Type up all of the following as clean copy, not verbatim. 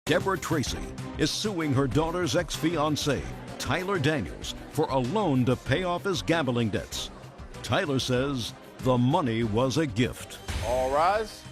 Deborah Tracy is suing her daughter's ex-fiancé, Tyler Daniels, for a loan to pay off his gambling debts. Tyler says the money was a gift. All rise.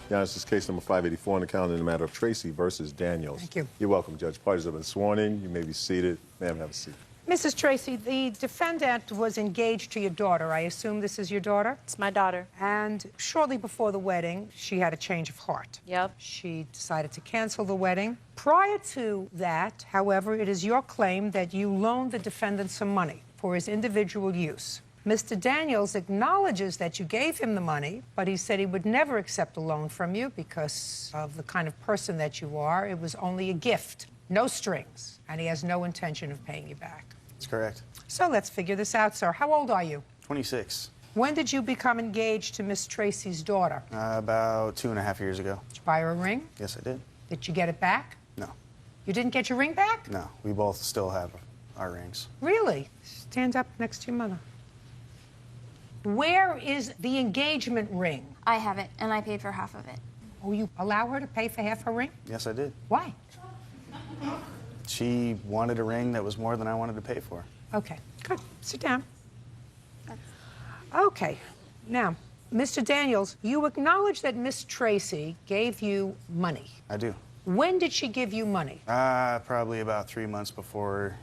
Yeah, this is case number 584 on the calendar in the matter of Tracy versus Daniels. Thank you. You're welcome, Judge. Parties have been sworn in. You may be seated. Ma'am, have a seat. Mrs. Tracy, the defendant was engaged to your daughter. I assume this is your daughter? It's my daughter. And shortly before the wedding, she had a change of heart. Yep. She decided to cancel the wedding. Prior to that, however, it is your claim that you loaned the defendant some money for his individual use. Mr. Daniels acknowledges that you gave him the money, but he said he would never accept a loan from you because of the kind of person that you are. It was only a gift, no strings, and he has no intention of paying you back. That's correct. So let's figure this out, sir. How old are you? 26. When did you become engaged to Miss Tracy's daughter? About 2.5 years ago. Did you buy her a ring? Yes, I did. Did you get it back? No. You didn't get your ring back? No, we both still have our rings. Really? Stand up next to your mother. Where is the engagement ring? I have it, and I paid for half of it. Oh, you allow her to pay for half her ring? Yes, I did. Why? She wanted a ring that was more than I wanted to pay for. Okay, good. Sit down. Okay, now, Mr. Daniels, you acknowledge that Miss Tracy gave you money. I do. When did she give you money? Probably about 3 months before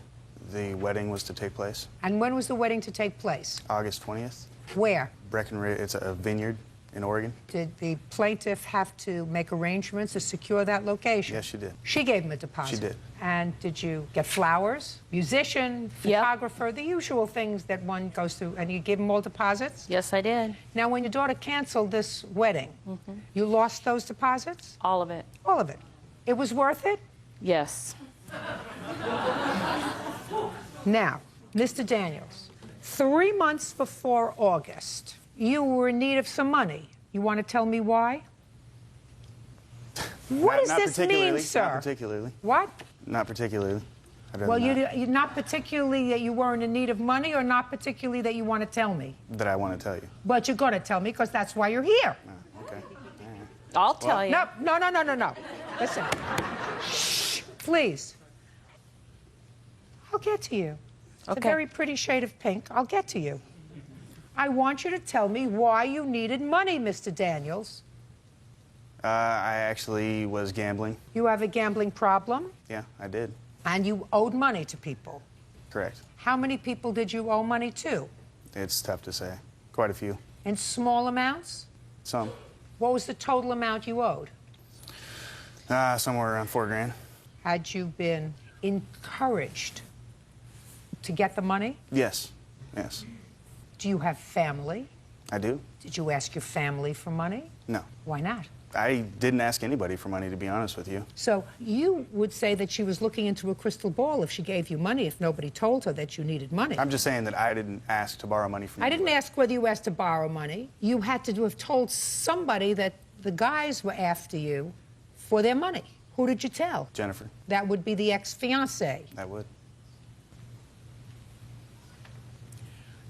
the wedding was to take place. And when was the wedding to take place? August 20th. Where? Breckenridge, it's a vineyard in Oregon. Did the plaintiff have to make arrangements to secure that location? Yes, she did. She gave him a deposit? She did. And did you get flowers, musician, photographer, the usual things that one goes through, and you give them all deposits? Yes, I did. Now, when your daughter canceled this wedding, you lost those deposits? All of it. All of it. It was worth it? Yes. Now, Mr. Daniels, 3 months before August, you were in need of some money. You want to tell me why? What does this mean, sir? Not particularly. What? Not particularly. Well, you're not particularly that you weren't in need of money, or not particularly that you want to tell me? That I want to tell you. But you're going to tell me because that's why you're here. Okay. All right. I'll tell you. No. Listen. Shh, please. I'll get to you. It's a very pretty shade of pink. I'll get to you. I want you to tell me why you needed money, Mr. Daniels. I actually was gambling. You have a gambling problem? Yeah, I did. And you owed money to people? Correct. How many people did you owe money to? It's tough to say. Quite a few. In small amounts? Some. What was the total amount you owed? Somewhere around $4 grand. Had you been encouraged to get the money? Yes. Yes. Do you have family? I do. Did you ask your family for money? No. Why not? I didn't ask anybody for money, to be honest with you. So you would say that she was looking into a crystal ball if she gave you money, if nobody told her that you needed money. I'm just saying that I didn't ask to borrow money from I anybody. didn't ask whether you asked to borrow money. You had to have told somebody that the guys were after you for their money. Who did you tell? Jennifer. That would be the ex-fiancé. That would.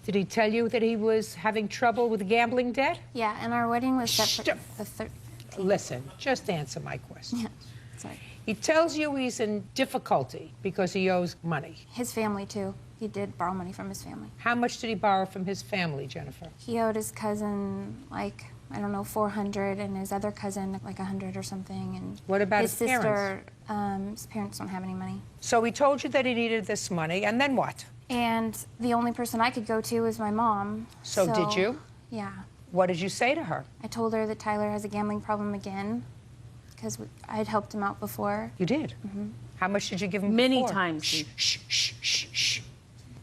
Did he tell you that he was having trouble with gambling debt? Yeah, and our wedding was set for the 13th. Listen, just answer my question. Yeah, sorry. He tells you he's in difficulty because he owes money. His family, too. He did borrow money from his family. How much did he borrow from his family, Jennifer? He owed his cousin, like, I don't know, 400, and his other cousin, like, 100 or something. And what about his his sister? parents? His parents don't have any money. So he told you that he needed this money, and then what? And the only person I could go to was my mom. So did you? Yeah. What did you say to her? I told her that Tyler has a gambling problem again, because I had helped him out before. You did? Mm-hmm. How much did you give him Many before? times. Shh.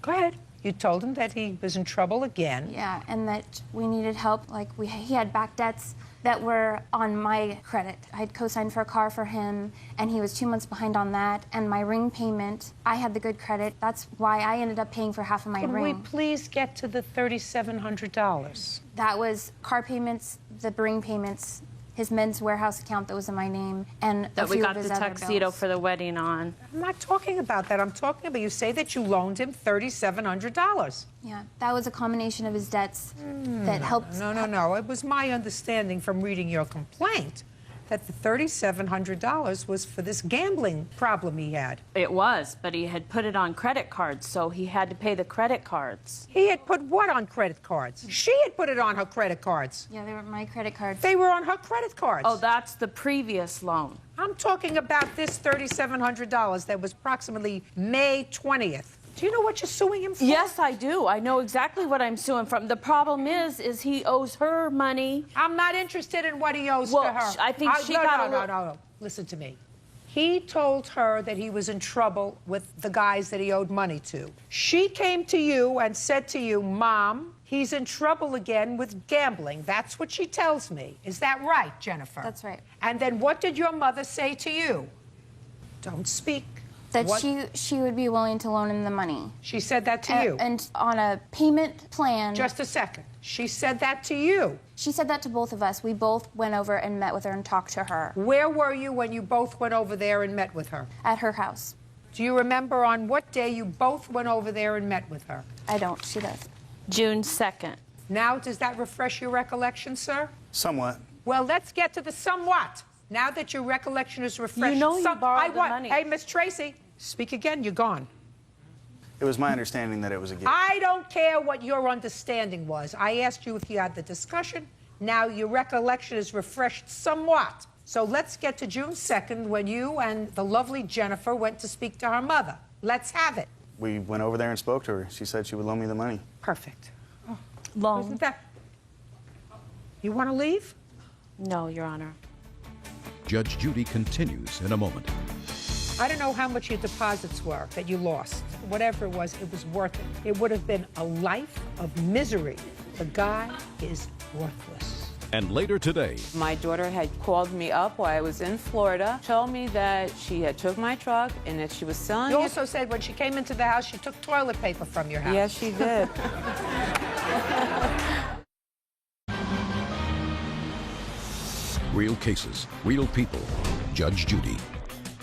Go ahead. You told him that he was in trouble again. Yeah, and that we needed help. Like, he had back debts that were on my credit. I had co-signed for a car for him, and he was 2 months behind on that. And my ring payment, I had the good credit. That's why I ended up paying for half of my Could ring. we please get to the $3,700? That was car payments, the ring payments, his Men's Warehouse account that was in my name, and That a we few got of the his other tuxedo bills. for the wedding on. I'm not talking about that. I'm talking about you say that you loaned him $3,700. Yeah, that was a combination of his debts that helped. No. It was my understanding from reading your complaint that the $3,700 was for this gambling problem he had. It was, but he had put it on credit cards, so he had to pay the credit cards. He had put what on credit cards? She had put it on her credit cards. Yeah, they were my credit cards. They were on her credit cards. Oh, that's the previous loan. I'm talking about this $3,700 that was approximately May 20th. Do you know what you're suing him for? Yes, I do. I know exactly what I'm suing from. The problem is he owes her money. I'm not interested in what he owes Well, to her. I think she got a No. Listen to me. He told her that he was in trouble with the guys that he owed money to. She came to you and said to you, Mom, he's in trouble again with gambling. That's what she tells me. Is that right, Jennifer? That's right. And then what did your mother say to you? Don't speak. That What- she would be willing to loan him the money. She said that to you? And on a payment plan. Just a second. She said that to you. She said that to both of us. We both went over and met with her and talked to her Where were you when you both went over there and met with her? at her house. Do you remember on what day you both went over there and met with her? I don't. She does. June 2nd. Now, does that refresh your recollection, sir? Somewhat. Well, let's get to the somewhat. Now that your recollection is refreshed. You know you borrowed the money. Hey, Miss Tracy, speak again. You're gone. It was my understanding that it was a gift. I don't care what your understanding was. I asked you if you had the discussion. Now your recollection is refreshed somewhat. So let's get to June 2nd when you and the lovely Jennifer went to speak to her mother. Let's have it. We went over there and spoke to her. She said she would loan me the money. Perfect. Loan. Wasn't that... You want to leave? No, Your Honor. Judge Judy continues in a moment. I don't know how much your deposits were that you lost. Whatever it was worth it. It would have been a life of misery. The guy is worthless. And later today, My daughter had called me up while I was in Florida, told me that she had took my truck and that she was selling You it. also said when she came into the house, she took toilet paper from your house. Yes, she did. real cases, real people. Judge Judy.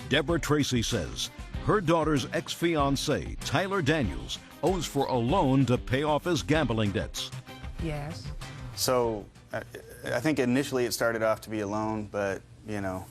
Deborah Tracy says her daughter's ex-fiancé, Tyler Daniels, owes for a loan to pay off his gambling debts. Yes. So I think initially it started off to be a loan, but, you know,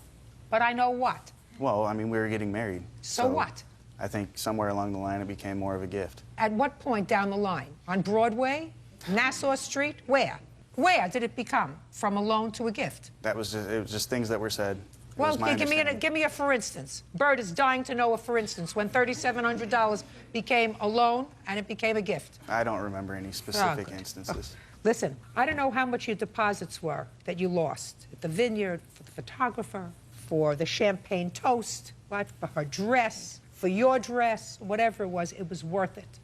But I know what. well, I mean, we were getting married. So what? I think somewhere along the line it became more of a gift. At what point down the line? On Broadway? Nassau Street? Where? Where did it become from a loan to a gift? It was just things that were said. It Well, was my understanding. give me a for instance. Bert is dying to know a for instance when $3,700 became a loan and it became a gift. I don't remember any specific good. instances. Listen, I don't know how much your deposits were that you lost at the vineyard, for the photographer, for the champagne toast, what, for her dress, for your dress, whatever it was worth it.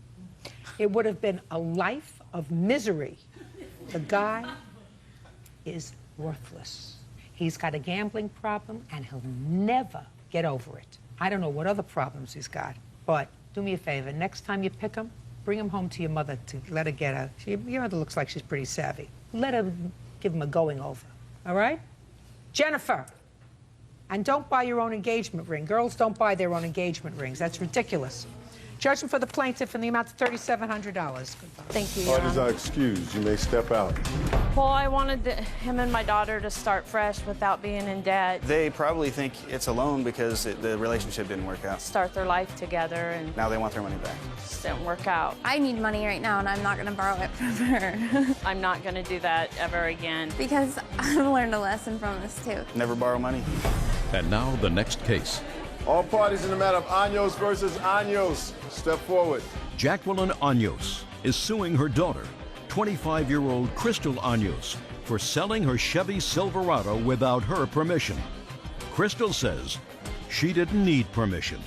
It would have been a life of misery. The guy is worthless. He's got a gambling problem, and he'll never get over it. I don't know what other problems he's got, but do me a favor. Next time you pick him, bring him home to your mother to let her get a... Your mother looks like she's pretty savvy. Let her give him a going over, all right? Jennifer, and don't buy your own engagement ring. Girls don't buy their own engagement rings. That's ridiculous. Judgment for the plaintiff in the amount of $3,700. Goodbye. Thank you, Your Parties Honor. are excused. You may step out. Well, I wanted him and my daughter to start fresh without being in debt, They probably think it's a loan because the relationship didn't work out. start their life together, and Now they want their money back. it just didn't work out. I need money right now, and I'm not going to borrow it from her. I'm not going to do that ever again. Because I've learned a lesson from this, too. Never borrow money. And now the next case. All parties in the matter of Años versus Años, step forward. Jacqueline Años is suing her daughter, 25-year-old Crystal Años, for selling her Chevy Silverado without her permission. Crystal says she didn't need permission.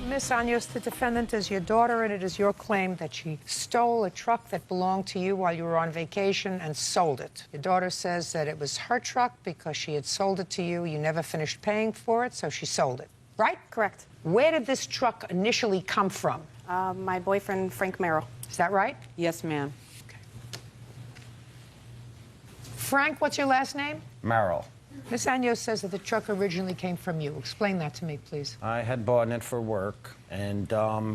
Miss Años, the defendant is your daughter, and it is your claim that she stole a truck that belonged to you while you were on vacation and sold it. Your daughter says that it was her truck because she had sold it to you. You never finished paying for it, so she sold it. Right? Correct. Where did this truck initially come from? My boyfriend, Frank Merrill. Is that right? Yes, ma'am. Frank, what's your last name? Merrill. Ms. Anyos says that the truck originally came from you. Explain that to me, please. I had bought it for work, and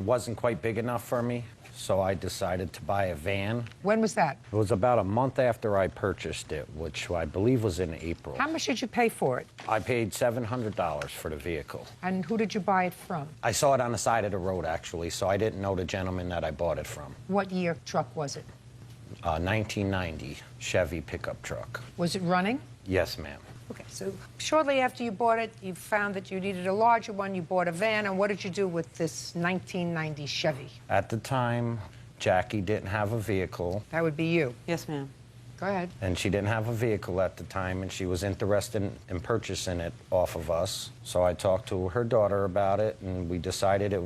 wasn't quite big enough for me, so I decided to buy a van. When was that? It was about a month after I purchased it, which I believe was in April. How much did you pay for it? I paid $700 for the vehicle. And who did you buy it from? I saw it on the side of the road, actually, so I didn't know the gentleman that I bought it from. What year truck was it? 1990 Chevy pickup truck. Was it running? Yes, ma'am. Okay, so shortly after you bought it, you found that you needed a larger one. You bought a van, and what did you do with this 1990 Chevy? At the time, Jackie didn't have a vehicle, That would be you. Yes, ma'am. Go ahead. and she didn't have a vehicle at the time, and she was interested in purchasing it off of us. So I talked to her daughter about it, and we decided it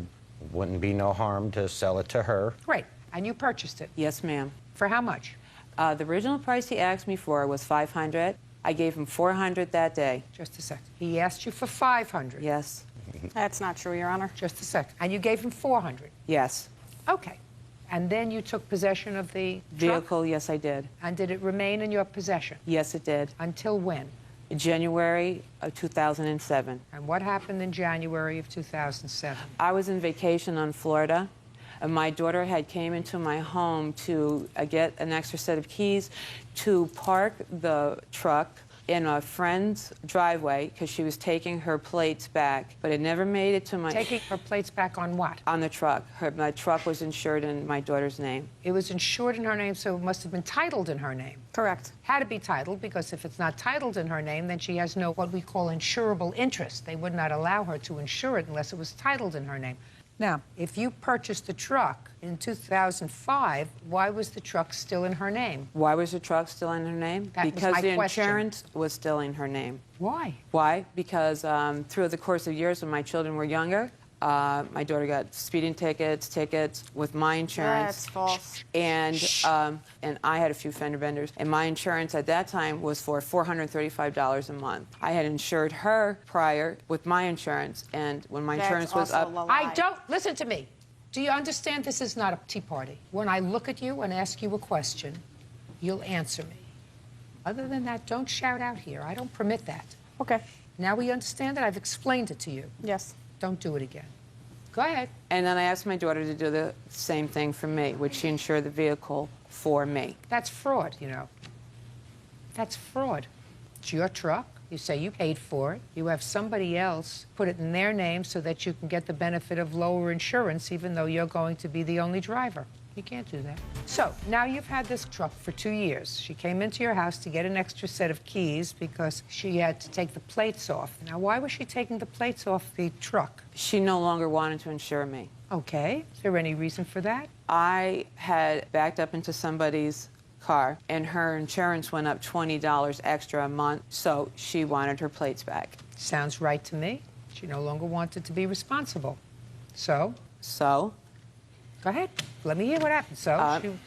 wouldn't be no harm to sell it to her. Great. And you purchased it. Yes, ma'am. For how much? The original price he asked me for was $500. I gave him $400 that day. Just a sec. He asked you for $500. Yes. That's not true, Your Honor. Just a sec. And you gave him $400. Yes. Okay. And then you took possession of the truck? Vehicle, yes, I did. And did it remain in your possession? Yes, it did. Until when? January of 2007. And what happened in January of 2007? I was in vacation on Florida, and my daughter had came into my home to get an extra set of keys to park the truck in a friend's driveway because she was taking her plates back, but it never made it to my... Taking her plates back on what? On the truck. My truck was insured in my daughter's name. It was insured in her name, so it must have been titled in her name. Correct. Had to be titled, because if it's not titled in her name, then she has no what we call insurable interest. They would not allow her to insure it unless it was titled in her name. Now, if you purchased the truck in 2005, why was the truck still in her name? Why was the truck still in her name? That was because my the question. insurance was still in her name. Why? Why? Because through the course of years when my children were younger, my daughter got speeding tickets with my insurance. That's false. And I had a few fender benders. And my insurance at that time was for $435 a month. I had insured her prior with my insurance, and when my insurance was up... I don't... Listen to me. Do you understand this is not a tea party? When I look at you and ask you a question, you'll answer me. Other than that, don't shout out here. I don't permit that. Okay. Now we understand that? I've explained it to you. Yes. Don't do it again. Go ahead. And then I asked my daughter to do the same thing for me, which she insured the vehicle for me. That's fraud, you know. That's fraud. It's your truck. You say you paid for it. You have somebody else put it in their name so that you can get the benefit of lower insurance, even though you're going to be the only driver. You can't do that. So now you've had this truck for 2 years. She came into your house to get an extra set of keys because she had to take the plates off. Now, why was she taking the plates off the truck? She no longer wanted to insure me. Okay. Is there any reason for that? I had backed up into somebody's car, and her insurance went up $20 extra a month, so she wanted her plates back. Sounds right to me. She no longer wanted to be responsible. So? So? Go ahead. Let me hear what happened. So?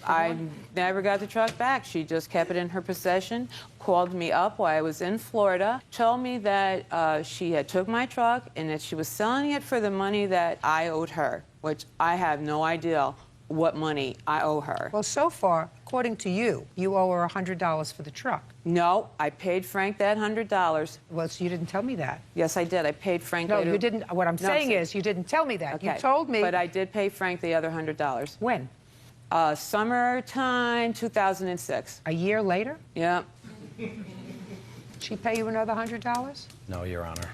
I never got the truck back. She just kept it in her possession, called me up while I was in Florida, told me that she had took my truck and that she was selling it for the money that I owed her, which I have no idea what money I owe her. Well, so far, according to you, you owe her $100 for the truck. No, I paid Frank that $100. Well, so you didn't tell me that. Yes, I did. I paid Frank. No, you didn't. What I'm saying see. is you didn't tell me that. Okay. You told me. But I did pay Frank the other $100. When? Summertime 2006. A year later? Yep. She pay you another $100? No, Your Honor.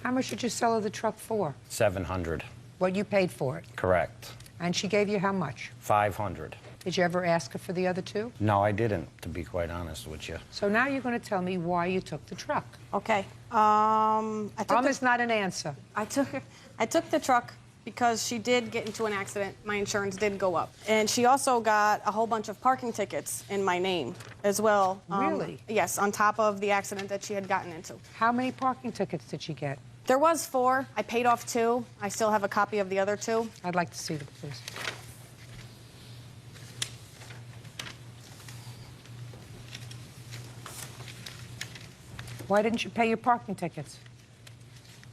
How much did you sell her the truck for? $700. What you paid for it? Correct. And she gave you how much? $500. Did you ever ask her for the other two? No, I didn't, to be quite honest with you. So now you're going to tell me why you took the truck. Okay. Is not an answer. I took the truck because she did get into an accident. My insurance did go up. And she also got a whole bunch of parking tickets in my name as well. Really? Yes, on top of the accident that she had gotten into. How many parking tickets did she get? There was 4. I paid off 2. I still have a copy of the other 2. I'd like to see them, please. Why didn't you pay your parking tickets?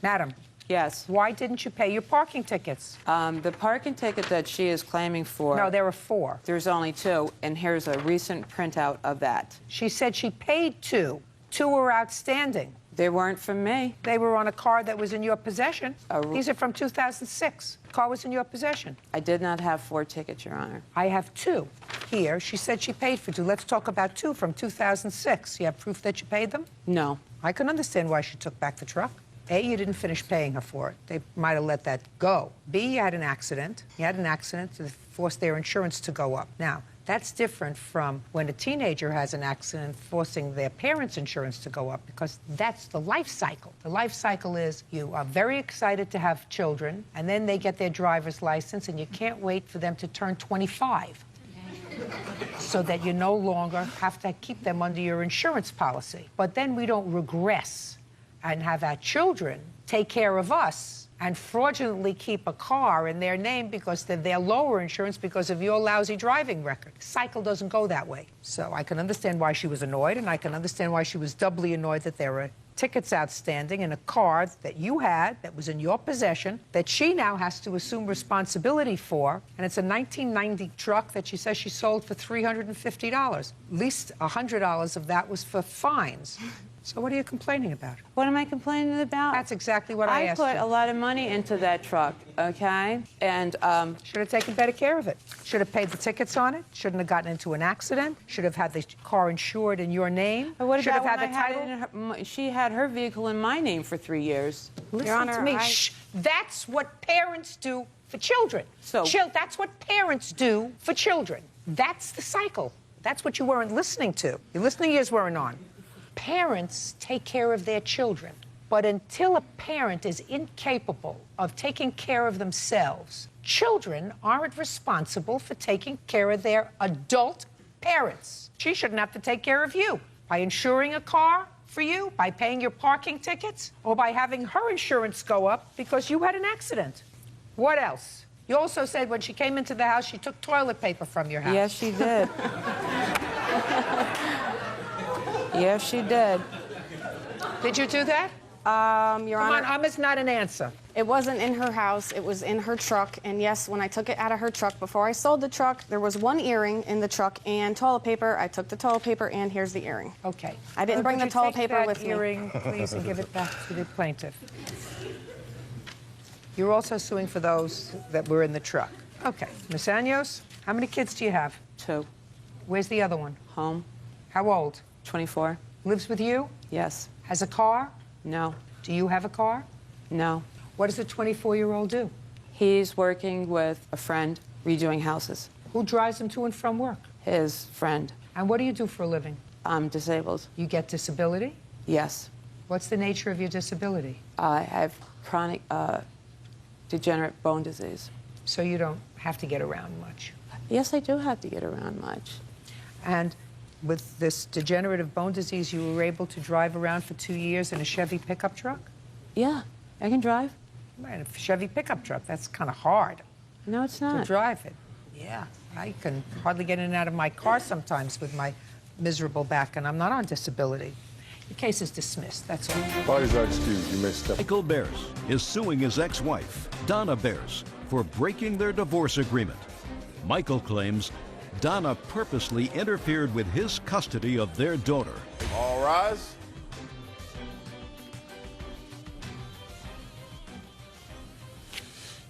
Madam, Yes. Why didn't you pay your parking tickets? The parking ticket that she is claiming for... No, there were 4. There's only 2, and here's a recent printout of that. She said she paid 2. 2 were outstanding. They weren't from me. They were on a car that was in your possession. These are from 2006. The car was in your possession. I did not have 4 tickets, Your Honor. I have 2 here. She said she paid for 2. Let's talk about 2 from 2006. You have proof that you paid them? No. I can understand why she took back the truck. A, you didn't finish paying her for it. They might have let that go. B, you had an accident. You had an accident that forced their insurance to go up. Now, that's different from when a teenager has an accident forcing their parents' insurance to go up, because that's the life cycle. The life cycle is you are very excited to have children, and then they get their driver's license, and you can't wait for them to turn 25 so that you no longer have to keep them under your insurance policy. But then we don't regress and have our children take care of us and fraudulently keep a car in their name because they're lower insurance because of your lousy driving record. Cycle doesn't go that way. So I can understand why she was annoyed, and I can understand why she was doubly annoyed that there were tickets outstanding in a car that you had, that was in your possession, that she now has to assume responsibility for. And it's a 1990 truck that she says she sold for $350. At least $100 of that was for fines. So what are you complaining about? What am I complaining about? That's exactly what I asked you. I put a lot of money into that truck, okay? And should have taken better care of it. Should have paid the tickets on it. Shouldn't have gotten into an accident. Should have had the car insured in your name. But what should about have had when the I title. had it in her, she had her vehicle in my name for 3 years. Listen Your Honor, to me. Shh. That's what parents do for children. That's what parents do for children. That's the cycle. That's what you weren't listening to. Your listening ears weren't on. Parents take care of their children, but until a parent is incapable of taking care of themselves, children aren't responsible for taking care of their adult parents. She shouldn't have to take care of you by insuring a car for you, by paying your parking tickets, or by having her insurance go up because you had an accident. What else? You also said when she came into the house, she took toilet paper from your house. Yes, she did. Yes, she did. Did you do that? Your Honor, Come on, is not an answer. it wasn't in her house. It was in her truck. And yes, when I took it out of her truck, before I sold the truck, there was 1 earring in the truck and toilet paper. I took the toilet paper, and here's the earring. Okay. I didn't bring the toilet paper with me. me. Earring, please, and give it back to the plaintiff. You're also suing for those that were in the truck. Okay. Ms. Anyos, how many kids do you have? 2. Where's the other one? Home. How old? 24. Lives with you? Yes. Has a car? No. Do you have a car? No. What does a 24-year-old do? He's working with a friend, redoing houses. Who drives him to and from work? His friend. And what do you do for a living? I'm disabled. You get disability? Yes. What's the nature of your disability? I have chronic degenerate bone disease. So you don't have to get around much. Yes, I do have to get around much. And with this degenerative bone disease, you were able to drive around for 2 years in a Chevy pickup truck? Yeah, I can drive. Right, a Chevy pickup truck, that's kind of hard No, it's to not. drive it. Yeah, I can hardly get in and out of my car sometimes with my miserable back, and I'm not on disability. The case is dismissed, that's all. Parties are excused. You may step. Michael Bears is suing his ex-wife, Donna Bears, for breaking their divorce agreement. Michael claims Donna purposely interfered with his custody of their daughter. All rise.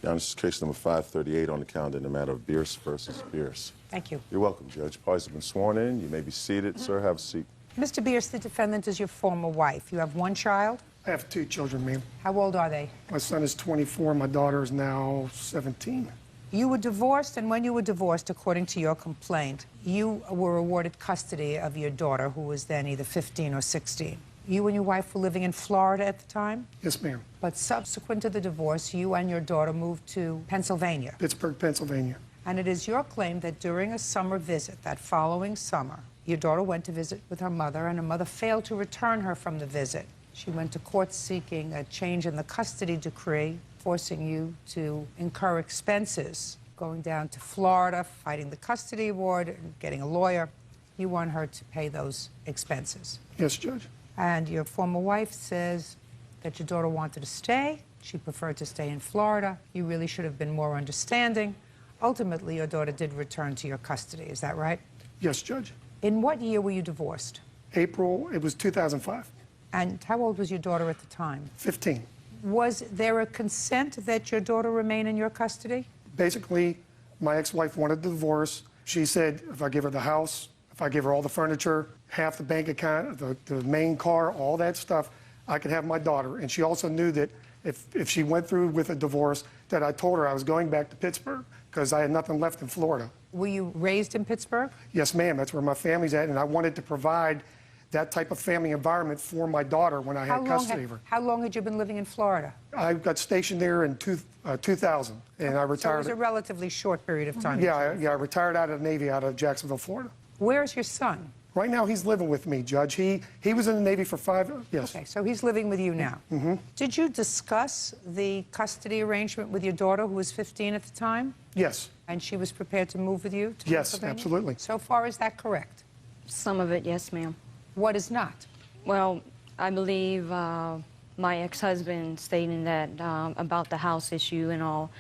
Your Honor, this is case number 538 on the calendar in the matter of Bierce versus Bierce. Thank you. You're welcome, Judge. Parties have been sworn in. You may be seated. Sir, have a seat. Mr. Bierce, the defendant is your former wife. You have 1 child. I have 2 children, ma'am. How old are they? My son is 24. My daughter is now 17. You were divorced, and when you were divorced, according to your complaint, you were awarded custody of your daughter, who was then either 15 or 16. You and your wife were living in Florida at the time? Yes, ma'am. But subsequent to the divorce, you and your daughter moved to Pennsylvania. Pittsburgh, Pennsylvania. And it is your claim that during a summer visit, that following summer, your daughter went to visit with her mother, and her mother failed to return her from the visit. She went to court seeking a change in the custody decree, forcing you to incur expenses, going down to Florida, fighting the custody award, and getting a lawyer. You want her to pay those expenses. Yes, Judge. And your former wife says that your daughter wanted to stay. She preferred to stay in Florida. You really should have been more understanding. Ultimately, your daughter did return to your custody. Is that right? Yes, Judge. In what year were you divorced? April, it was 2005. And how old was your daughter at the time? 15. Was there a consent that your daughter remain in your custody? Basically, my ex-wife wanted the divorce. She said if I give her the house, if I give her all the furniture, half the bank account, the main car, all that stuff, I could have my daughter. And she also knew that if she went through with a divorce, that I told her I was going back to Pittsburgh because I had nothing left in Florida. Were you raised in Pittsburgh? Yes, ma'am. That's where my family's at, and I wanted to provide that type of family environment for my daughter when I had custody of her. How long had you been living in Florida? I got stationed there in 2000, and I retired. So it was a relatively short period of time. Yeah, I retired out of the Navy out of Jacksonville, Florida. Where is your son? Right now, he's living with me, Judge. He was in the Navy for 5 years. Okay, so he's living with you now. Mm-hmm. Did you discuss the custody arrangement with your daughter, who was 15 at the time? Yes. And she was prepared to move with you to Yes, Pennsylvania? absolutely. So far, is that correct? Some of it, yes, ma'am. What is not? Well, I believe my ex-husband stating that about the house issue and all.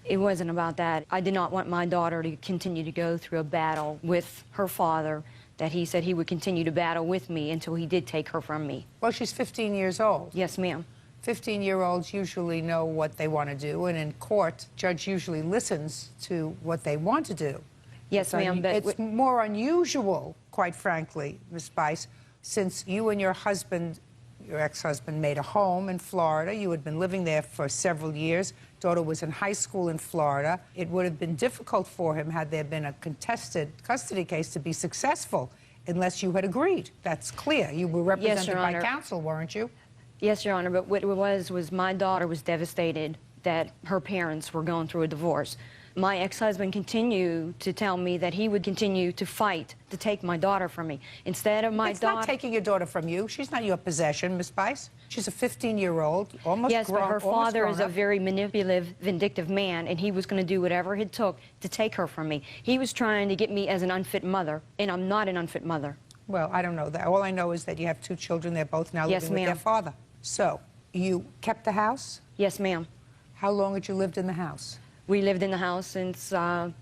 It wasn't about that. I did not want my daughter to continue to go through a battle with her father, that he said he would continue to battle with me until he did take her from me. Well, she's 15 years old. Yes, ma'am. 15-year-olds usually know what they want to do, and in court, judge usually listens to what they want to do. Yes, ma'am. But it's more unusual, quite frankly, Ms. Bice, since you and your husband, your ex-husband, made a home in Florida. You had been living there for several years. Daughter was in high school in Florida. It would have been difficult for him had there been a contested custody case to be successful unless you had agreed. That's clear. You were represented by counsel, weren't you? Yes, Your Honor, but what it was my daughter was devastated that her parents were going through a divorce. My ex-husband continued to tell me that he would continue to fight to take my daughter from me. Instead of my daughter... It's not taking your daughter from you. She's not your possession, Miss Bice. She's a 15-year-old, almost Yes, grown, but her father is a up. very manipulative, vindictive man, and he was going to do whatever it took to take her from me. He was trying to get me as an unfit mother, and I'm not an unfit mother. Well, I don't know that. All I know is that you have 2 children. They're both now living with their father. So, you kept the house? Yes, ma'am. How long had you lived in the house? We lived in the house since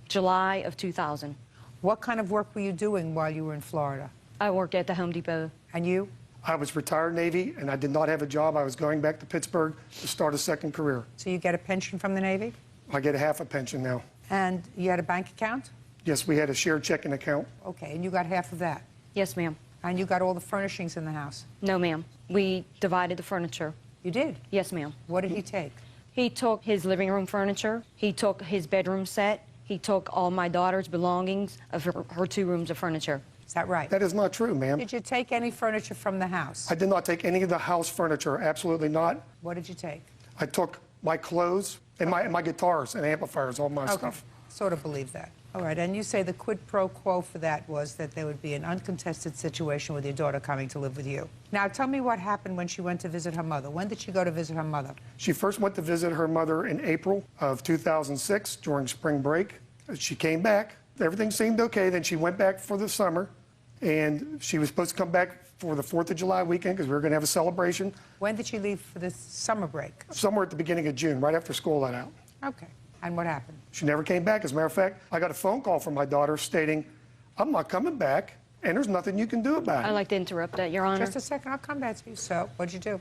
July of 2000. What kind of work were you doing while you were in Florida? I worked at the Home Depot. And you? I was retired Navy, and I did not have a job. I was going back to Pittsburgh to start a second career. So you get a pension from the Navy? I get half a pension now. And you had a bank account? Yes, we had a shared checking account. Okay, and you got half of that? Yes, ma'am. And you got all the furnishings in the house? No, ma'am. We divided the furniture. You did? Yes, ma'am. What did he take? He took his living room furniture. He took his bedroom set. He took all my daughter's belongings of her 2 rooms of furniture. Is that right? That is not true, ma'am. Did you take any furniture from the house? I did not take any of the house furniture, absolutely not. What did you take? I took my clothes and my guitars and amplifiers, all my stuff. Sort of believe that. All right, and you say the quid pro quo for that was that there would be an uncontested situation with your daughter coming to live with you. Now, tell me what happened when she went to visit her mother. When did she go to visit her mother? She first went to visit her mother in April of 2006 during spring break. She came back. Everything seemed okay. Then she went back for the summer, and she was supposed to come back for the 4th of July weekend because we were going to have a celebration. When did she leave for the summer break? Somewhere at the beginning of June, right after school let out. Okay. And what happened? She never came back. As a matter of fact, I got a phone call from my daughter stating, I'm not coming back, and there's nothing you can do about it. I'd like to interrupt that, Your Honor. Just a second, I'll come back to you. So, what'd you do?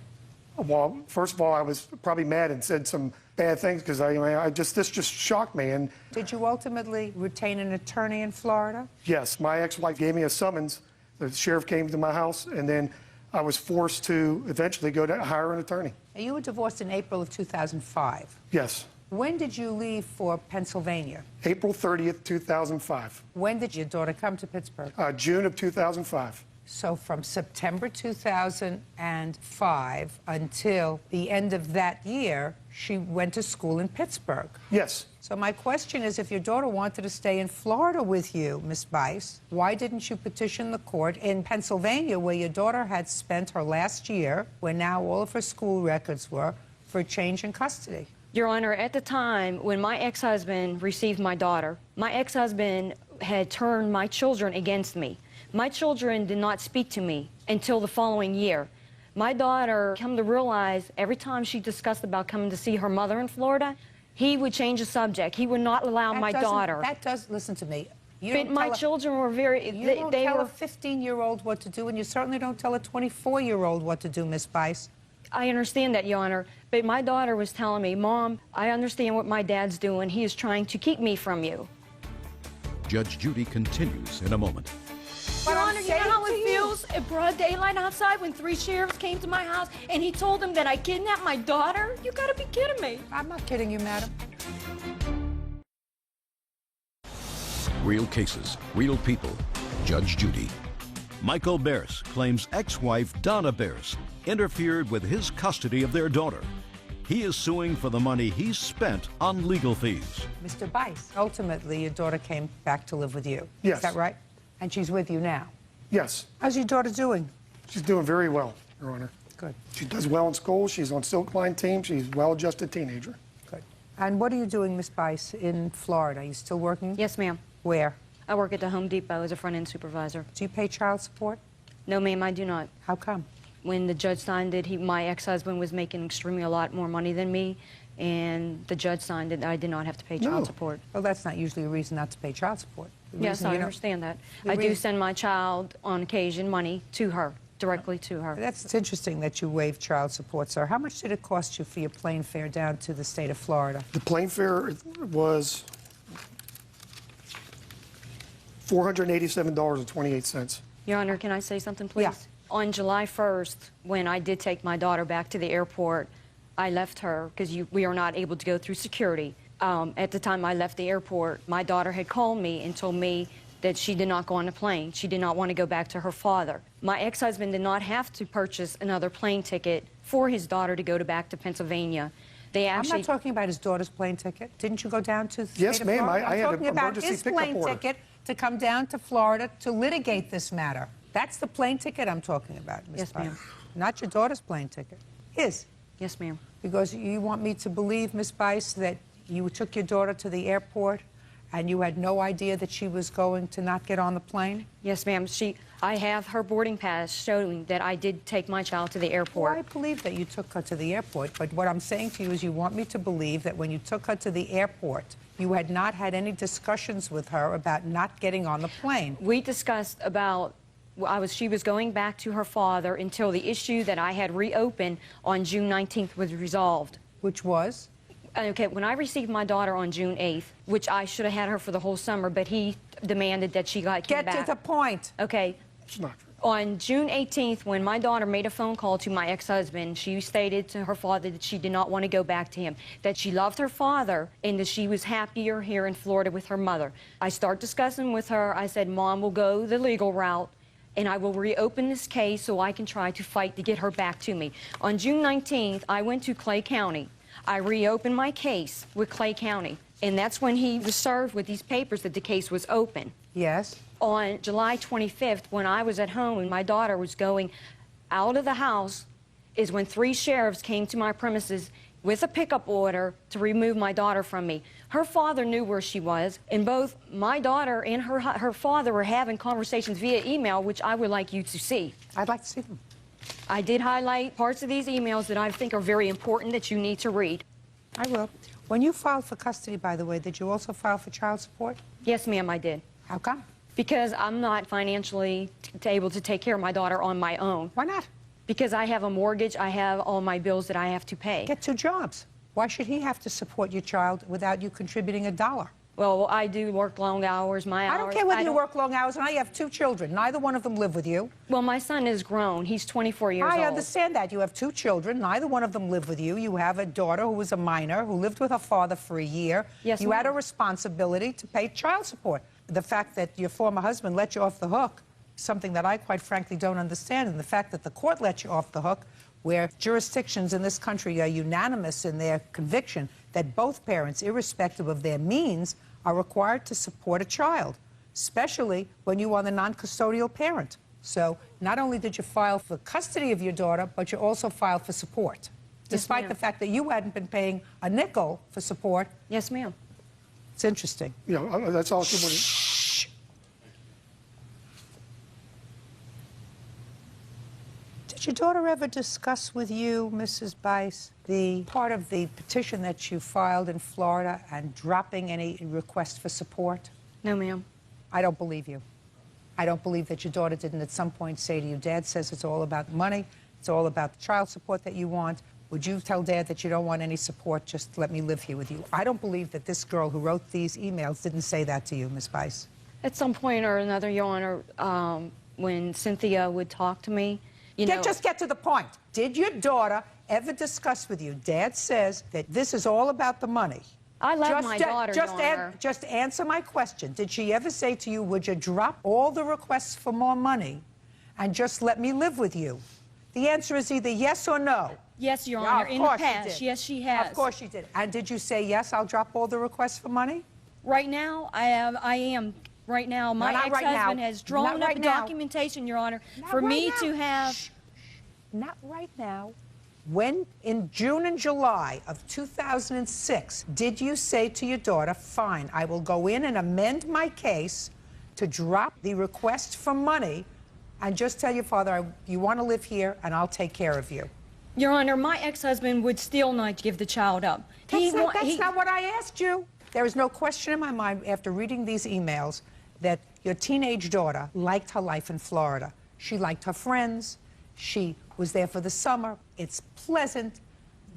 Well, first of all, I was probably mad and said some bad things because this just shocked me. And did you ultimately retain an attorney in Florida? Yes, my ex-wife gave me a summons. The sheriff came to my house, and then I was forced to eventually go to hire an attorney. Now, you were divorced in April of 2005. Yes. When did you leave for Pennsylvania? April 30th, 2005. When did your daughter come to Pittsburgh? June of 2005. So from September 2005 until the end of that year, she went to school in Pittsburgh. Yes. So my question is, if your daughter wanted to stay in Florida with you, Ms. Bice, why didn't you petition the court in Pennsylvania, where your daughter had spent her last year, where now all of her school records were, for a change in custody? Your Honor, at the time when my ex-husband received my daughter, my ex-husband had turned my children against me. My children did not speak to me until the following year. My daughter come to realize every time she discussed about coming to see her mother in Florida, he would change the subject. He would not allow my daughter. Listen to me. But my children were very, you don't tell a 15-year-old what to do, and you certainly don't tell a 24-year-old what to do, Miss Bice. I understand that, Your Honor, but my daughter was telling me, Mom, I understand what my dad's doing. He is trying to keep me from you. Judge Judy continues in a moment. Your Honor, you know how it feels at broad daylight outside when 3 sheriffs came to my house and he told them that I kidnapped my daughter? You gotta be kidding me. I'm not kidding you, madam. Real cases, real people. Judge Judy. Michael Bears claims ex-wife Donna Bears interfered with his custody of their daughter. He is suing for the money he spent on legal fees. Mr. Bice, ultimately, your daughter came back to live with you. Yes. Is that right? And she's with you now. Yes. How's your daughter doing? She's doing very well, Your Honor. Good. She does well in school. She's on Silk Line team. She's a well-adjusted teenager. Good. And what are you doing, Miss Bice, in Florida? Are you still working? Yes, ma'am. Where? I work at the Home Depot as a front-end supervisor. Do you pay child support? No, ma'am, I do not. How come? When the judge signed it, my ex-husband was making extremely a lot more money than me, and the judge signed it. I did not have to pay child support. Well, that's not usually a reason not to pay child support. Yes, I understand that. I do send my child, on occasion, money to her, directly to her. It's interesting that you waive child support, sir. How much did it cost you for your plane fare down to the state of Florida? The plane fare was $487.28. Your Honor, can I say something, please? Yeah. On July 1st, when I did take my daughter back to the airport, I left her because we are not able to go through security. At the time I left the airport, my daughter had called me and told me that she did not go on the plane. She did not want to go back to her father. My ex-husband did not have to purchase another plane ticket for his daughter to go back to Pennsylvania. They actually... I'm not talking about his daughter's plane ticket. Didn't you go down to the Yes, state of ma'am. Florida? I had an I'm talking about emergency his pickup plane order. ticket to come down to Florida to litigate this matter. That's the plane ticket I'm talking about, Ms. Yes, ma'am. Not your daughter's plane ticket. His. Yes, ma'am. Because you want me to believe, Ms. Bice, that you took your daughter to the airport and you had no idea that she was going to not get on the plane? Yes, ma'am. I have her boarding pass showing that I did take my child to the airport. Well, I believe that you took her to the airport, but what I'm saying to you is you want me to believe that when you took her to the airport, you had not had any discussions with her about not getting on the plane. We discussed about she was going back to her father until the issue that I had reopened on June 19th was resolved. Which was? Okay, when I received my daughter on June 8th, which I should have had her for the whole summer, but he demanded that she came back. Get to the point. Okay. It's not true. On June 18th, when my daughter made a phone call to my ex-husband, she stated to her father that she did not want to go back to him, that she loved her father, and that she was happier here in Florida with her mother. I start discussing with her. I said, Mom, we'll go the legal route, and I will reopen this case so I can try to fight to get her back to me. On June 19th, I went to Clay County. I reopened my case with Clay County, and that's when he was served with these papers that the case was open. Yes. On July 25th, when I was at home and my daughter was going out of the house, is when 3 sheriffs came to my premises with a pickup order to remove my daughter from me. Her father knew where she was, and both my daughter and her father were having conversations via email, which I would like you to see. I'd like to see them. I did highlight parts of these emails that I think are very important that you need to read. I will. When you filed for custody, by the way, did you also file for child support? Yes, ma'am, I did. How come? Because I'm not financially able to take care of my daughter on my own. Why not? Because I have a mortgage, I have all my bills that I have to pay. Get 2 jobs. Why should he have to support your child without you contributing a dollar? Well, I do work long hours, my hours. I don't care whether you work long hours, and I have 2 children. Neither one of them live with you. Well, my son is grown. He's 24 years old. I understand that. You have 2 children. Neither one of them live with you. You have a daughter who was a minor, who lived with her father for a year. Yes, you had a ma'am. responsibility to pay child support. The fact that your former husband let you off the hook, something that I quite frankly don't understand, and the fact that the court let you off the hook, where jurisdictions in this country are unanimous in their conviction that both parents, irrespective of their means, are required to support a child, especially when you are the non-custodial parent. So not only did you file for custody of your daughter, but you also filed for support, despite the fact that you hadn't been paying a nickel for support. Yes, ma'am. It's interesting. Yeah, that's all she wanted. Did your daughter ever discuss with you, Mrs. Bice, the part of the petition that you filed in Florida and dropping any request for support? No, ma'am. I don't believe you. I don't believe that your daughter didn't at some point say to you, Dad says it's all about money, it's all about the child support that you want. Would you tell Dad that you don't want any support, just let me live here with you? I don't believe that this girl who wrote these emails didn't say that to you, Ms. Bice. At some point or another, Your Honor, when Cynthia would talk to me, Just get to the point. Did your daughter ever discuss with you, Dad says that this is all about the money? I love my daughter, Your Honor. Just answer my question. Did she ever say to you, would you drop all the requests for more money and just let me live with you? The answer is either yes or no. Yes, Your Honor, in the past. Yes, she has. Of course she did. And did you say, yes, I'll drop all the requests for money? Right now, I am. Right now, my ex-husband has drawn up a documentation, Your Honor, for me to have... Shh. Not right now. When, in June and July of 2006, did you say to your daughter, fine, I will go in and amend my case to drop the request for money and just tell your father, you want to live here and I'll take care of you? Your Honor, my ex-husband would still not give the child up. That's not what I asked you. There is no question in my mind after reading these emails that your teenage daughter liked her life in Florida. She liked her friends. She was there for the summer. It's pleasant.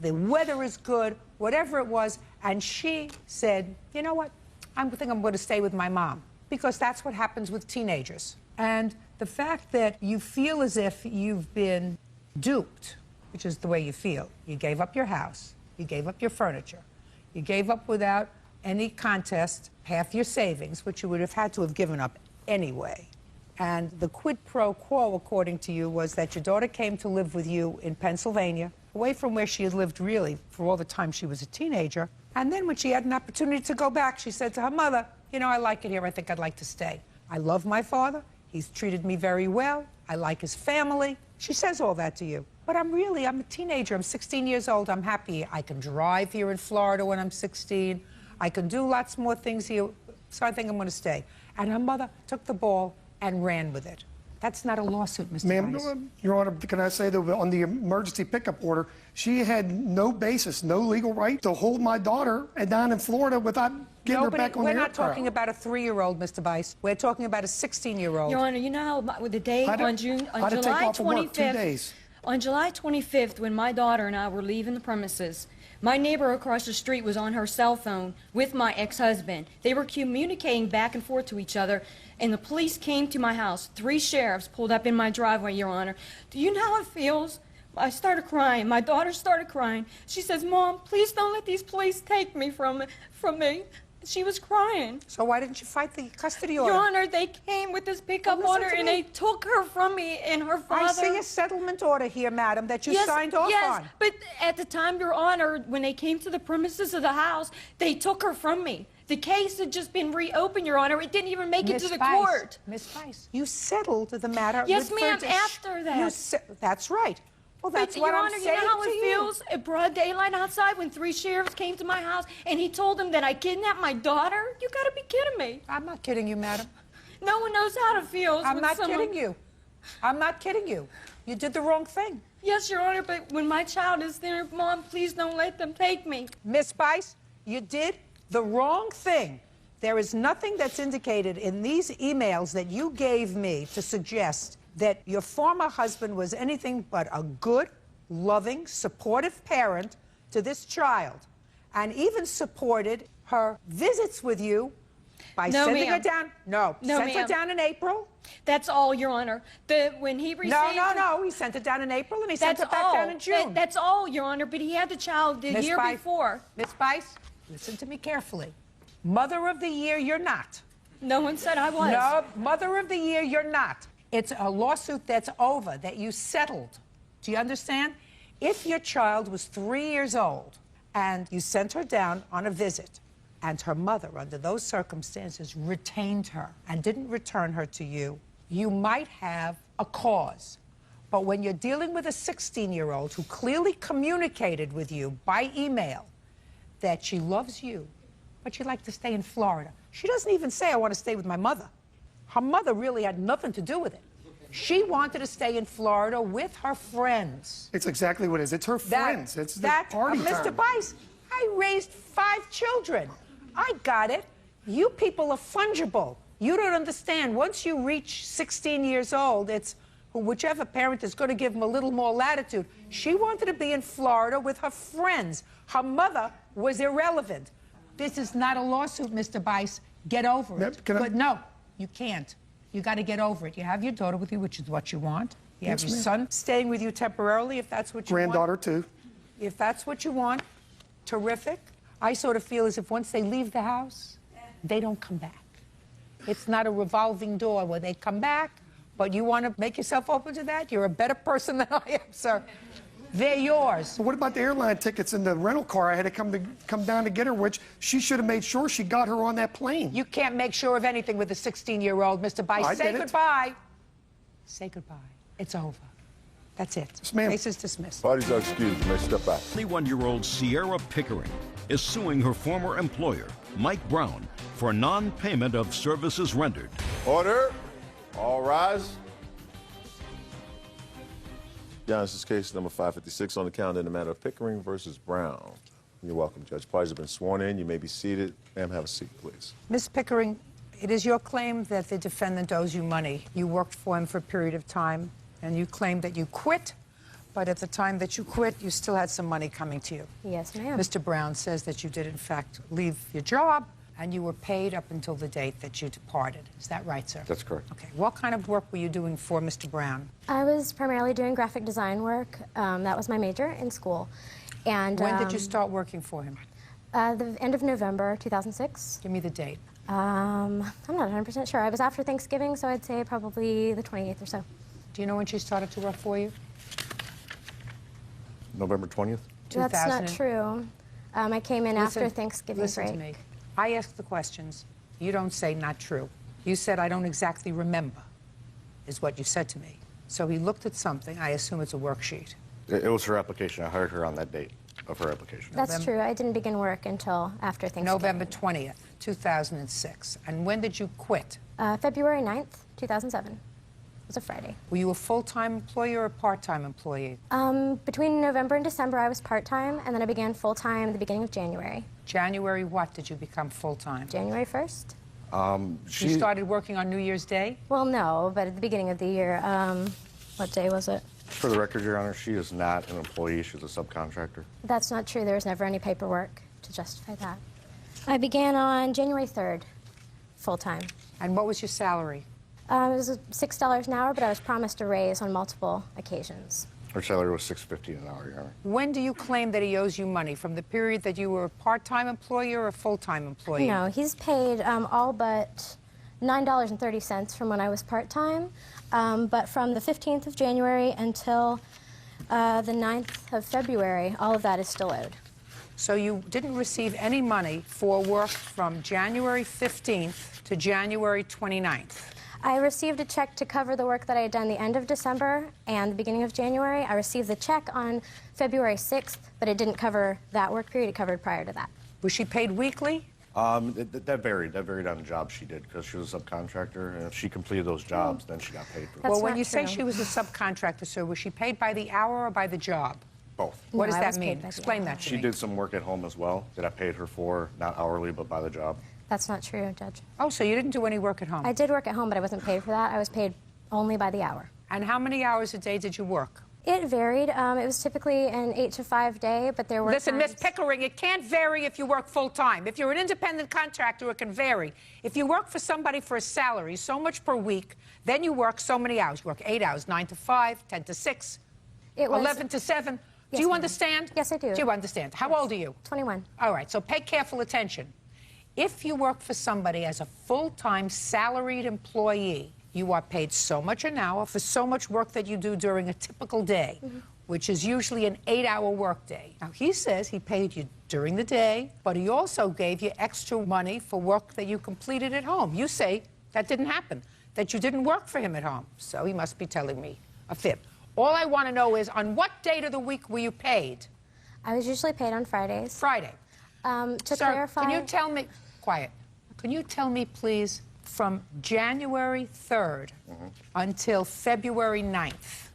The weather is good, whatever it was. And she said, you know what? I think I'm going to stay with my mom, because that's what happens with teenagers. And the fact that you feel as if you've been duped, which is the way you feel. You gave up your house. You gave up your furniture. You gave up without any contest half your savings, which you would have had to have given up anyway. And the quid pro quo, according to you, was that your daughter came to live with you in Pennsylvania, away from where she had lived really for all the time she was a teenager. And then when she had an opportunity to go back, she said to her mother, you know, I like it here. I think I'd like to stay. I love my father. He's treated me very well. I like his family. She says all that to you. But I'm a teenager. I'm 16 years old. I'm happy. I can drive here in Florida when I'm 16. I can do lots more things here. So I think I'm going to stay. And her mother took the ball and ran with it. That's not a lawsuit, Mr. Ma'am, Your Honor, can I say that on the emergency pickup order, she had no basis, no legal right to hold my daughter down in Florida without getting her back on the aircraft. We're not talking about a 3-year-old, Mr. Bice. We're talking about a 16-year-old. Your Honor, you know how with the day on July 25th, on July 25th, when my daughter and I were leaving the premises, my neighbor across the street was on her cell phone with my ex-husband. They were communicating back and forth to each other, and the police came to my house. 3 sheriffs pulled up in my driveway, Your Honor. Do you know how it feels? I started crying. My daughter started crying. She says, Mom, please don't let these police take me from me. She was crying. So why didn't you fight the custody order? Your Honor, they came with this pickup order and they took her from me and her father. I see a settlement order here, madam, that you signed off on. Yes, but at the time, Your Honor, when they came to the premises of the house, they took her from me. The case had just been reopened, Your Honor. It didn't even make it to the court. Miss Bice, you settled the matter. Yes, ma'am, after that. That's right. Well, that's what I'm saying to you. Your Honor, you know how it feels at broad daylight outside when 3 sheriffs came to my house and he told them that I kidnapped my daughter? You gotta be kidding me. I'm not kidding you, madam. No one knows how it feels. I'm not kidding you. I'm not kidding you. You did the wrong thing. Yes, Your Honor, but when my child is there, Mom, please don't let them take me. Miss Bice, you did the wrong thing. There is nothing that's indicated in these emails that you gave me to suggest that your former husband was anything but a good, loving, supportive parent to this child, and even supported her visits with you by sending her down. Sent her down in April. That's all, Your Honor. When he received... No. He sent her down in April, and he sent her back down in June. That's all, Your Honor, but he had the child the year before. Miss Bice, listen to me carefully. Mother of the Year, you're not. No one said I was. No, Mother of the Year, you're not. It's a lawsuit that's over, that you settled. Do you understand? If your child was 3 years old and you sent her down on a visit and her mother, under those circumstances, retained her and didn't return her to you, you might have a cause. But when you're dealing with a 16-year-old who clearly communicated with you by email that she loves you, but she'd like to stay in Florida, she doesn't even say, I want to stay with my mother. Her mother really had nothing to do with it. She wanted to stay in Florida with her friends. It's exactly what it is. It's her friends. It's the party Mr. time. Bice, I raised 5 children. I got it. You people are fungible. You don't understand. Once you reach 16 years old, it's whichever parent is going to give them a little more latitude. She wanted to be in Florida with her friends. Her mother was irrelevant. This is not a lawsuit, Mr. Bice. Get over it. But no, you can't. You got to get over it. You have your daughter with you, which is what you want. You have your son staying with you temporarily, if that's what you want. Granddaughter, too. If that's what you want, terrific. I sort of feel as if once they leave the house, they don't come back. It's not a revolving door where they come back, but you want to make yourself open to that? You're a better person than I am, sir. They're yours. So what about the airline tickets and the rental car? I had to come down to get her, which she should have made sure she got her on that plane. You can't make sure of anything with a 16-year-old, Mr. Bice. Say goodbye. Say goodbye. It's over. That's it. Yes, ma'am. Case is dismissed. Parties are excused. You may step back. 21-year-old Sierra Pickering is suing her former employer, Mike Brown, for non-payment of services rendered. Order. All rise. Your Honor, this is case number 556 on the calendar in the matter of Pickering versus Brown. You're welcome, Judge. Parties have been sworn in. You may be seated. Ma'am, have a seat, please. Ms. Pickering, it is your claim that the defendant owes you money. You worked for him for a period of time, and you claim that you quit, but at the time that you quit, you still had some money coming to you. Yes, ma'am. Mr. Brown says that you did, in fact, leave your job, and you were paid up until the date that you departed. Is that right, sir? That's correct. Okay. What kind of work were you doing for Mr. Brown? I was primarily doing graphic design work. That was my major in school. And When did you start working for him? The end of November 2006. Give me the date. I'm not 100% sure. I was after Thanksgiving, so I'd say probably the 28th or so. Do you know when she started to work for you? November 20th? That's not true. I came in after Thanksgiving break. Listen to me. I ask the questions. You don't say not true. You said I don't exactly remember, is what you said to me. So he looked at something. I assume it's a worksheet. It was her application. I hired her on that date of her application. That's true. I didn't begin work until after Thanksgiving. November 20th, 2006. And when did you quit? February 9th, 2007. It was a Friday. Were you a full-time employee or a part-time employee? Between November and December, I was part-time, and then I began full-time at the beginning of January. January what did you become full-time? January 1st. You started working on New Year's Day? Well, no, but at the beginning of the year. What day was it? For the record, Your Honor, she is not an employee. She's a subcontractor. That's not true. There was never any paperwork to justify that. I began on January 3rd, full-time. And what was your salary? It was $6 an hour, but I was promised a raise on multiple occasions. Her salary was $6.50 an hour, Your Honor. When do you claim that he owes you money? From the period that you were a part-time employee or a full-time employee? No, he's paid all but $9.30 from when I was part-time, but from the 15th of January until the 9th of February, all of that is still owed. So you didn't receive any money for work from January 15th to January 29th? I received a check to cover the work that I had done the end of December and the beginning of January. I received the check on February 6th, but it didn't cover that work period. It covered prior to that. Was she paid weekly? That varied. That varied on the job she did because she was a subcontractor. And if she completed those jobs, then she got paid for them. Well, when you say she was a subcontractor, sir, was she paid by the hour or by the job? Both. What does that mean? Explain that to me. She did some work at home as well that I paid her for, not hourly, but by the job. That's not true, Judge. Oh, so you didn't do any work at home? I did work at home, but I wasn't paid for that. I was paid only by the hour. And how many hours a day did you work? It varied. It was typically an 8 to 5 day, but there were Listen, times... Miss Pickering, it can't vary if you work full-time. If you're an independent contractor, it can vary. If you work for somebody for a salary, so much per week, then you work so many hours. You work 8 hours, 9 to 5, 10 to 6, 11 to 7. Yes, do you ma'am. understand? Yes, I do. Do you understand? How old are you? 21. All right, so pay careful attention. If you work for somebody as a full-time salaried employee, you are paid so much an hour for so much work that you do during a typical day, which is usually an 8-hour workday. Now, he says he paid you during the day, but he also gave you extra money for work that you completed at home. You say that didn't happen, that you didn't work for him at home. So he must be telling me a fib. All I want to know is, on what date of the week were you paid? I was usually paid on Fridays. Friday. To Sir, clarify... can you tell me... Quiet. Can you tell me, please, from January 3rd until February 9th,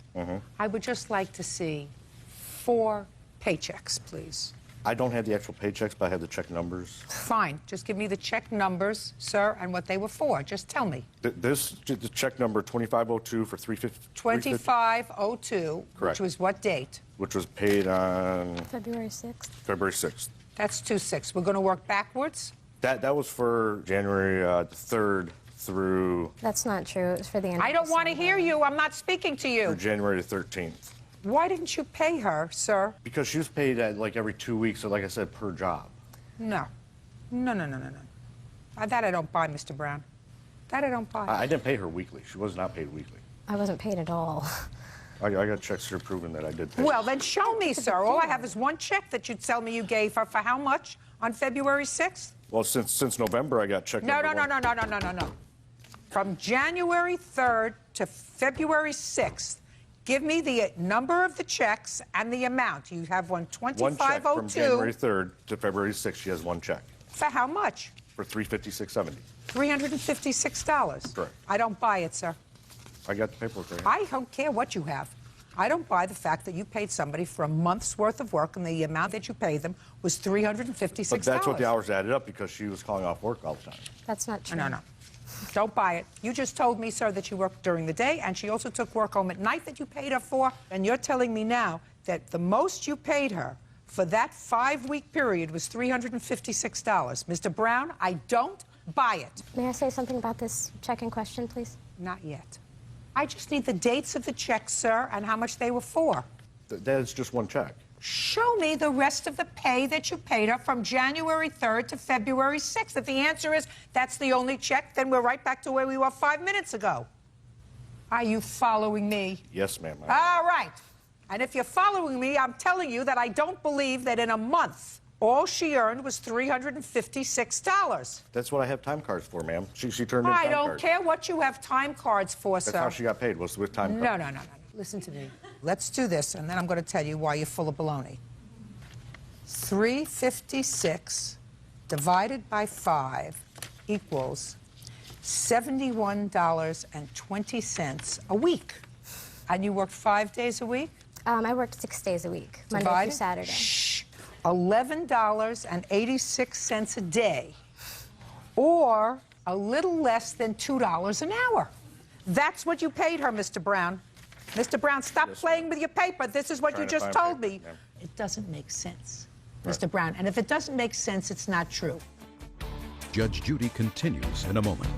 I would just like to see 4 paychecks, please. I don't have the actual paychecks, but I have the check numbers. Fine. Just give me the check numbers, sir, and what they were for. Just tell me. The check number 2502 for 350. 2502, Correct. which was what date? Which was paid on February 6th. February 6th. That's 2/6. We're going to work backwards. That was for January the 3rd through That's not true. It was for the end. I don't want to hear you. I'm not speaking to you. January the 13th. Why didn't you pay her, sir? Because she was paid at like every 2 weeks, so like I said, per job. No. No. That I don't buy, Mr. Brown. That I don't buy. I didn't pay her weekly. She was not paid weekly. I wasn't paid at all. I got checks here proving that I did pay. Well, then show me, sir. All I have is one check that you tell me you gave her for how much on February 6th? Well, since November, I got check No. number one. From January 3rd to February 6th, give me the number of the checks and the amount. You have one 2502. One check from January 3rd to February 6th. She has one check. For how much? For $356.70. $356. Correct. I don't buy it, sir. I got the paperwork right here. I don't care what you have. I don't buy the fact that you paid somebody for a month's worth of work and the amount that you paid them was $356. But that's what the hours added up because she was calling off work all the time. That's not true. No. Don't buy it. You just told me, sir, that you worked during the day, and she also took work home at night that you paid her for, and you're telling me now that the most you paid her for that 5-week period was $356. Mr. Brown, I don't buy it. May I say something about this check in question, please? Not yet. I just need the dates of the checks, sir, and how much they were for. That's just one check. Show me the rest of the pay that you paid her from January 3rd to February 6th. If the answer is that's the only check, then we're right back to where we were 5 minutes ago. Are you following me? Yes, ma'am. All right. And if you're following me, I'm telling you that I don't believe that in a month all she earned was $356. That's what I have time cards for, ma'am. She turned in I time don't cards. care what you have time cards for, sir. That's how she got paid, was with time cards. No. Listen to me. Let's do this, and then I'm going to tell you why you're full of baloney. 356 divided by 5 equals $71.20 a week. And you worked 5 days a week? I worked 6 days a week, Monday Divided? through Saturday. Shh. $11.86 a day, or a little less than $2 an hour. That's what you paid her, Mr. Brown. Mr. Brown, stop playing with your paper. This is what you just told me. It doesn't make sense, Mr. Brown. And if it doesn't make sense, it's not true. Judge Judy continues in a moment.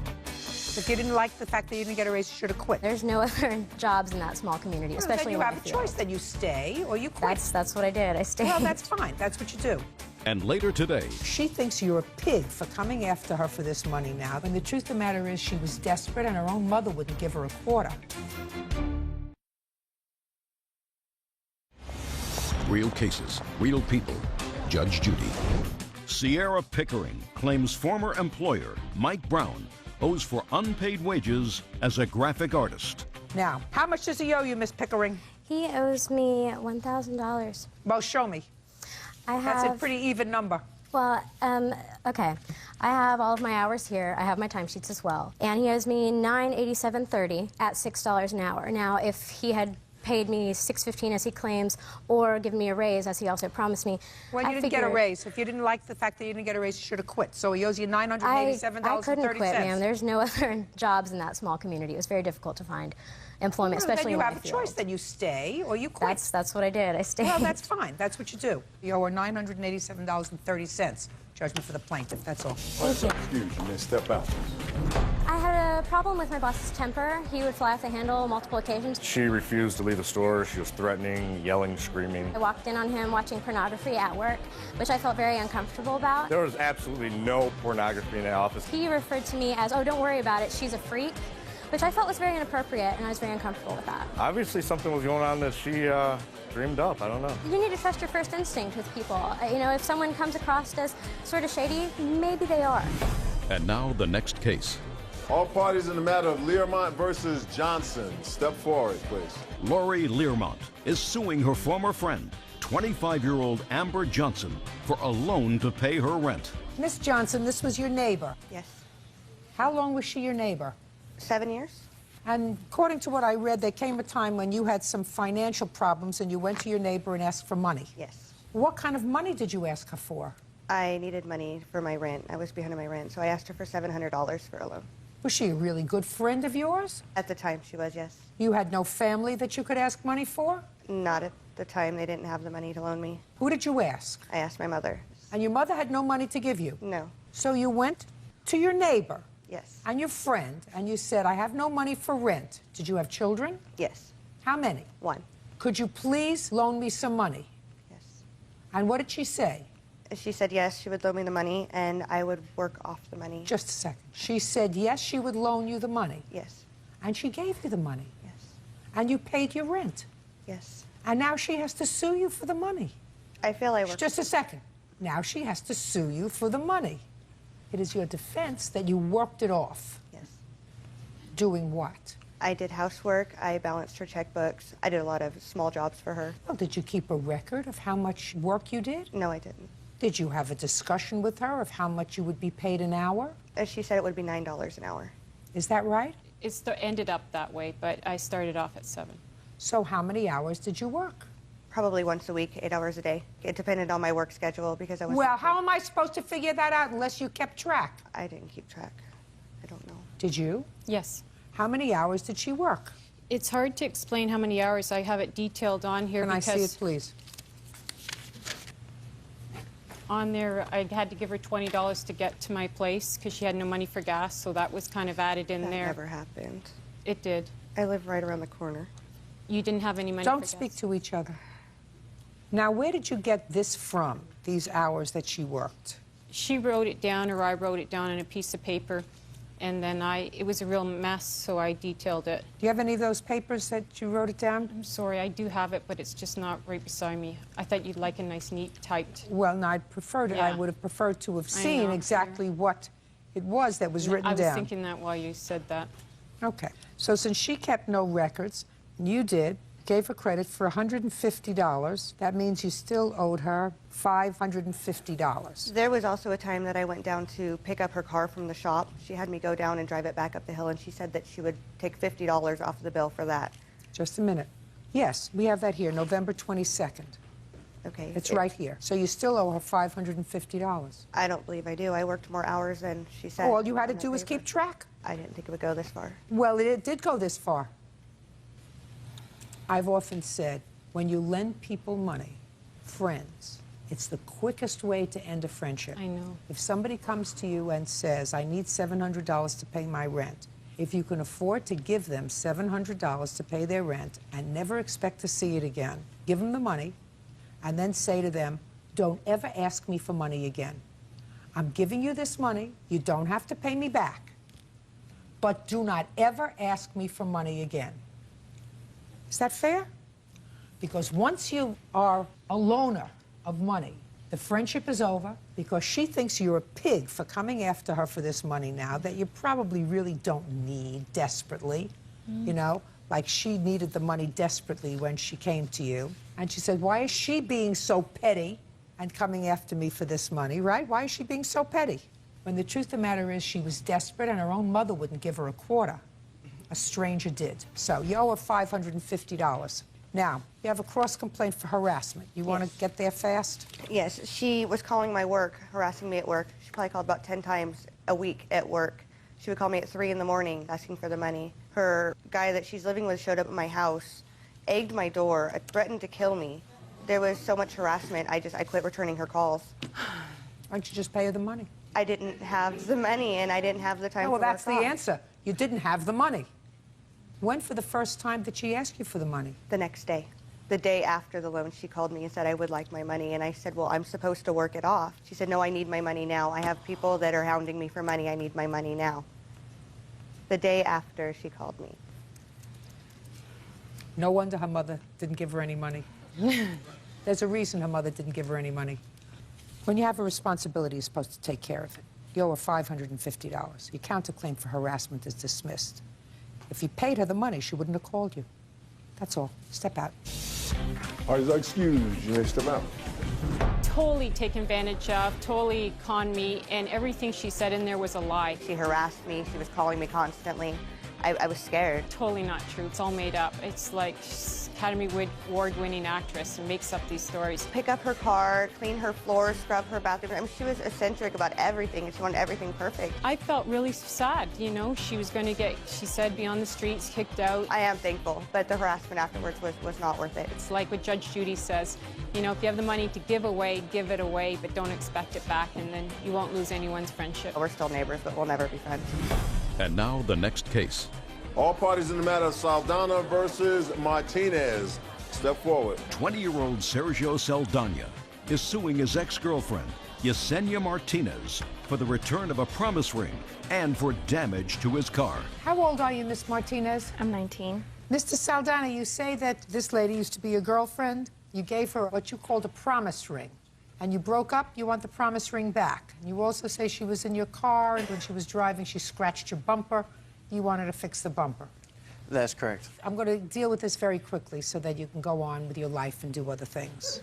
If you didn't like the fact that you didn't get a raise, you should have quit. There's no other jobs in that small community, especially then you in have my a choice. Then you stay or you quit. That's what I did. I stayed. Well, that's fine. That's what you do. And later today, She thinks you're a pig for coming after her for this money now. And the truth of the matter is she was desperate and her own mother wouldn't give her a quarter. real cases, real people. Judge Judy. Sierra Pickering claims former employer Mike Brown owes for unpaid wages as a graphic artist. Now, how much does he owe you, Miss Pickering? He owes me $1,000. Well, show me. That's a pretty even number. Well, okay. I have all of my hours here. I have my timesheets as well. And he owes me $987.30 at $6 an hour. Now, if he had paid me $6.15 as he claims, or given me a raise as he also promised me, Well, you didn't get a raise. If you didn't like the fact that you didn't get a raise, you should have quit. So he owes you $987.30. I couldn't quit, ma'am. There's no other jobs in that small community. It was very difficult to find employment, especially in my field. Then you have a choice. Then you stay or you quit. That's what I did. I stayed. Well, that's fine. That's what you do. You owe her $987.30. Judgment for the plaintiff. That's all. Thank you. Excuse me, step out. I had a problem with my boss's temper. He would fly off the handle multiple occasions. She refused to leave the store. She was threatening, yelling, screaming. I walked in on him watching pornography at work, which I felt very uncomfortable about. There was absolutely no pornography in the office. He referred to me as, oh, don't worry about it, she's a freak, which I felt was very inappropriate, and I was very uncomfortable with that. Obviously something was going on that she dreamed up. I don't know. You need to trust your first instinct with people. You know, if someone comes across as sort of shady, maybe they are. And now the next case. All parties in the matter of Learmont versus Johnson. Step forward, please. Lori Learmont is suing her former friend, 25-year-old Amber Johnson, for a loan to pay her rent. Miss Johnson, this was your neighbor. Yes. How long was she your neighbor? 7 years. And according to what I read, there came a time when you had some financial problems and you went to your neighbor and asked for money. Yes. What kind of money did you ask her for? I needed money for my rent. I was behind on my rent, so I asked her for $700 for a loan. Was she a really good friend of yours? At the time, she was, yes. You had no family that you could ask money for? Not at the time. They didn't have the money to loan me. Who did you ask? I asked my mother. And your mother had no money to give you? No. So you went to your neighbor? Yes. And your friend, and you said, I have no money for rent. Did you have children? Yes. How many? 1. Could you please loan me some money? Yes. And what did she say? She said yes, she would loan me the money, and I would work off the money. Just a second. She said yes, she would loan you the money. Yes. And she gave you the money. Yes. And you paid your rent. Yes. And now she has to sue you for the money. I feel I worked. Just a second. Now she has to sue you for the money. It is your defense that you worked it off. Yes. Doing what? I did housework. I balanced her checkbooks. I did a lot of small jobs for her. Well, did you keep a record of how much work you did? No, I didn't. Did you have a discussion with her of how much you would be paid an hour? She said it would be $9 an hour. Is that right? It ended up that way, but I started off at 7. So how many hours did you work? Probably once a week, 8 hours a day. It depended on my work schedule because I was... Well, how am I supposed to figure that out unless you kept track? I didn't keep track. I don't know. Did you? Yes. How many hours did she work? It's hard to explain how many hours. I have it detailed on here Can because... I see it, please? On there, I had to give her $20 to get to my place because she had no money for gas, so that was kind of added in there. That never happened. It did. I live right around the corner. You didn't have any money Don't for speak gas. to each other. Now, where did you get this from, these hours that she worked? She wrote it down, or I wrote it down on a piece of paper, and then it was a real mess, so I detailed it. Do you have any of those papers that you wrote it down? I'm sorry, I do have it, but it's just not right beside me. I thought you'd like a nice, neat, typed. Well, no, I'd preferred, Yeah. I would have preferred to have I seen know, exactly what it was that was written I was down. thinking that while you said that. Okay. So since she kept no records, and you did, gave her credit for $150, that means you still owed her $550. There was also a time that I went down to pick up her car from the shop. She had me go down and drive it back up the hill, and she said that she would take $50 off the bill for that. Just a minute. Yes, we have that here, November 22nd. Okay. It's right here. So you still owe her $550. I don't believe I do. I worked more hours than she said. All you had to on that do was paper. keep track. I didn't think it would go this far. Well, it did go this far. I've often said, when you lend people money, friends, it's the quickest way to end a friendship. I know. If somebody comes to you and says, I need $700 to pay my rent, if you can afford to give them $700 to pay their rent and never expect to see it again, give them the money and then say to them, don't ever ask me for money again. I'm giving you this money. You don't have to pay me back. But do not ever ask me for money again. Is that fair? Because once you are a loaner of money, the friendship is over because she thinks you're a pig for coming after her for this money now that you probably really don't need desperately, you know, like she needed the money desperately when she came to you. And she said, why is she being so petty and coming after me for this money, right? Why is she being so petty? When the truth of the matter is she was desperate and her own mother wouldn't give her a quarter. A stranger did. So you owe her $550. Now, you have a cross-complaint for harassment. You want to get there fast? Yes, she was calling my work, harassing me at work. She probably called about 10 times a week at work. She would call me at 3 in the morning asking for the money. Her guy that she's living with showed up at my house, egged my door, threatened to kill me. There was so much harassment, I quit returning her calls. Why don't you just pay her the money? I didn't have the money, and I didn't have the time well, to that's the work off. answer. You didn't have the money. When for the first time did she ask you for the money? The next day. The day after the loan, she called me and said, I would like my money. And I said, well, I'm supposed to work it off. She said, no, I need my money now. I have people that are hounding me for money. I need my money now. The day after she called me. No wonder her mother didn't give her any money. There's a reason her mother didn't give her any money. When you have a responsibility, you're supposed to take care of it. You owe her $550. Your counterclaim for harassment is dismissed. If you paid her the money, she wouldn't have called you. That's all. Step out. All right, excused. You may step out. totally taken advantage of, totally conned me, and everything she said in there was a lie. She harassed me. She was calling me constantly. I was scared. Totally not true. It's all made up. It's like she's Academy Award-winning actress and makes up these stories. Pick up her car, clean her floor, scrub her bathroom. I mean, she was eccentric about everything, and she wanted everything perfect. I felt really sad, you know. She was going to get, she said, be on the streets, kicked out. I am thankful, but the harassment afterwards was not worth it. It's like what Judge Judy says, you know, if you have the money to give it away, but don't expect it back, and then you won't lose anyone's friendship. We're still neighbors, but we'll never be friends. And now the next case. All parties in the matter of Saldana versus Martinez. Step forward. 20-year-old Sergio Saldana is suing his ex-girlfriend, Yesenia Martinez, for the return of a promise ring and for damage to his car. How old are you, Miss Martinez? I'm 19. Mr. Saldana, you say that this lady used to be your girlfriend. You gave her what you called a promise ring. And you broke up, you want the promise ring back. And you also say she was in your car, and when she was driving, she scratched your bumper. You wanted to fix the bumper. That's correct. I'm going to deal with this very quickly so that you can go on with your life and do other things.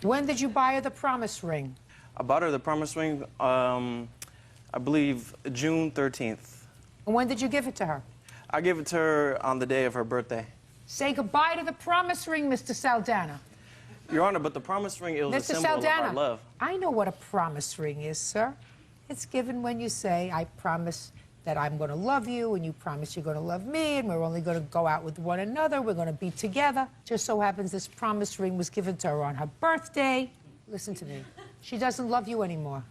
When did you buy her the promise ring? I bought her the promise ring, I believe, June 13th. And when did you give it to her? I gave it to her on the day of her birthday. Say goodbye to the promise ring, Mr. Saldana. Your Honor, but the promise ring, it was a symbol of our love. I know what a promise ring is, sir. It's given when you say, I promise that I'm going to love you, and you promise you're going to love me, and we're only going to go out with one another, we're going to be together. Just so happens this promise ring was given to her on her birthday. Listen to me. She doesn't love you anymore.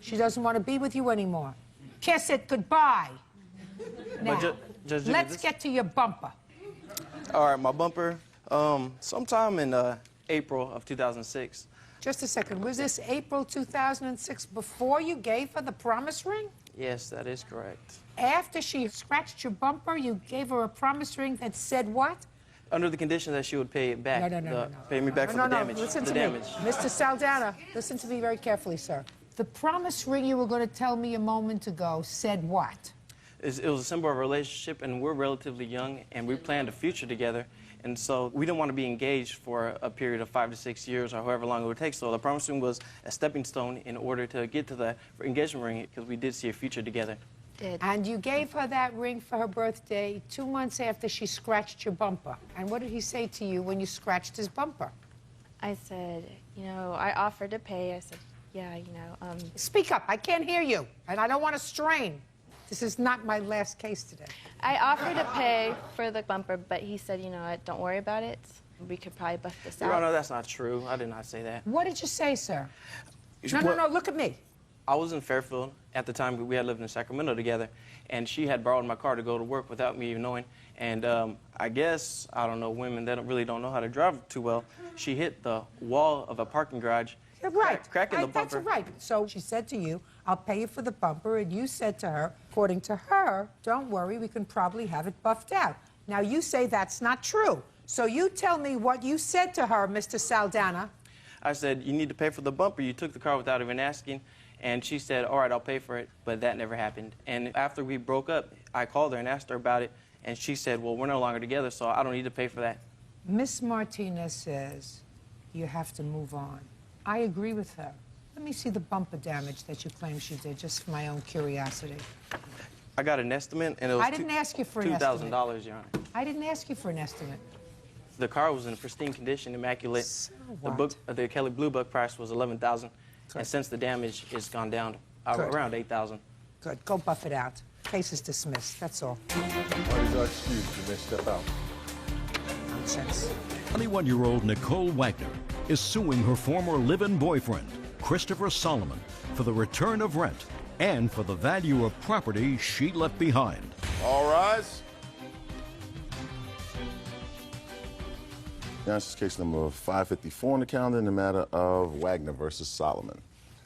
She doesn't want to be with you anymore. Kiss it goodbye. Now, let's get to your bumper. All right, my bumper, sometime in April of 2006. Just a second. Was this April 2006 before you gave her the promise ring? Yes, that is correct. After she scratched your bumper, you gave her a promise ring that said what? Under the condition that she would pay it back. No. Pay me back for the damage. Listen the to damage. me. Mr. Saldana, listen to me very carefully, sir. The promise ring you were going to tell me a moment ago said what? It was a symbol of a relationship, and we're relatively young, and we planned a future together. And so we didn't want to be engaged for a period of 5 to 6 years or however long it would take. So the promise ring was a stepping stone in order to get to the engagement ring, because we did see a future together. And you gave her that ring for her birthday 2 months after she scratched your bumper. And what did he say to you when you scratched his bumper? I said, you know, I offered to pay. I said, yeah, you know. Speak up. I can't hear you, and I don't want to strain. This is not my last case today. I offered to pay for the bumper, but he said, you know what, don't worry about it. We could probably buff this out. Your Honor, that's not true. I did not say that. What did you say, sir? No, look at me. I was in Fairfield at the time. We had lived in Sacramento together, and she had borrowed my car to go to work without me even knowing. And I guess, I don't know, women, they really don't know how to drive too well. She hit the wall of a parking garage, cracking the bumper. That's right. So she said to you, I'll pay you for the bumper, and you said to her, according to her, don't worry, we can probably have it buffed out. Now, you say that's not true. So you tell me what you said to her, Mr. Saldana. I said, you need to pay for the bumper. You took the car without even asking. And she said, all right, I'll pay for it. But that never happened. And after we broke up, I called her and asked her about it. And she said, well, we're no longer together, so I don't need to pay for that. Miss Martinez says you have to move on. I agree with her. Let me see the bumper damage that you claim she did, just for my own curiosity. I got an estimate, and it was I didn't ask you for an estimate. $2,000, Your Honor. I didn't ask you for an estimate. The car was in pristine condition, immaculate. So The Kelly Blue Book price was $11,000, and since the damage has gone down around $8,000. Good. Go buff it out. Case is dismissed. That's all. Parties are excused. You may step out. Nonsense. 21-year-old Nicole Wagner is suing her former live-in boyfriend, Christopher Solomon, for the return of rent and for the value of property she left behind. All rise. Now, this is case number 554 on the calendar in the matter of Wagner versus Solomon.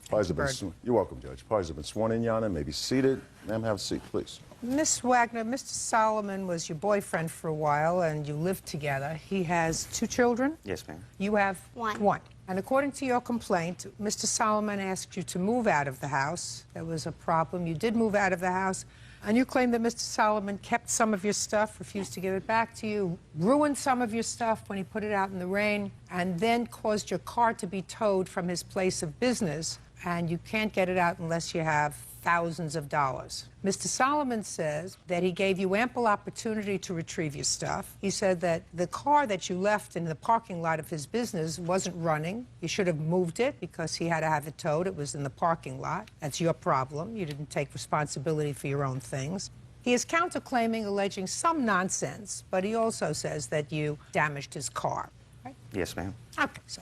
Parties have been You're welcome, Judge. Parties have been sworn in, Your Honor. May be seated. Ma'am, have a seat, please. Miss Wagner, Mr. Solomon was your boyfriend for a while, and you lived together. He has 2 children? Yes, ma'am. You have? One. And according to your complaint, Mr. Solomon asked you to move out of the house. There was a problem. You did move out of the house. And you claim that Mr. Solomon kept some of your stuff, refused to give it back to you, ruined some of your stuff when he put it out in the rain, and then caused your car to be towed from his place of business, and you can't get it out unless you have thousands of dollars. Mr. Solomon says that he gave you ample opportunity to retrieve your stuff. He said that the car that you left in the parking lot of his business wasn't running. You should have moved it because he had to have it towed. It was in the parking lot. That's your problem. You didn't take responsibility for your own things. He is counterclaiming, alleging some nonsense, but he also says that you damaged his car. Right? Yes, ma'am. Okay, so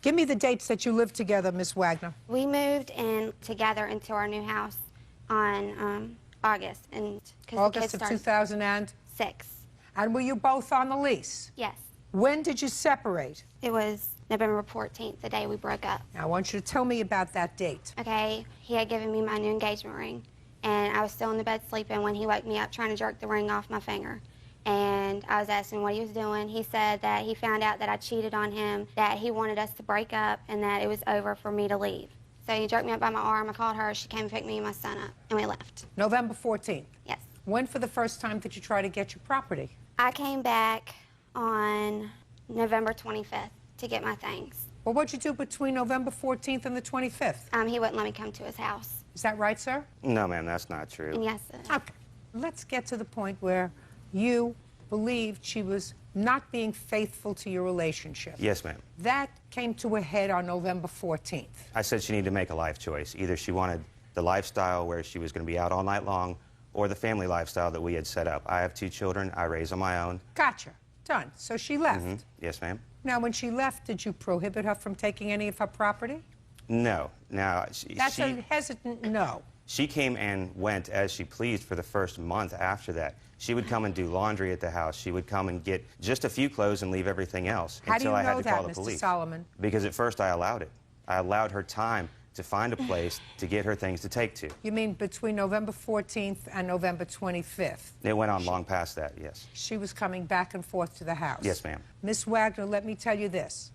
give me the dates that you lived together, Miss Wagner. We moved in together into our new house on August. And August of 2006. And were you both on the lease? Yes. When did you separate? It was November 14th, the day we broke up. Now, I want you to tell me about that date. Okay, he had given me my new engagement ring, and I was still in the bed sleeping when he woke me up trying to jerk the ring off my finger. And I was asking what he was doing. He said that he found out that I cheated on him, that he wanted us to break up, and that it was over for me to leave. So he jerked me up by my arm. I called her. She came and picked me and my son up, and we left. November 14th? Yes. When for the first time did you try to get your property? I came back on November 25th to get my things. Well, what'd you do between November 14th and the 25th? He wouldn't let me come to his house. Is that right, sir? No, ma'am, that's not true. And yes, sir. Okay. Let's get to the point where you believed she was not being faithful to your relationship. Yes, ma'am. That came to a head on November 14th. I said she needed to make a life choice. Either she wanted the lifestyle where she was going to be out all night long, or the family lifestyle that we had set up. I have 2 children. I raise on my own. Gotcha. Done. So she left. Yes, ma'am. Now, when she left, did you prohibit her from taking any of her property? No. Now, That's a hesitant no. She came and went as she pleased for the first month after that. She would come and do laundry at the house. She would come and get just a few clothes and leave everything else until I had to call the police. Mr. Solomon? Because at first I allowed it. I allowed her time to find a place to get her things to take to. You mean between November 14th and November 25th? It went on long past that, yes. She was coming back and forth to the house? Yes, ma'am. Miss Wagner, let me tell you this.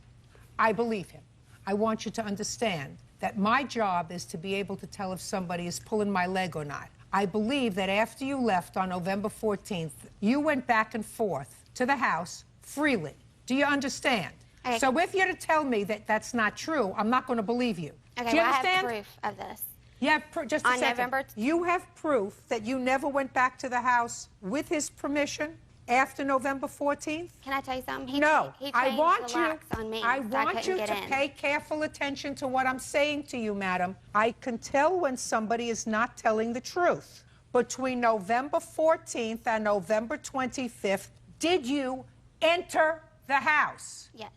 I believe him. I want you to understand that my job is to be able to tell if somebody is pulling my leg or not. I believe that after you left on November 14th, you went back and forth to the house freely. Do you understand? Okay. So if you're to tell me that that's not true, I'm not going to believe you. Okay, Do you well, understand? I have proof of this. You have just a On second. November You have proof that you never went back to the house with his permission after November 14th? Can I tell you something? He No, changed I want the you. locks on me, I so want couldn't you get to in. pay careful attention to what I'm saying to you, madam. I can tell when somebody is not telling the truth. Between November 14th and November 25th, did you enter the house? Yes.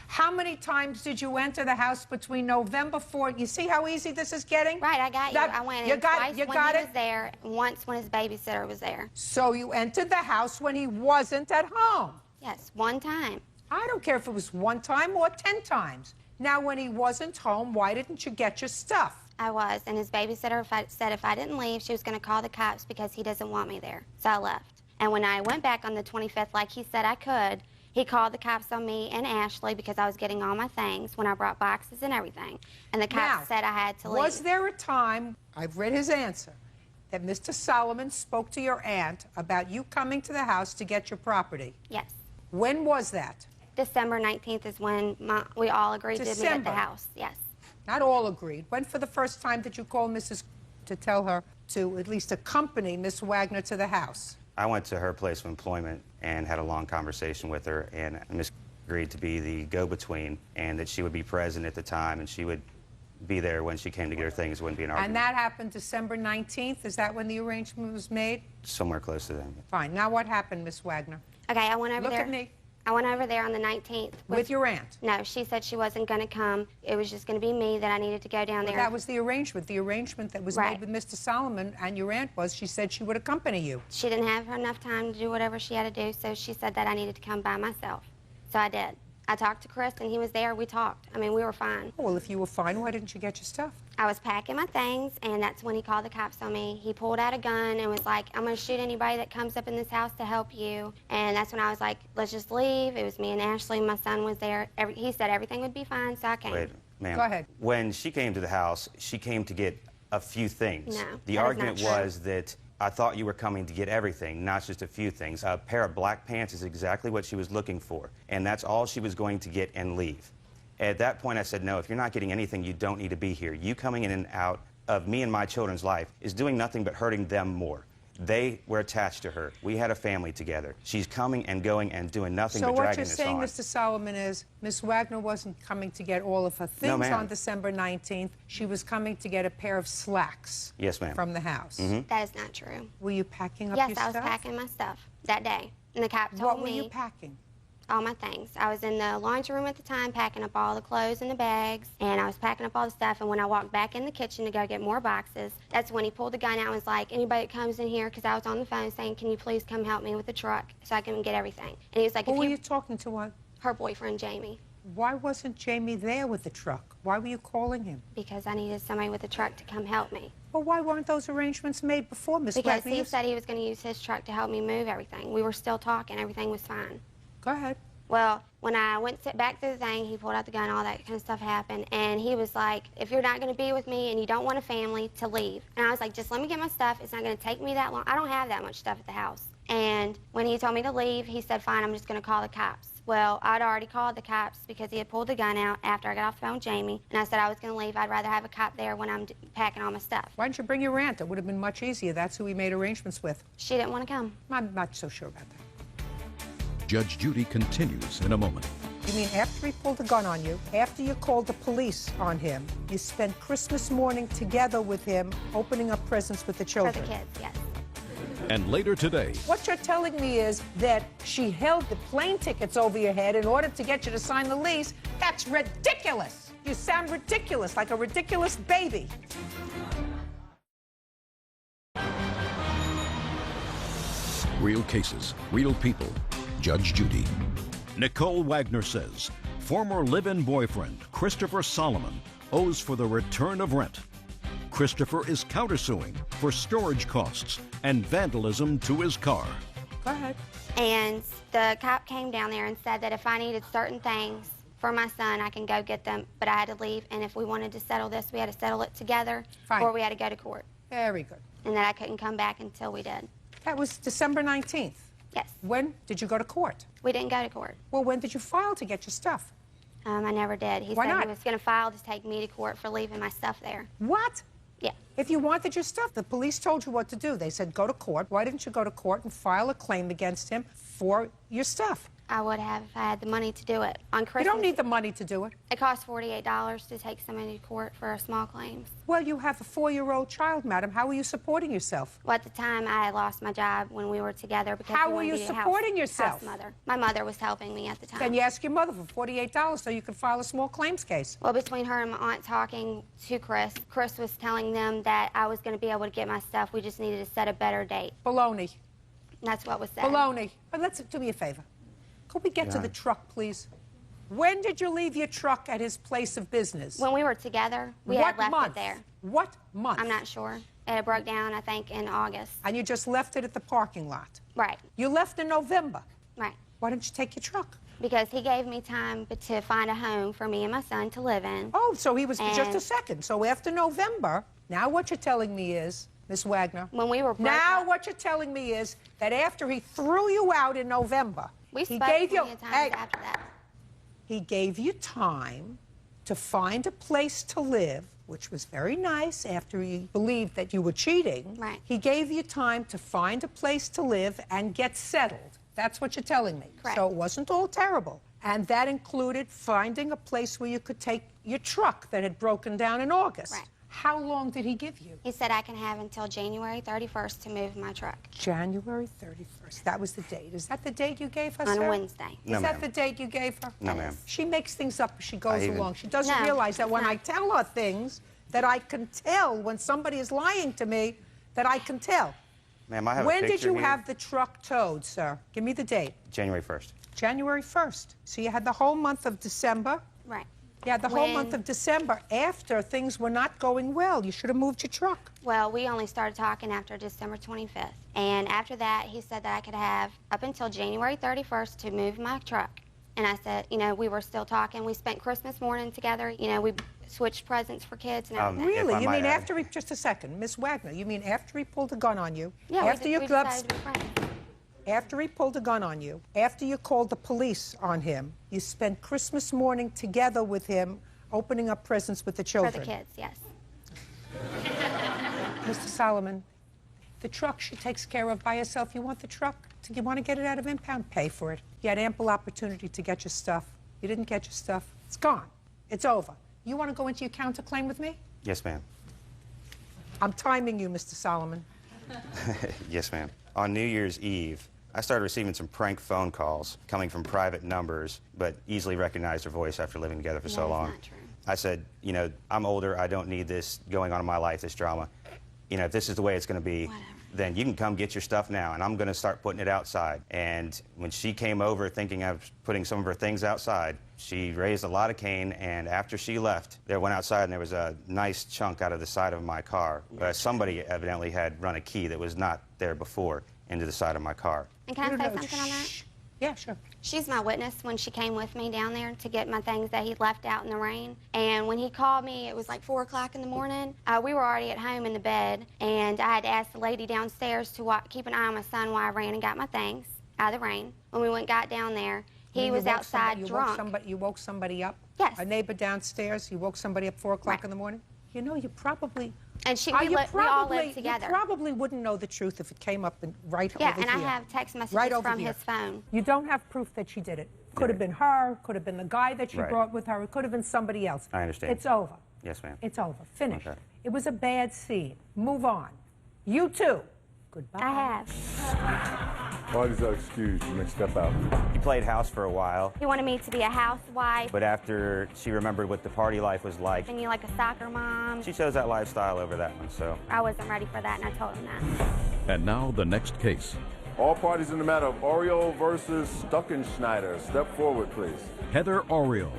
How many times did you enter the house between November 4th? You see how easy this is getting? Right, I got you. I went in twice when he was there, and once when his babysitter was there. So you entered the house when he wasn't at home? Yes, one time. I don't care if it was 1 time or 10 times. Now, when he wasn't home, why didn't you get your stuff? I was, and his babysitter said if I didn't leave, she was going to call the cops because he doesn't want me there. So I left. And when I went back on the 25th, like he said I could, he called the cops on me and Ashley because I was getting all my things when I brought boxes and everything. And the cops said I had to leave. Was there a time, I've read his answer, that Mr. Solomon spoke to your aunt about you coming to the house to get your property? Yes. When was that? December 19th is when we all agreed to meet at the December. house. Yes. Not all agreed. When for the first time did you call Mrs. to tell her to at least accompany Miss Wagner to the house? I went to her place of employment and had a long conversation with her, and Miss agreed to be the go-between, and that she would be present at the time, and she would be there when she came to get her things. It wouldn't be an argument. And that happened December 19th? Is that when the arrangement was made? Somewhere close to that. Fine. Now what happened, Miss Wagner? Okay, I went over there. Look at me. I went over there on the 19th. With your aunt? No, she said she wasn't going to come. It was just going to be me, that I needed to go down there. That was the arrangement. The arrangement that was made with Mr. Solomon and your aunt was she said she would accompany you. She didn't have enough time to do whatever she had to do, so she said that I needed to come by myself. So I did. I talked to Chris, and he was there. We talked. I mean, we were fine. Well, if you were fine, why didn't you get your stuff? I was packing my things, and that's when he called the cops on me. He pulled out a gun and was like, I'm going to shoot anybody that comes up in this house to help you. And that's when I was like, let's just leave. It was me and Ashley. My son was there. He said everything would be fine, so I came. Wait, ma'am. Go ahead. When she came to the house, she came to get a few things. No, The argument was that I thought you were coming to get everything, not just a few things. A pair of black pants is exactly what she was looking for, and that's all she was going to get and leave. At that point, I said, no, if you're not getting anything, you don't need to be here. You coming in and out of me and my children's life is doing nothing but hurting them more. They were attached to her. We had a family together. She's coming and going and doing nothing but dragging this on. So what you're saying, Mr. Solomon, is Ms. Wagner wasn't coming to get all of her things on December 19th. She was coming to get a pair of slacks from the house. That is not true. Were you packing up yes, your stuff? Yes, I was packing my stuff that day. And the cop told me... What were you packing? All my things. I was in the laundry room at the time packing up all the clothes in the bags, and I was packing up all the stuff, and when I walked back in the kitchen to go get more boxes, that's when he pulled the gun out and was like, anybody that comes in here, because I was on the phone saying, can you please come help me with the truck so I can get everything? And he was like, Who were you talking to? Her boyfriend, Jamie. Why wasn't Jamie there with the truck? Why were you calling him? Because I needed somebody with a truck to come help me. Well, why weren't those arrangements made before, Miss Wagner? Because he said he was going to use his truck to help me move everything. We were still talking. Everything was fine. Go ahead. Well, when I went back through the thing, he pulled out the gun, all that kind of stuff happened, and he was like, if you're not going to be with me and you don't want a family, to leave. And I was like, just let me get my stuff. It's not going to take me that long. I don't have that much stuff at the house. And when he told me to leave, he said, fine, I'm just going to call the cops. Well, I'd already called the cops because he had pulled the gun out after I got off the phone with Jamie, and I said I was going to leave. I'd rather have a cop there when I'm packing all my stuff. Why didn't you bring your aunt? It would have been much easier. That's who we made arrangements with. She didn't want to come. I'm not so sure about that. Judge Judy continues in a moment. You mean after he pulled a gun on you, after you called the police on him, you spent Christmas morning together with him, opening up presents with the children? For the kids, yes. And later today... What you're telling me is that she held the plane tickets over your head in order to get you to sign the lease. That's ridiculous. You sound ridiculous, like a ridiculous baby. Real cases, real people. Judge Judy. Nicole Wagner says former live-in boyfriend Christopher Solomon owes for the return of rent. Christopher is countersuing for storage costs and vandalism to his car. Go ahead. And the cop came down there and said that if I needed certain things for my son, I can go get them, but I had to leave. And if we wanted to settle this, we had to settle it together, or we had to go to court. Very good. And that I couldn't come back until we did. That was December 19th. Yes. When did you go to court? We didn't go to court. Well, when did you file to get your stuff? I never did. He Why said not? he was going to file to take me to court for leaving my stuff there. What? Yeah. If you wanted your stuff, the police told you what to do. They said go to court. Why didn't you go to court and file a claim against him for your stuff? I would have if I had the money to do it. On Christmas, you don't need the money to do it. It costs $48 to take somebody to court for small claims. Well, you have a 4-year-old child, madam. How are you supporting yourself? Well, at the time, I had lost my job when we were together because How were you supporting yourself? House mother. My mother was helping me at the time. Then you ask your mother for $48 so you could file a small claims case. Well, between her and my aunt talking to Chris, Chris was telling them that I was going to be able to get my stuff. We just needed to set a better date. Baloney. That's what was said. Baloney. But do me a favor. Could we get to the truck, please? When did you leave your truck at his place of business? When we were together, we had left it there. What month? I'm not sure. It broke down, I think, in August. And you just left it at the parking lot? Right. You left in November? Right. Why didn't you take your truck? Because he gave me time to find a home for me and my son to live in. Oh, so he was just a second. So after November, now what you're telling me is, Miss Wagner, when we were what you're telling me is that after he threw you out in November, he gave you after that. He gave you time to find a place to live, which was very nice after he believed that you were cheating. Right. He gave you time to find a place to live and get settled. That's what you're telling me. Correct. So it wasn't all terrible. And that included finding a place where you could take your truck that had broken down in August. Right. How long did he give you? He said I can have until January 31st to move my truck. January 31st. That was the date. Is that the date you gave her, On sir? a Wednesday. No, Is that ma'am. the date you gave her? No, ma'am. She makes things up as she goes along. She doesn't No, realize that it's when not. I tell her things, that I can tell when somebody is lying to me, that I can tell. Ma'am, I have When a did picture you here. have the truck towed, sir? Give me the date. January 1st. January 1st. So you had the whole month of December. Right. Yeah, the whole month of December after things were not going well. You should have moved your truck. Well, we only started talking after December 25th. And after that, he said that I could have up until January 31st to move my truck. And I said, we were still talking. We spent Christmas morning together. We switched presents for kids and If everything. Really? I You might mean add. after he, just a second, Miss Wagner, you mean after he pulled a gun on you, Yeah, after we your gloves, decided to be friends. after he pulled a gun on you, after you called the police on him, you spent Christmas morning together with him, opening up presents with the For children. the kids, yes. Mr. Solomon, the truck she takes care of by herself. You want the truck? You want to get it out of impound? Pay for it. You had ample opportunity to get your stuff. You didn't get your stuff. It's gone. It's over. You want to go into your counterclaim with me? Yes, ma'am. I'm timing you, Mr. Solomon. Yes, ma'am. On New Year's Eve, I started receiving some prank phone calls coming from private numbers, but easily recognized her voice after living together for so long. Not true. I said, you know, I'm older. I don't need this going on in my life, this drama. You know, if this is the way it's going to be, then you can come get your stuff now, and I'm going to start putting it outside. And when she came over thinking I was putting some of her things outside, she raised a lot of Cain, and after she left, they went outside, and there was a nice chunk out of the side of my car. Somebody evidently had run a key that was not there before into the side of my car. And can I say something on that? Yeah, sure. She's my witness when she came with me down there to get my things that he'd left out in the rain. And when he called me, it was like 4 o'clock in the morning. We were already at home in the bed, and I had to ask the lady downstairs to keep an eye on my son while I ran and got my things out of the rain. When we went got down there, he was outside drunk. You woke somebody up? Yes. A neighbor downstairs? You woke somebody up 4 o'clock in the morning? You know, you probably... And we all lived together. You probably wouldn't know the truth if it came up right over Yeah, here. and I have text messages right over from here. his phone. You don't have proof that she did it. Could have been her, could have been the guy that she Right. brought with her, it could have been somebody else. I understand. It's over. Yes, ma'am. It's over. Finished. Okay. It was a bad scene. Move on. You too. Goodbye. I have. Parties are excused. You may step out. He played house for a while, He wanted me to be a housewife, but after she remembered what the party life was like, and you like a soccer mom. she chose that lifestyle over that one, so. I wasn't ready for that, and I told him that. And now the next case. All parties in the matter of Oreo versus Stuckenschneider. Step forward, please. Heather Oreo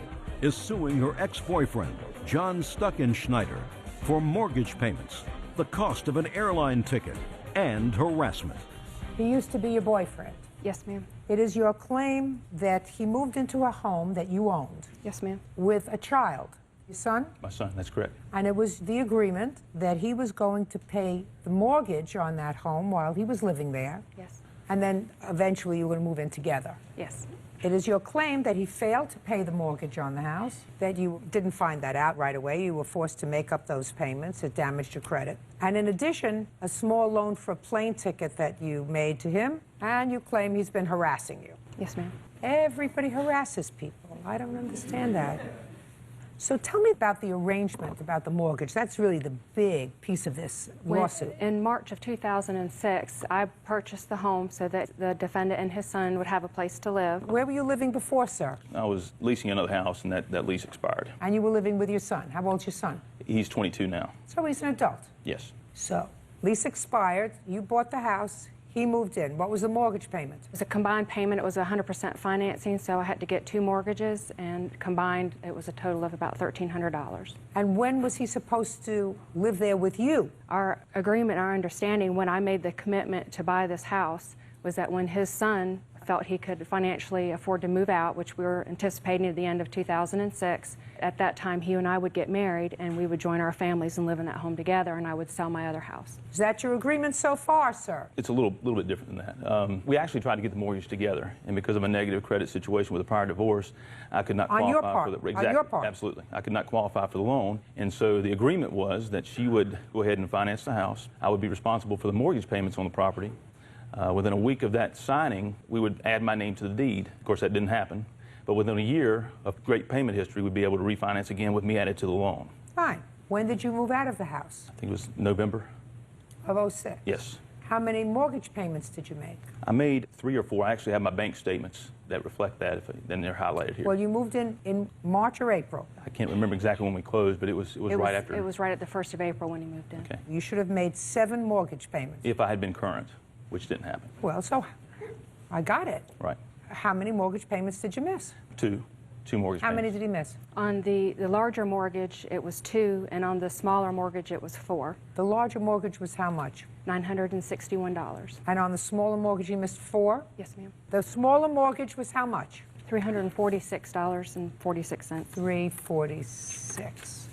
is suing her ex-boyfriend, John Stuckenschneider, for mortgage payments, the cost of an airline ticket, and harassment. He used to be your boyfriend. Yes, ma'am. It is your claim that he moved into a home that you owned Yes, ma'am. with a child, your son, My son, that's correct. and it was the agreement that he was going to pay the mortgage on that home while he was living there, Yes. and then eventually you were going to move in together. Yes. It is your claim that he failed to pay the mortgage on the house, that you didn't find that out right away. You were forced to make up those payments. It damaged your credit. And in addition, a small loan for a plane ticket that you made to him, and you claim he's been harassing you. Yes, ma'am. Everybody harasses people. I don't understand that. So tell me about the arrangement about the mortgage. That's really the big piece of this lawsuit. In March of 2006, I purchased the home so that the defendant and his son would have a place to live. Where were you living before, sir? I was leasing another house, and that lease expired. And you were living with your son. How old's your son? He's 22 now. So he's an adult. Yes. So, lease expired, you bought the house, he moved in. What was the mortgage payment? It was a combined payment. It was 100% financing, so I had to get 2 mortgages, and combined, it was a total of about $1,300. And when was he supposed to live there with you? Our agreement, our understanding, when I made the commitment to buy this house, was that when his son felt he could financially afford to move out, which we were anticipating at the end of 2006, at that time he and I would get married and we would join our families and live in that home together, and I would sell my other house. Is that your agreement so far, sir? It's a little bit different than that. We actually tried to get the mortgage together, and because of a negative credit situation with a prior divorce, I could not On your qualify part. for the On your part. Absolutely, I could not qualify for the loan, and so the agreement was that she would go ahead and finance the house. I would be responsible for the mortgage payments on the property. Within a week of that signing, we would add my name to the deed. Of course, that didn't happen. But within a year of great payment history, we'd be able to refinance again with me added to the loan. Fine. When did you move out of the house? I think it was November. Of 06? Yes. How many mortgage payments did you make? I made 3 or 4. I actually have my bank statements that reflect that, then they're highlighted here. Well, you moved in March or April? I can't remember exactly when we closed, but it was right after. It was right at the 1st of April when he moved in. Okay. You should have made 7 mortgage payments. If I had been current, which didn't happen. Well, so I got it. Right. How many mortgage payments did you miss? 2 mortgage How many payments. did he miss? On the larger mortgage, it was 2, and on the smaller mortgage, it was 4. The larger mortgage was how much? $961. And on the smaller mortgage, you missed 4? Yes, ma'am. The smaller mortgage was how much? $346.46. $346.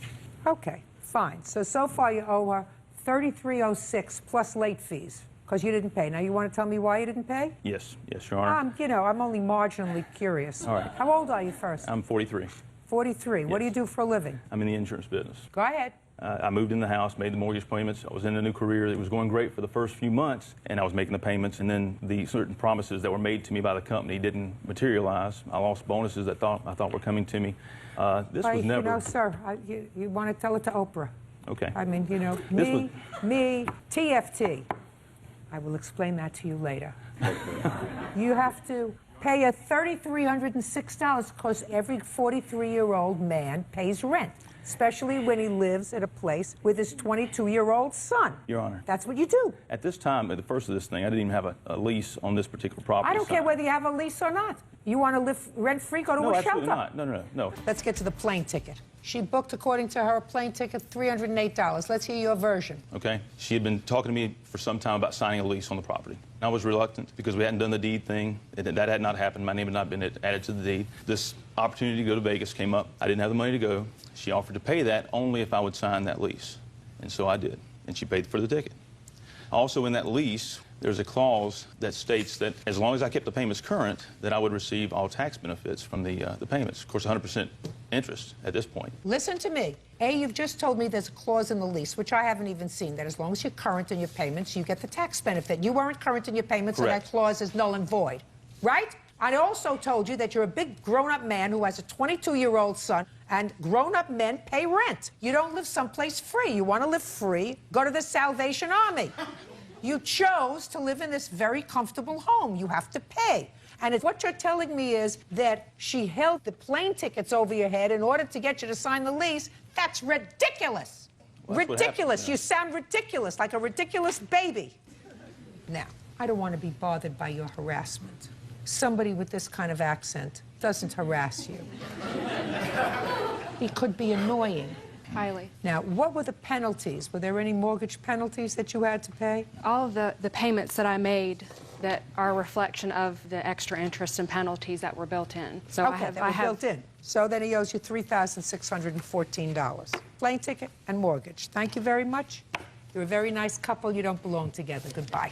Okay, fine. So far you owe her $33.06 plus late fees because you didn't pay. Now you want to tell me why you didn't pay? Yes, Your Honor. I'm only marginally curious. All right. How old are you first? I'm 43. 43. What do you do for a living? I'm in the insurance business. Go ahead. I moved in the house, made the mortgage payments. I was in a new career. It was going great for the first few months, and I was making the payments, and then the certain promises that were made to me by the company didn't materialize. I lost bonuses that I thought were coming to me. This was never... You know, sir, you want to tell it to Oprah. Okay. I mean, you know, me, TFT. I will explain that to you later. You have to pay a $3,306 because every 43-year-old man pays rent, especially when he lives at a place with his 22-year-old son. Your Honor. That's what you do. At this time, at the first of this thing, I didn't even have a lease on this particular property. I don't care whether you have a lease or not. You want to live rent-free, go to a shelter. No, absolutely not. No. Let's get to the plane ticket. She booked, according to her, a plane ticket, $308. Let's hear your version. Okay. She had been talking to me for some time about signing a lease on the property. I was reluctant because we hadn't done the deed thing. That had not happened. My name had not been added to the deed. This opportunity to go to Vegas came up. I didn't have the money to go. She offered to pay that only if I would sign that lease. And so I did. And she paid for the ticket. Also in that lease, there's a clause that states that as long as I kept the payments current, that I would receive all tax benefits from the payments. Of course, 100% interest at this point. Listen to me. You've just told me there's a clause in the lease, which I haven't even seen, that as long as you're current in your payments, you get the tax benefit. You weren't current in your payments, Correct. So that clause is null and void, right? I also told you that you're a big grown-up man who has a 22-year-old son, and grown-up men pay rent. You don't live someplace free. You want to live free, go to the Salvation Army. You chose to live in this very comfortable home. You have to pay. And if what you're telling me is that she held the plane tickets over your head in order to get you to sign the lease, that's ridiculous. Well, that's ridiculous. Happened, yeah. You sound ridiculous, like a ridiculous baby. Now, I don't want to be bothered by your harassment. Somebody with this kind of accent doesn't harass you. He could be annoying. Highly. Now, what were the penalties? Were there any mortgage penalties that you had to pay? All of the payments that I made that are a reflection of the extra interest and penalties that were built in. So Okay, they were built in. So then he owes you $3,614. Plane ticket and mortgage. Thank you very much. You're a very nice couple. You don't belong together. Goodbye.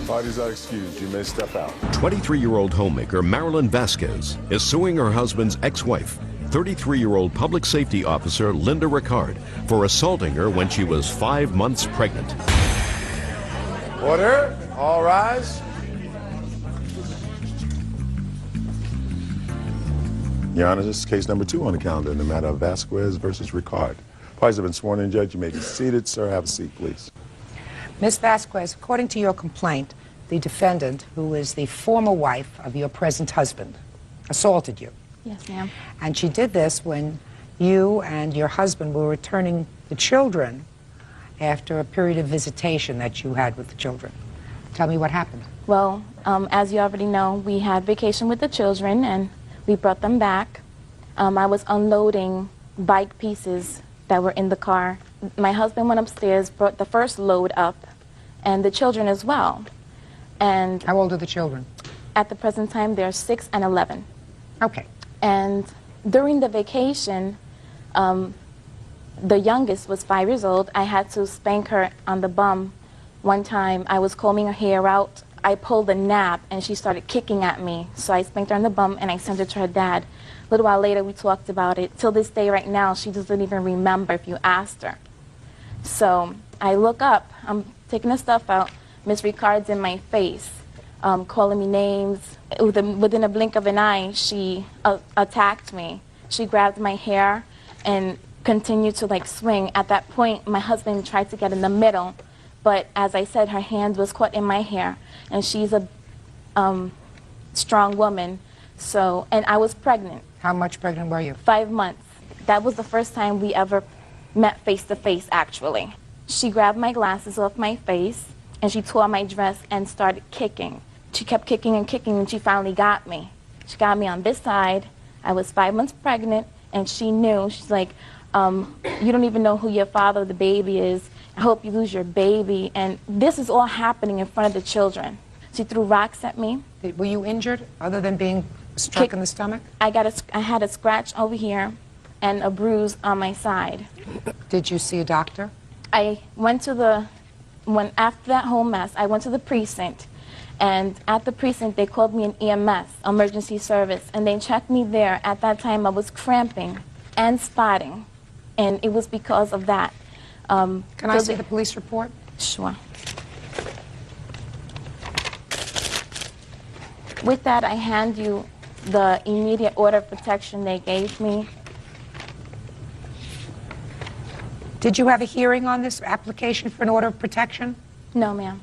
Parties are excused. You may step out. 23-year-old homemaker Marilyn Vasquez is suing her husband's ex-wife, 33-year-old public safety officer Linda Ricard, for assaulting her when she was 5 months pregnant. Order. All rise. Your Honor, this is case number 2 on the calendar in the matter of Vasquez versus Ricard. Parties have been sworn in, Judge. You may be seated. Sir, have a seat, please. Ms. Vasquez, according to your complaint, the defendant, who is the former wife of your present husband, assaulted you. Yes, ma'am. And she did this when you and your husband were returning the children after a period of visitation that you had with the children. Tell me what happened. Well, as you already know, we had vacation with the children and we brought them back. I was unloading bike pieces that were in the car. My husband went upstairs, brought the first load up, and the children as well. And how old are the children? At the present time, they're 6 and 11. Okay. And during the vacation, the youngest was 5 years old. I had to spank her on the bum. One time, I was combing her hair out. I pulled a nap, and she started kicking at me. So I spanked her on the bum, and I sent her to her dad. A little while later, we talked about it. Till this day right now, she doesn't even remember if you asked her. So I look up. I'm taking the stuff out. Miss Ricard's in my face, calling me names. Within a blink of an eye, she attacked me. She grabbed my hair and continued to swing. At that point, my husband tried to get in the middle, but as I said, her hand was caught in my hair, and she's a strong woman. So, and I was pregnant. How much pregnant were you? 5 months. That was the first time we ever met face to face, actually. She grabbed my glasses off my face, and she tore my dress and started kicking. She kept kicking, and she finally got me. She got me on this side. I was 5 months pregnant, and she knew. She's like, you don't even know who your father of the baby is. I hope you lose your baby. And this is all happening in front of the children. She threw rocks at me. Were you injured other than being struck in the stomach? I had a scratch over here. and a bruise on my side. Did you see a doctor? I went to after that whole mess, I went to the precinct. And at the precinct, they called me an EMS, emergency service, and they checked me there. At that time, I was cramping and spotting, and it was because of that. Can I see the police report? Sure. With that, I hand you the immediate order of protection they gave me. Did you have a hearing on this application for an order of protection? No, ma'am.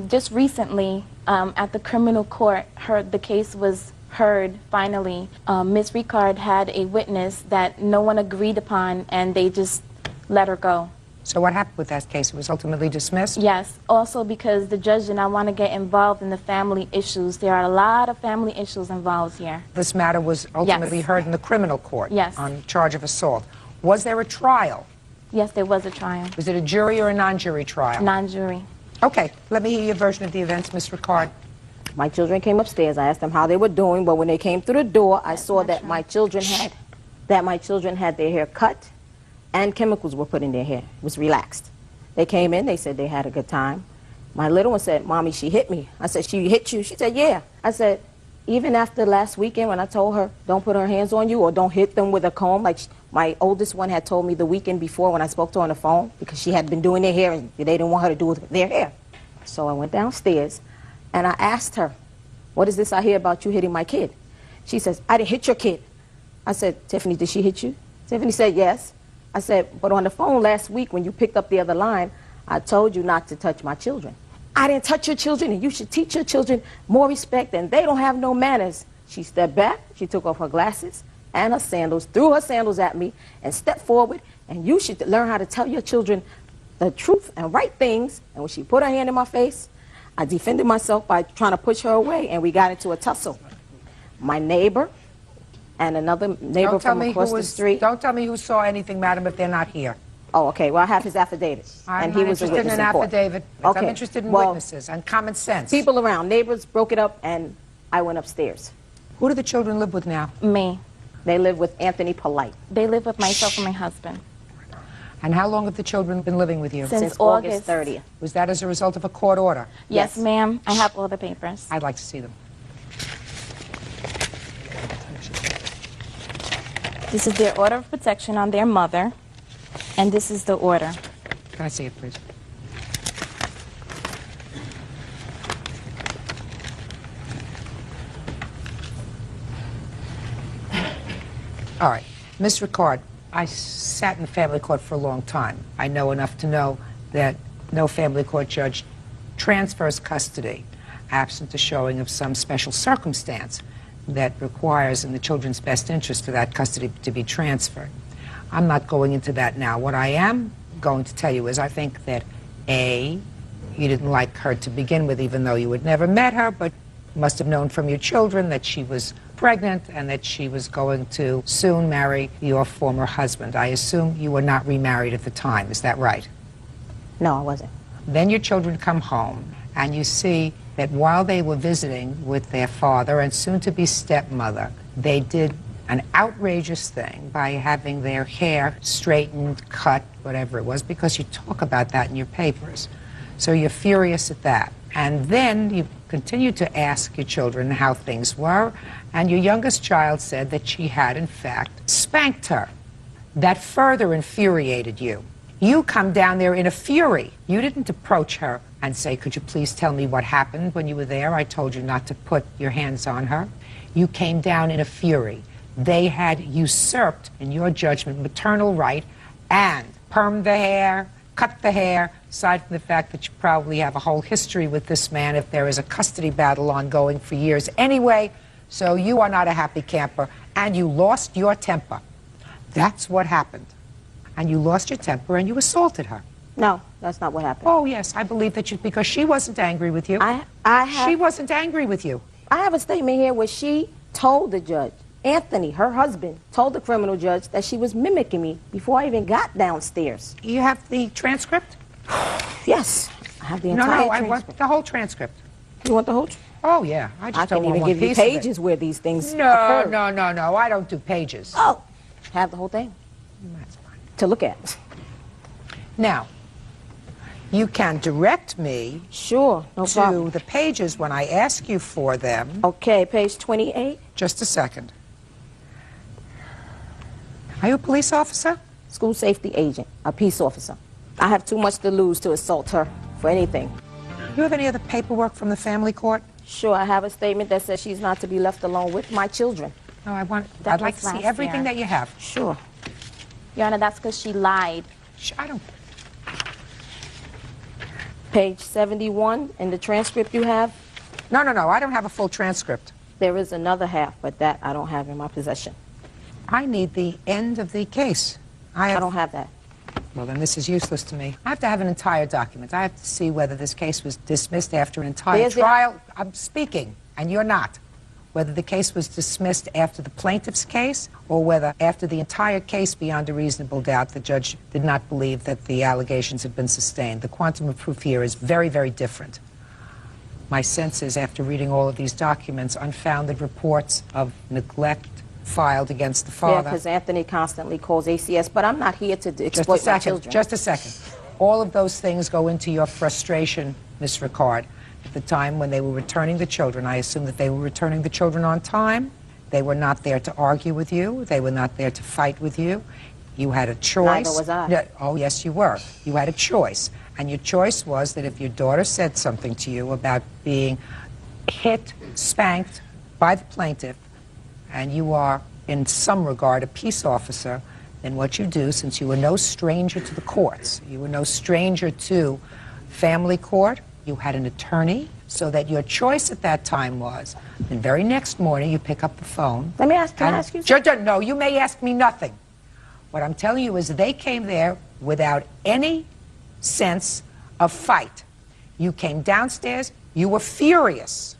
Just recently, at the criminal court, the case was heard finally. Ms. Ricard had a witness that no one agreed upon, and they just let her go. So what happened with that case? It was ultimately dismissed? Yes, also because the judge did not want to get involved in the family issues. There are a lot of family issues involved here. This matter was ultimately heard in the criminal court on charge of assault. Was there a trial? Yes, there was a trial. Was it a jury or a non-jury trial? Non-jury. Okay, let me hear your version of the events, Ms. Ricard. My children came upstairs. I asked them how they were doing, but when they came through the door, I saw that my children had their hair cut and chemicals were put in their hair. It was relaxed. They came in, they said they had a good time. My little one said, "Mommy, she hit me." I said, "She hit you?" She said, "Yeah." I said, even after last weekend when I told her, don't put her hands on you or don't hit them with a comb, like my oldest one had told me the weekend before when I spoke to her on the phone, because she had been doing their hair and they didn't want her to do their hair. So I went downstairs and I asked her, "What is this I hear about you hitting my kid?" She says, "I didn't hit your kid." I said, "Tiffany, did she hit you?" Tiffany said, "Yes." I said, "But on the phone last week when you picked up the other line, I told you not to touch my children." "I didn't touch your children, and you should teach your children more respect, and they don't have no manners." She stepped back, she took off her glasses and her sandals, threw her sandals at me, and stepped forward, and you should learn how to tell your children the truth and right things. And when she put her hand in my face, I defended myself by trying to push her away, and we got into a tussle. My neighbor and another neighbor from across the street. Don't tell me who saw anything, madam, if they're not here. Oh, okay. Well, I have his affidavit. I'm and he not was a interested witness in an court. affidavit. Okay. I'm interested in Well, witnesses and common sense. People around. Neighbors broke it up, and I went upstairs. Who do the children live with now? Me. They live with Anthony Polite. They live with myself and my husband. And how long have the children been living with you? Since August 30th. Was that as a result of a court order? Yes, ma'am. I have all the papers. I'd like to see them. This is their order of protection on their mother, and this is the order. Can I see it, please? All right. Ms. Ricard, I sat in the family court for a long time. I know enough to know that no family court judge transfers custody absent the showing of some special circumstance that requires in the children's best interest for that custody to be transferred. I'm not going into that now. What I am going to tell you is I think that, A, you didn't like her to begin with, even though you had never met her, but you must have known from your children that she was pregnant and that she was going to soon marry your former husband. I assume you were not remarried at the time. Is that right? No, I wasn't. Then your children come home, and you see that while they were visiting with their father and soon-to-be stepmother, they did an outrageous thing by having their hair straightened, cut, whatever it was, because you talk about that in your papers. So you're furious at that. And then you continue to ask your children how things were, and your youngest child said that she had, in fact, spanked her. That further infuriated you. You come down there in a fury. You didn't approach her and say, "Could you please tell me what happened when you were there? I told you not to put your hands on her." You came down in a fury. They had usurped, in your judgment, maternal right and permed the hair, cut the hair, aside from the fact that you probably have a whole history with this man if there is a custody battle ongoing for years anyway. So you are not a happy camper, and you lost your temper. That's what happened. And you lost your temper and you assaulted her. No, that's not what happened. Oh, yes, I believe that you, because she wasn't angry with you. She wasn't angry with you. I have a statement here where she told the judge, Anthony, her husband, told the criminal judge that she was mimicking me before I even got downstairs. You have the transcript? Yes, I have the entire transcript. I want the whole transcript. You want the whole Oh, yeah. I just I don't can want even one give you piece of it. pages where these things No, occur. no, no, no. I don't do pages. Oh. have the whole thing That's fine. to look at. Now, you can direct me Sure, no to problem. the pages when I ask you for them. Okay, page 28. Just a second. Are you a police officer? School safety agent, a peace officer. I have too much to lose to assault her for anything. You have any other paperwork from the family court? Sure, I have a statement that says she's not to be left alone with my children. No, That I'd like was to see last everything year. that you have. Sure. Your Honor, that's because she lied. I don't. Page 71 in the transcript you have. No, I don't have a full transcript. There is another half, but that I don't have in my possession. I need the end of the case. I don't have that. Well, then this is useless to me. I have to have an entire document. I have to see whether this case was dismissed after an entire There's the- trial. I'm speaking, and you're not. Whether the case was dismissed after the plaintiff's case, or whether after the entire case beyond a reasonable doubt, the judge did not believe that the allegations had been sustained. The quantum of proof here is very, very different. My sense is, after reading all of these documents, unfounded reports of neglect filed against the Yeah, father. because Anthony constantly calls ACS, but I'm not here to Just a exploit my second. children. Just a second. All of those things go into your frustration, Ms. Ricard. At the time when they were returning the children, I assume that they were returning the children on time. They were not there to argue with you. They were not there to fight with you. You had a choice. Neither was I. No, oh, yes, you were. You had a choice. And your choice was that if your daughter said something to you about being hit, spanked by the plaintiff, and you are, in some regard, a peace officer, then what you do, since you were no stranger to the courts, you were no stranger to family court, you had an attorney, so that your choice at that time was, the very next morning you pick up the phone. Let me ask, can I ask you something? No, you may ask me nothing. What I'm telling you is they came there without any sense of fight. You came downstairs, you were furious.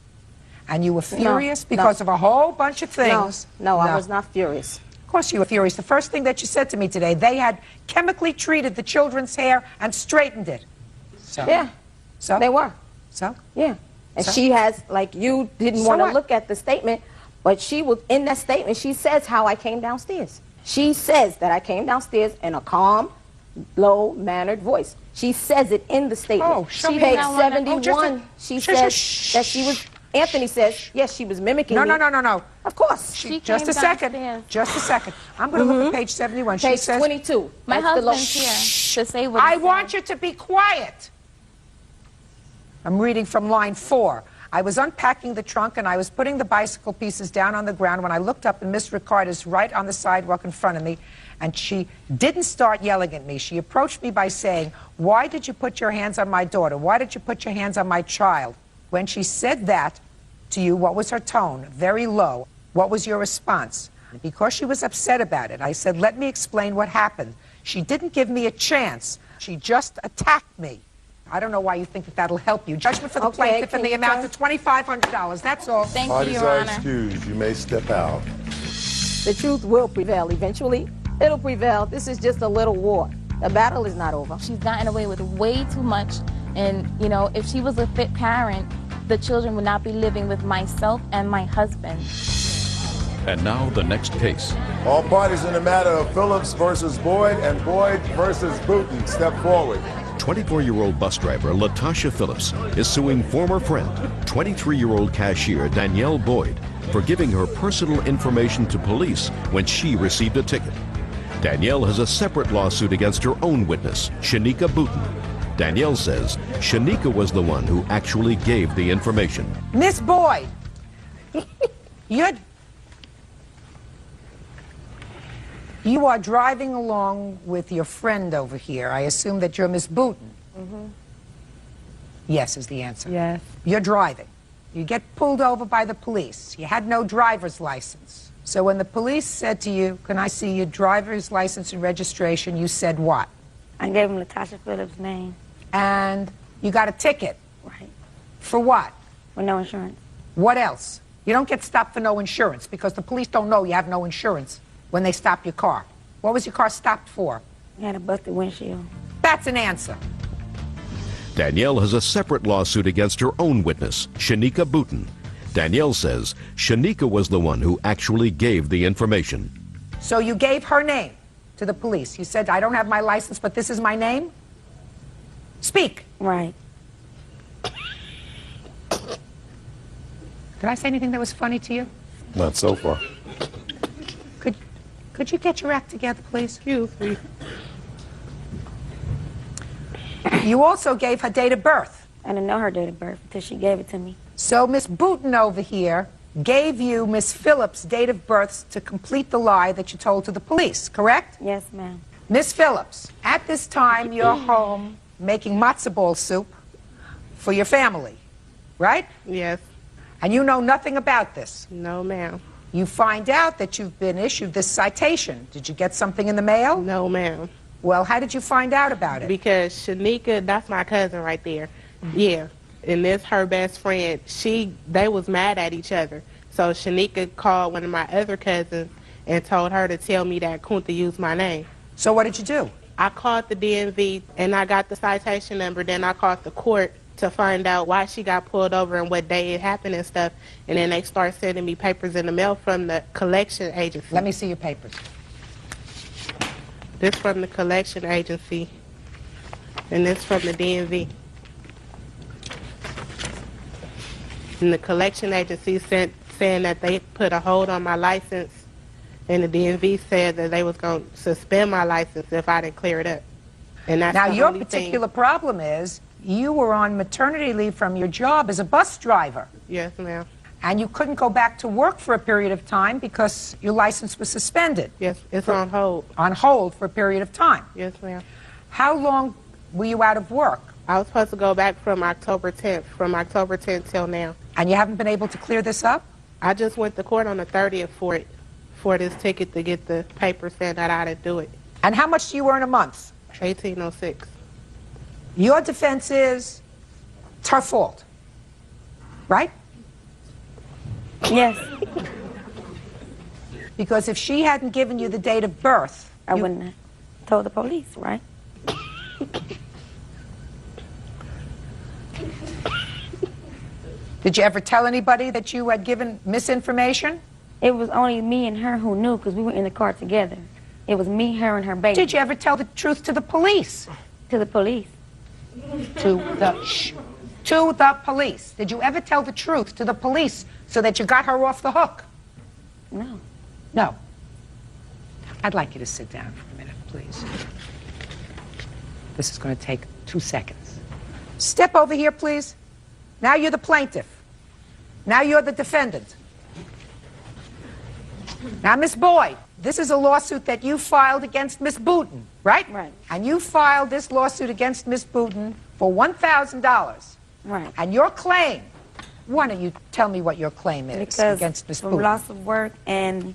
And you were furious because of a whole bunch of things. No, I was not furious. Of course you were furious. The first thing that you said to me today, they had chemically treated the children's hair and straightened it. So, Yeah, so they were. So? Yeah. And So? she has, like, you didn't So want to what? look at the statement, but she was, in that statement, she says how I came downstairs. She says that I came downstairs in a calm, low-mannered voice. She says it in the statement. Oh, show me Page that. 71, she says that she was, Anthony says, yes, she was mimicking No, me. no. Of course. Just a second. Just a second. I'm going to look at page 71. She Page says, 22. My That's the low- husband's here to say what he I said. want you to be quiet. I'm reading from line 4. I was unpacking the trunk and I was putting the bicycle pieces down on the ground when I looked up and Miss Ricard is right on the sidewalk in front of me, and she didn't start yelling at me. She approached me by saying, "Why did you put your hands on my daughter? Why did you put your hands on my child?" When she said that to you, what was her tone? Very low. What was your response? Because she was upset about it, I said, "Let me explain what happened." She didn't give me a chance. She just attacked me. I don't know why you think that that'll help you. Judgment for the plaintiff in the amount of $2,500. That's all. Thank Parties you, Your are Honor. excused. You may step out. The truth will prevail eventually. It'll prevail. This is just a little war. The battle is not over. She's gotten away with way too much. And, you know, if she was a fit parent, the children would not be living with myself and my husband. And now the next case. All parties in the matter of Phillips versus Boyd and Boyd versus Booton, step forward. 24-year-old bus driver Latasha Phillips is suing former friend, 23-year-old cashier Danielle Boyd, for giving her personal information to police when she received a ticket. Danielle has a separate lawsuit against her own witness, Shanika Booton. Danielle says Shanika was the one who actually gave the information. Miss Boyd, you are driving along with your friend over here. I assume that you're Miss Booton. Yes is the answer. Yes. You're driving. You get pulled over by the police. You had no driver's license. So when the police said to you, "Can I see your driver's license and registration?" you said what? I gave him Latasha Phillips' name. And you got a ticket. Right. For what? With no insurance. What else? You don't get stopped for no insurance because the police don't know you have no insurance when they stop your car. What was your car stopped for? He had a busted windshield. That's an answer. Danielle has a separate lawsuit against her own witness, Shanika Booton. Danielle says Shanika was the one who actually gave the information. So you gave her name to the police. You said, I don't have my license, but this is my name? Speak. Right. Did I say anything that was funny to you? Not so far. Could you get your act together, please? Excuse me. You also gave her date of birth. I didn't know her date of birth until she gave it to me. So Miss Booten over here gave you Miss Phillips' date of birth to complete the lie that you told to the police, correct? Yes, ma'am. Miss Phillips, at this time you're home making matzo ball soup for your family, right? Yes. And you know nothing about this? No, ma'am. You find out that you've been issued this citation. Did you get something in the mail? No, ma'am. Well, how did you find out about it? Because Shanika, that's my cousin right there. Yeah. And this her best friend. They was mad at each other. So Shanika called one of my other cousins and told her to tell me that Kunta used my name. So what did you do? I called the DMV and I got the citation number. Then I called the court to find out why she got pulled over and what day it happened and stuff. And then they start sending me papers in the mail from the collection agency. Let me see your papers. This from the collection agency, and this from the DMV. And the collection agency saying that they put a hold on my license, and the DMV said that they was going to suspend my license if I didn't clear it up. And that's now, the your only particular problem is you were on maternity leave from your job as a bus driver. Yes, ma'am. And you couldn't go back to work for a period of time because your license was suspended. Yes, it's on hold. On hold for a period of time. Yes, ma'am. How long were you out of work? I was supposed to go back from October 10th, till now. And you haven't been able to clear this up? I just went to court on the 30th for this ticket to get the paper saying that I didn't do it. And how much do you earn a month? $18.06. Your defense is it's her fault, right? Yes. Because if she hadn't given you the date of birth, I wouldn't have told the police, right? Did you ever tell anybody that you had given misinformation? It was only me and her who knew because we were in the car together. It was me, her, and her baby. Did you ever tell the truth to the police? To the police. To the police. Did you ever tell the truth to the police so that you got her off the hook? No. No. I'd like you to sit down for a minute, please. This is going to take 2 seconds. Step over here, please. Now you're the plaintiff. Now you're the defendant. Now, Miss Boyd, this is a lawsuit that you filed against Miss Booten, right? Right. And you filed this lawsuit against Miss Booten for $1,000. Right. And your claim, why don't you tell me what your claim is Because against Miss from Booten? loss of work, and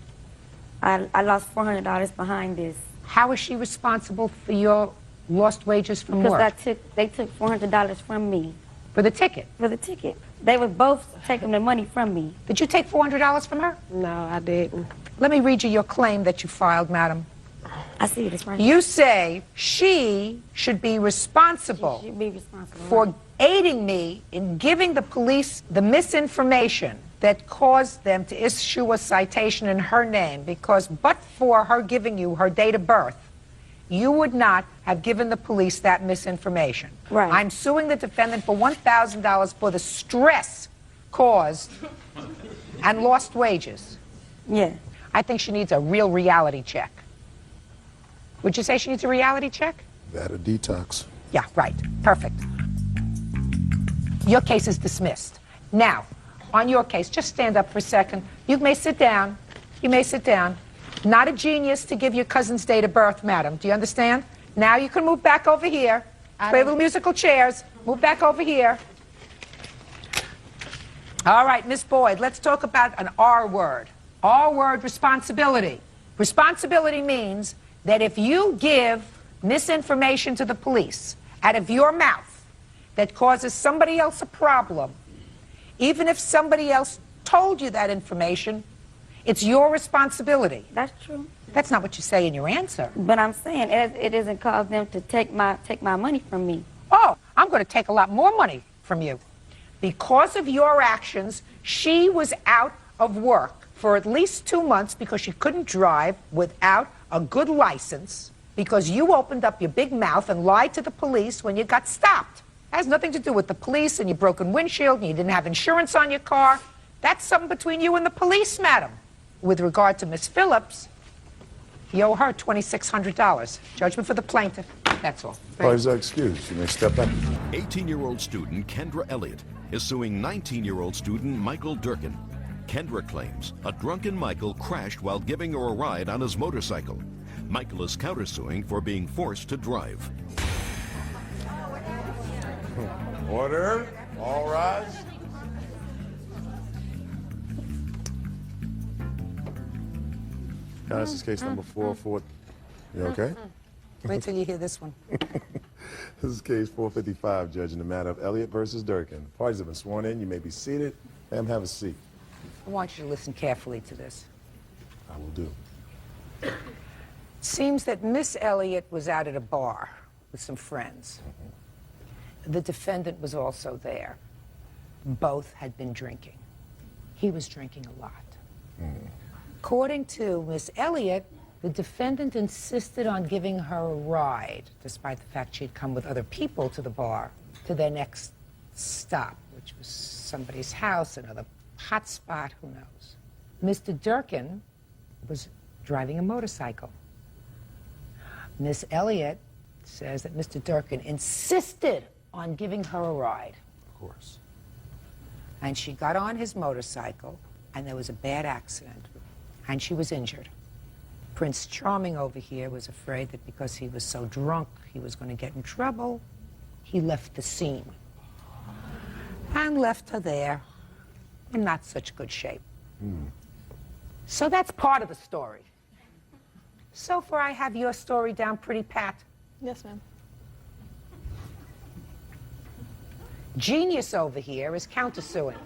I lost $400 behind this. How is she responsible for your lost wages from work? Because they took $400 from me. For the ticket? For the ticket. They were both taking the money from me. Did you take $400 from her? No, I didn't. Let me read you your claim that you filed, madam. I see it, it's right. You say she should be responsible, She should be responsible for aiding me in giving the police the misinformation that caused them to issue a citation in her name, because but for her giving you her date of birth, you would not have given the police that misinformation. Right. I'm suing the defendant for $1,000 for the stress caused and lost wages. Yeah. I think she needs a real reality check. Would you say she needs a reality check? That a detox. Yeah, right. Perfect. Your case is dismissed. Now, on your case, just stand up for a second. You may sit down. You may sit down. Not a genius to give your cousin's date of birth, madam. Do you understand? Now you can move back over here. Play little musical chairs. Move back over here. All right, Miss Boyd, let's talk about an R word. R word, responsibility. Responsibility means that if you give misinformation to the police out of your mouth that causes somebody else a problem, even if somebody else told you that information, it's your responsibility. That's true. That's not what you say in your answer. But I'm saying it doesn't cause them to take my money from me. Oh, I'm going to take a lot more money from you. Because of your actions, she was out of work for at least 2 months because she couldn't drive without a good license because you opened up your big mouth and lied to the police when you got stopped. It has nothing to do with the police and your broken windshield and you didn't have insurance on your car. That's something between you and the police, madam. With regard to Miss Phillips, you owe her $2,600. Judgment for the plaintiff. That's all. Parties are excused. You may step back. 18-year-old student Kendra Elliott is suing 19-year-old student Michael Durkin. Kendra claims a drunken Michael crashed while giving her a ride on his motorcycle. Michael is countersuing for being forced to drive. Order. All rise. This is case number 404. You okay? Wait till you hear this one. This is case 455, Judge, in the matter of Elliott versus Durkin. Parties have been sworn in. You may be seated. Ma'am, have a seat. I want you to listen carefully to this. I will do. It seems that Miss Elliott was out at a bar with some friends. The defendant was also there. Both had been drinking. He was drinking a lot. According to Miss Elliott, the defendant insisted on giving her a ride, despite the fact she'd come with other people to the bar, to their next stop, which was somebody's house, another hot spot, who knows. Mr. Durkin was driving a motorcycle. Miss Elliott says that Mr. Durkin insisted on giving her a ride. Of course. And she got on his motorcycle, and there was a bad accident, and she was injured. Prince Charming over here was afraid that because he was so drunk he was going to get in trouble. He left the scene and left her there in not such good shape. So that's part of the story. So far, I have your story down pretty pat. Yes, ma'am. Genius over here is countersuing.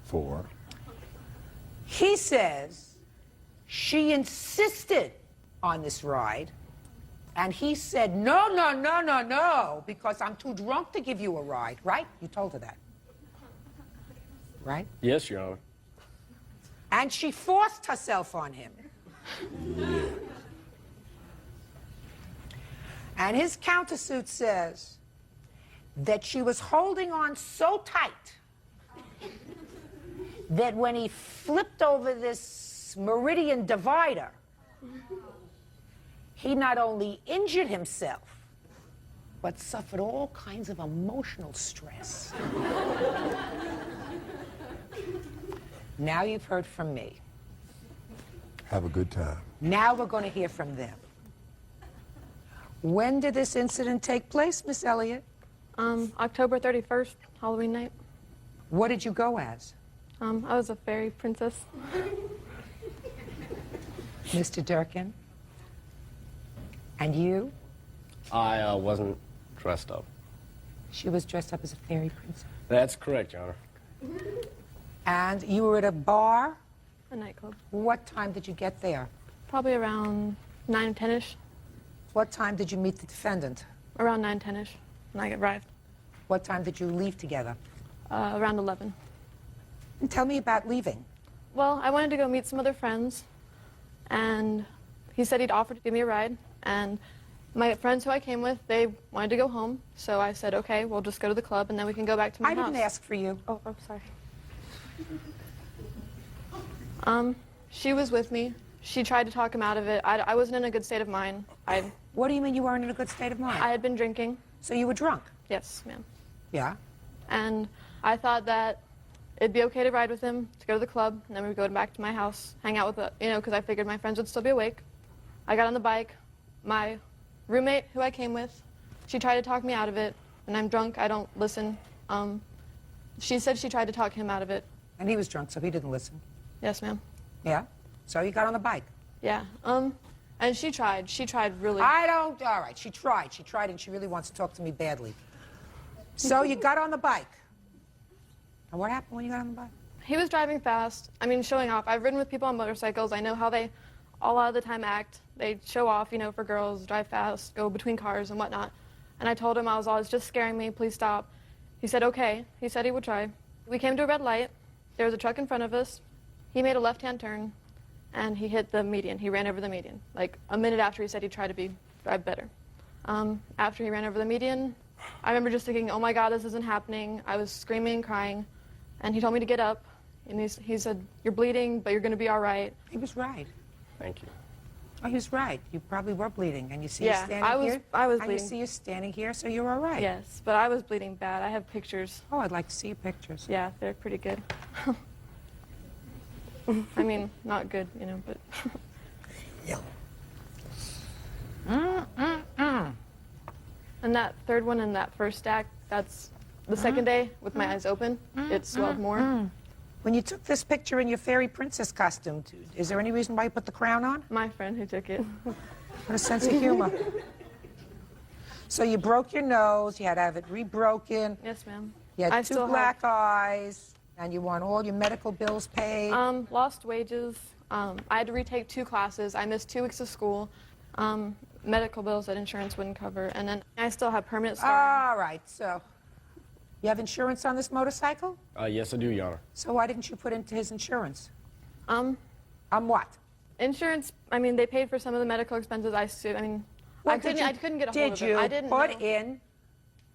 For? He says she insisted on this ride, and he said, no, no, no, no, no, because I'm too drunk to give you a ride, right? You told her that, right? Yes, Your Honor. And she forced herself on him. And his countersuit says that she was holding on so tight that when he flipped over this meridian divider, he not only injured himself, but suffered all kinds of emotional stress. Now you've heard from me. Have a good time. Now we're going to hear from them. When did this incident take place, Miss Elliott? October 31st, Halloween night. What did you go as? I was a fairy princess. Mr. Durkin? And you? I wasn't dressed up. She was dressed up as a fairy princess. That's correct, Your Honor. And you were at a bar? A nightclub. What time did you get there? Probably around 9, 10-ish. What time did you meet the defendant? Around 9, 10-ish when I arrived. What time did you leave together? Around 11. And tell me about leaving. Well, I wanted to go meet some other friends, and he said he'd offered to give me a ride, and my friends who I came with, they wanted to go home, so I said, okay, we'll just go to the club, and then we can go back to my house. I didn't ask for you. Oh, sorry. She was with me. She tried to talk him out of it. I wasn't in a good state of mind. What do you mean you weren't in a good state of mind? I had been drinking. So you were drunk? Yes, ma'am. Yeah? And I thought that it'd be okay to ride with him, to go to the club, and then we would go back to my house, hang out with, because I figured my friends would still be awake. I got on the bike. My roommate, who I came with, she tried to talk me out of it. When I'm drunk, I don't listen. She said she tried to talk him out of it. And he was drunk, so he didn't listen? Yes, ma'am. Yeah? So you got on the bike? Yeah. And she tried. She tried really. All right, she tried. She tried, and she really wants to talk to me badly. So you got on the bike. And what happened when you got on the bike? He was driving fast. I mean, showing off. I've ridden with people on motorcycles. I know how they a lot of the time act. They show off, for girls, drive fast, go between cars and whatnot. And I told him I was always just scaring me, please stop. He said okay. He said he would try. We came to a red light. There was a truck in front of us. He made a left-hand turn, and he hit the median. He ran over the median, like a minute after he said he'd try to drive better. After he ran over the median, I remember just thinking, oh my God, this isn't happening. I was screaming and crying, and he told me to get up, and he said, you're bleeding, but you're going to be all right. He was right. Thank you. Oh, he was right. You probably were bleeding, and you see Yeah, you standing here? I was and bleeding. you see you standing here, so you're all right. Yes, but I was bleeding bad. I have pictures. Oh, I'd like to see your pictures. Yeah, they're pretty good. I mean, not good, you know, but... And that third one in that first stack, that's the second day with my eyes open. It swelled more. When you took this picture in your fairy princess costume, is there any reason why you put the crown on? My friend who took it. What a sense of humor. So you broke your nose, you had to have it rebroken. Yes, ma'am. You had I two still black eyes, and you want all your medical bills paid. Lost wages. I had to retake 2 classes. I missed 2 weeks of school. Medical bills that insurance wouldn't cover. And then I still have permanent scarring. All right, so you have insurance on this motorcycle? Yes, I do, Your Honor. So why didn't you put into his insurance? On what? Insurance, I mean, they paid for some of the medical expenses. I mean, I couldn't get a hold of it. I didn't Did you put know. in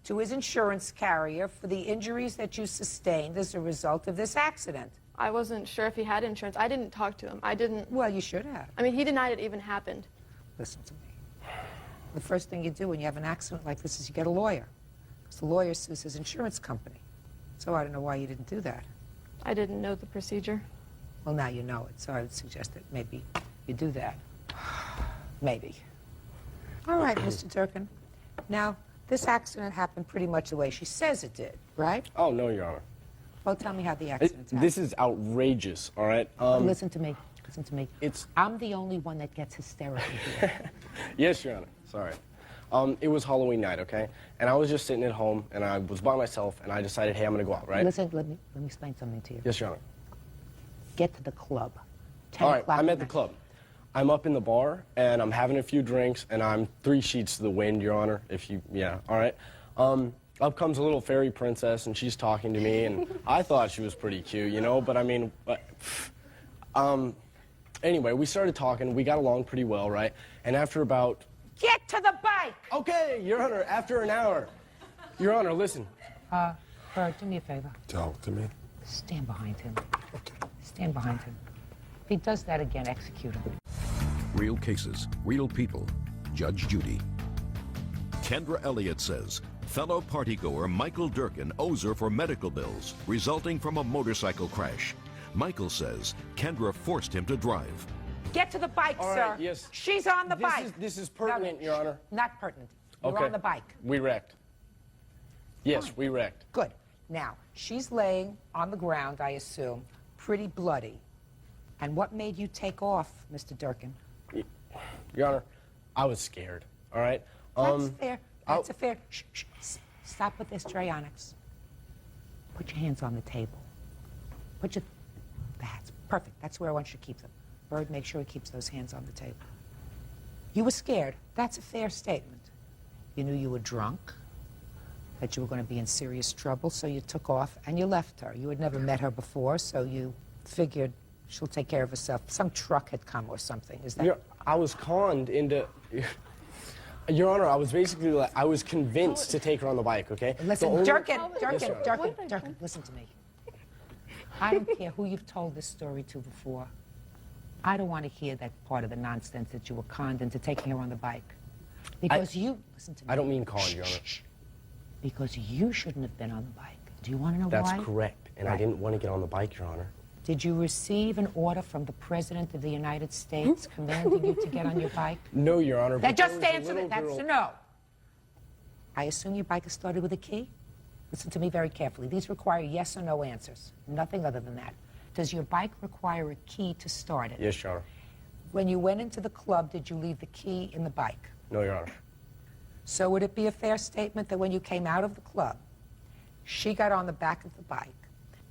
to his insurance carrier for the injuries that you sustained as a result of this accident? I wasn't sure if he had insurance. I didn't talk to him. I didn't. Well, you should have. I mean, he denied it even happened. Listen to me. The first thing you do when you have an accident like this is you get a lawyer. Because the lawyer sues his insurance company. So I don't know why you didn't do that. I didn't know the procedure. Well, now you know it, so I would suggest that maybe you do that. Maybe. All right, Mr. Durkin. Now, this accident happened pretty much the way she says it did, right? Oh, no, Your Honor. Well, tell me how the accident happened. This is outrageous, all right? Listen to me. Listen to me. I'm the only one that gets hysterical here. Yes, Your Honor. Sorry. It was Halloween night, okay? And I was just sitting at home, and I was by myself, and I decided, hey, I'm going to go out, right? Listen, let me explain something to you. Yes, Your Honor. Get to the club. 10 All right, o'clock I'm at at the night. club. I'm up in the bar, and I'm having a few drinks, and I'm 3 sheets to the wind, Your Honor, all right? Up comes a little fairy princess, and she's talking to me, and I thought she was pretty cute, you know, but I mean, anyway, we started talking, we got along pretty well, right? And after about... Get to the bike! Okay, Your Honor, after an hour. Your Honor, listen. Bird, do me a favor. Talk to me. Stand behind him. Stand behind him. If he does that again, execute him. Real cases, real people. Judge Judy. Kendra Elliott says fellow partygoer Michael Durkin owes her for medical bills resulting from a motorcycle crash. Michael says Kendra forced him to drive. Get to the bike, All sir. right, yes. She's on the bike. This is pertinent, No, Your Honor. Not pertinent. You're Okay. on the bike. We wrecked. Yes, Fine. we wrecked. Good. Now, she's laying on the ground, I assume, pretty bloody. And what made you take off, Mr. Durkin? Your Honor, I was scared, all right? That's fair. That's a fair... Shh, shh. Stop with this, Drayonics. Put your hands on the table. Put your... That's perfect. That's where I want you to keep them. Bird, make sure he keeps those hands on the table. You were scared. That's a fair statement. You knew you were drunk, that you were going to be in serious trouble, so you took off and you left her. You had never met her before, so you figured she'll take care of herself. Some truck had come or something. Is that... I was conned into... Your Honor, I was basically like, I was convinced to take her on the bike, okay? Listen, Durkin, Yes, Your Honor. Durkin, listen to me. I don't care who you've told this story to before. I don't want to hear that part of the nonsense that you were conned into taking her on the bike. Because listen to me. I don't mean con, Your Honor. Because you shouldn't have been on the bike. Do you want to know why? That's correct, and I Right. didn't want to get on the bike, Your Honor. Did you receive an order from the President of the United States commanding you to get on your bike? No, Your Honor. Now but just there was a answer little that. That's girl- a no. I assume your bike is started with a key? Listen to me very carefully. These require yes or no answers. Nothing other than that. Does your bike require a key to start it? Yes, Your Honor. When you went into the club, did you leave the key in the bike? No, Your Honor. So would it be a fair statement that when you came out of the club, she got on the back of the bike,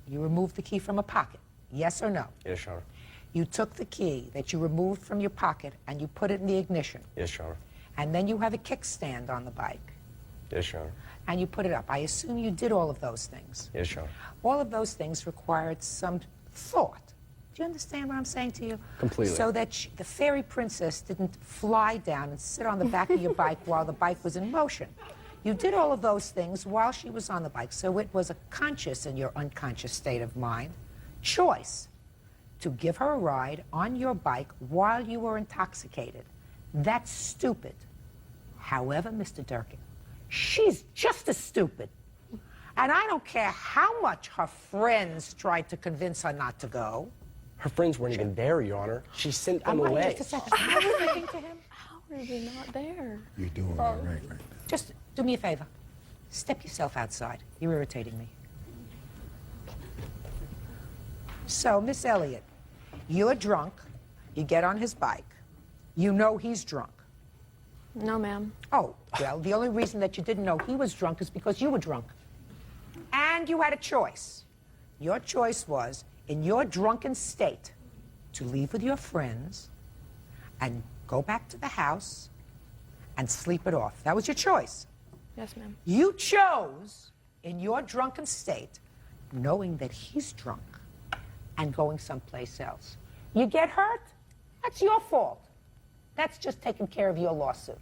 you removed the key from a pocket? Yes or no? Yes, Your Honor. You took the key that you removed from your pocket and you put it in the ignition. Yes, Your Honor. And then you have a kickstand on the bike. Yes, Your Honor. And you put it up. I assume you did all of those things. Yes, Your Honor. All of those things required some thought. Do you understand what I'm saying to you? Completely. So that the fairy princess didn't fly down and sit on the back of your bike while the bike was in motion. You did all of those things while she was on the bike, so it was a conscious in your unconscious state of mind choice to give her a ride on your bike while you were intoxicated. That's stupid. However, Mr. Durkin, she's just as stupid. And I don't care how much her friends tried to convince her not to go. Her friends weren't even there, Your Honor. She sent them away. Just a second. How are you thinking to him? How are they not there? You're doing all right now. Just do me a favor. Step yourself outside. You're irritating me. So, Miss Elliott, you're drunk. You get on his bike. You know he's drunk. No, ma'am. Oh, well, the only reason that you didn't know he was drunk is because you were drunk. And you had a choice. Your choice was, in your drunken state, to leave with your friends and go back to the house and sleep it off. That was your choice. Yes, ma'am. You chose, in your drunken state, knowing that he's drunk and going someplace else. You get hurt? That's your fault. That's just taking care of your lawsuit.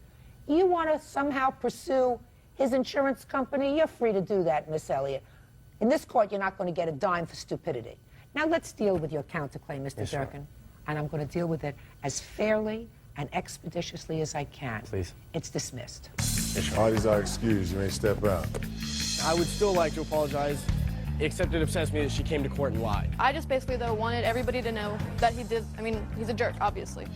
You want to somehow pursue his insurance company? You're free to do that, Miss Elliott. In this court, you're not going to get a dime for stupidity. Now let's deal with your counterclaim, Mr. Yes, Durkin. And I'm going to deal with it as fairly and expeditiously as I can. Please. It's dismissed. Parties are excused. You may step out. I would still like to apologize, except it upsets me that she came to court and lied. I just basically, though, wanted everybody to know that he did. I mean, he's a jerk, obviously.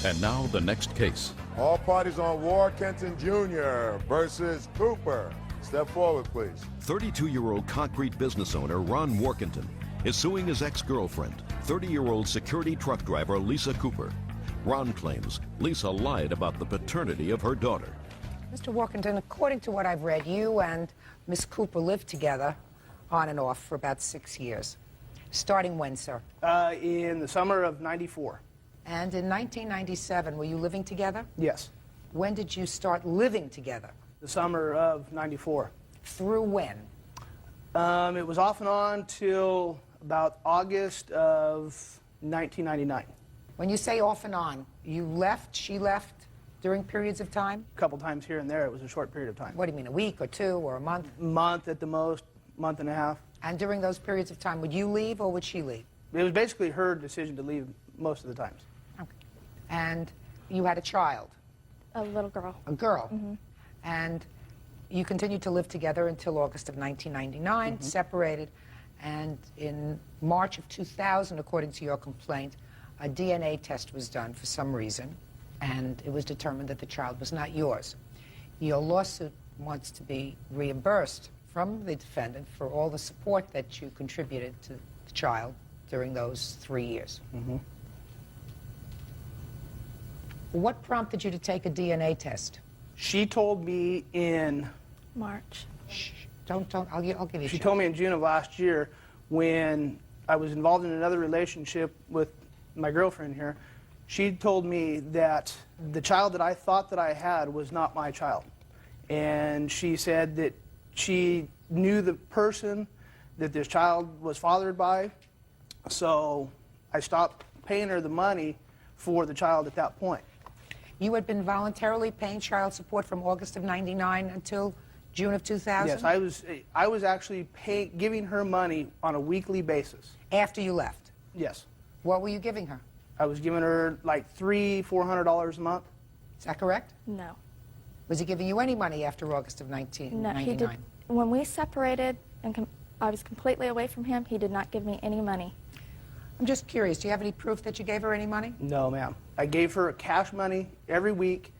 And now the next case. All parties on War, Kenton Jr. versus Cooper. Step forward, please. 32-year-old concrete business owner Ron Workington is suing his ex-girlfriend, 30-year-old security truck driver Lisa Cooper. Ron claims Lisa lied about the paternity of her daughter. Mr. Workington, according to what I've read, you and Miss Cooper lived together on and off for about 6 years. Starting when, sir? In the summer of '94. And in 1997, were you living together? Yes. When did you start living together? The summer of '94. Through when? It was off and on till about August of 1999. When you say off and on, you left, she left during periods of time? A couple times here and there. It was a short period of time. What do you mean, a week or two or a month? Month at the most, month and a half. And during those periods of time, would you leave or would she leave? It was basically her decision to leave most of the times. Okay. And you had a child? A little girl. A girl? Mm-hmm. And you continued to live together until August of 1999, separated, and in March of 2000, according to your complaint, a DNA test was done for some reason, and it was determined that the child was not yours. Your lawsuit wants to be reimbursed from the defendant for all the support that you contributed to the child during those 3 years. What prompted you to take a DNA test? She told me in March. I'll give you. She told me in June of last year when I was involved in another relationship with my girlfriend here. She told me that the child that I thought that I had was not my child. And she said that she knew the person that this child was fathered by. So I stopped paying her the money for the child at that point. You had been voluntarily paying child support from August of '99 until June of 2000? Yes, I was actually giving her money on a weekly basis. After you left? Yes. What were you giving her? I was giving her like $300-400 a month. Is that correct? No. Was he giving you any money after August of 1999? No, he did. When we separated and I was completely away from him, he did not give me any money. I'm just curious, do you have any proof that you gave her any money? No, ma'am. I gave her cash money every week.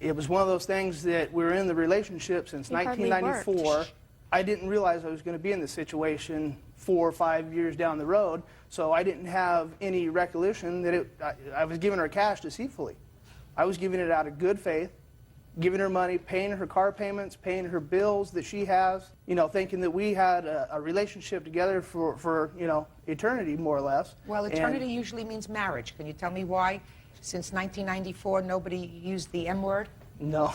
It was one of those things that we were in the relationship since 1994. I didn't realize I was going to be in this situation 4 or 5 years down the road, so I didn't have any recollection that I was giving her cash deceitfully. I was giving it out of good faith, giving her money, paying her car payments, paying her bills that she has, thinking that we had a relationship together for eternity, more or less. Well, eternity usually means marriage. Can you tell me why, since 1994, nobody used the M word? No.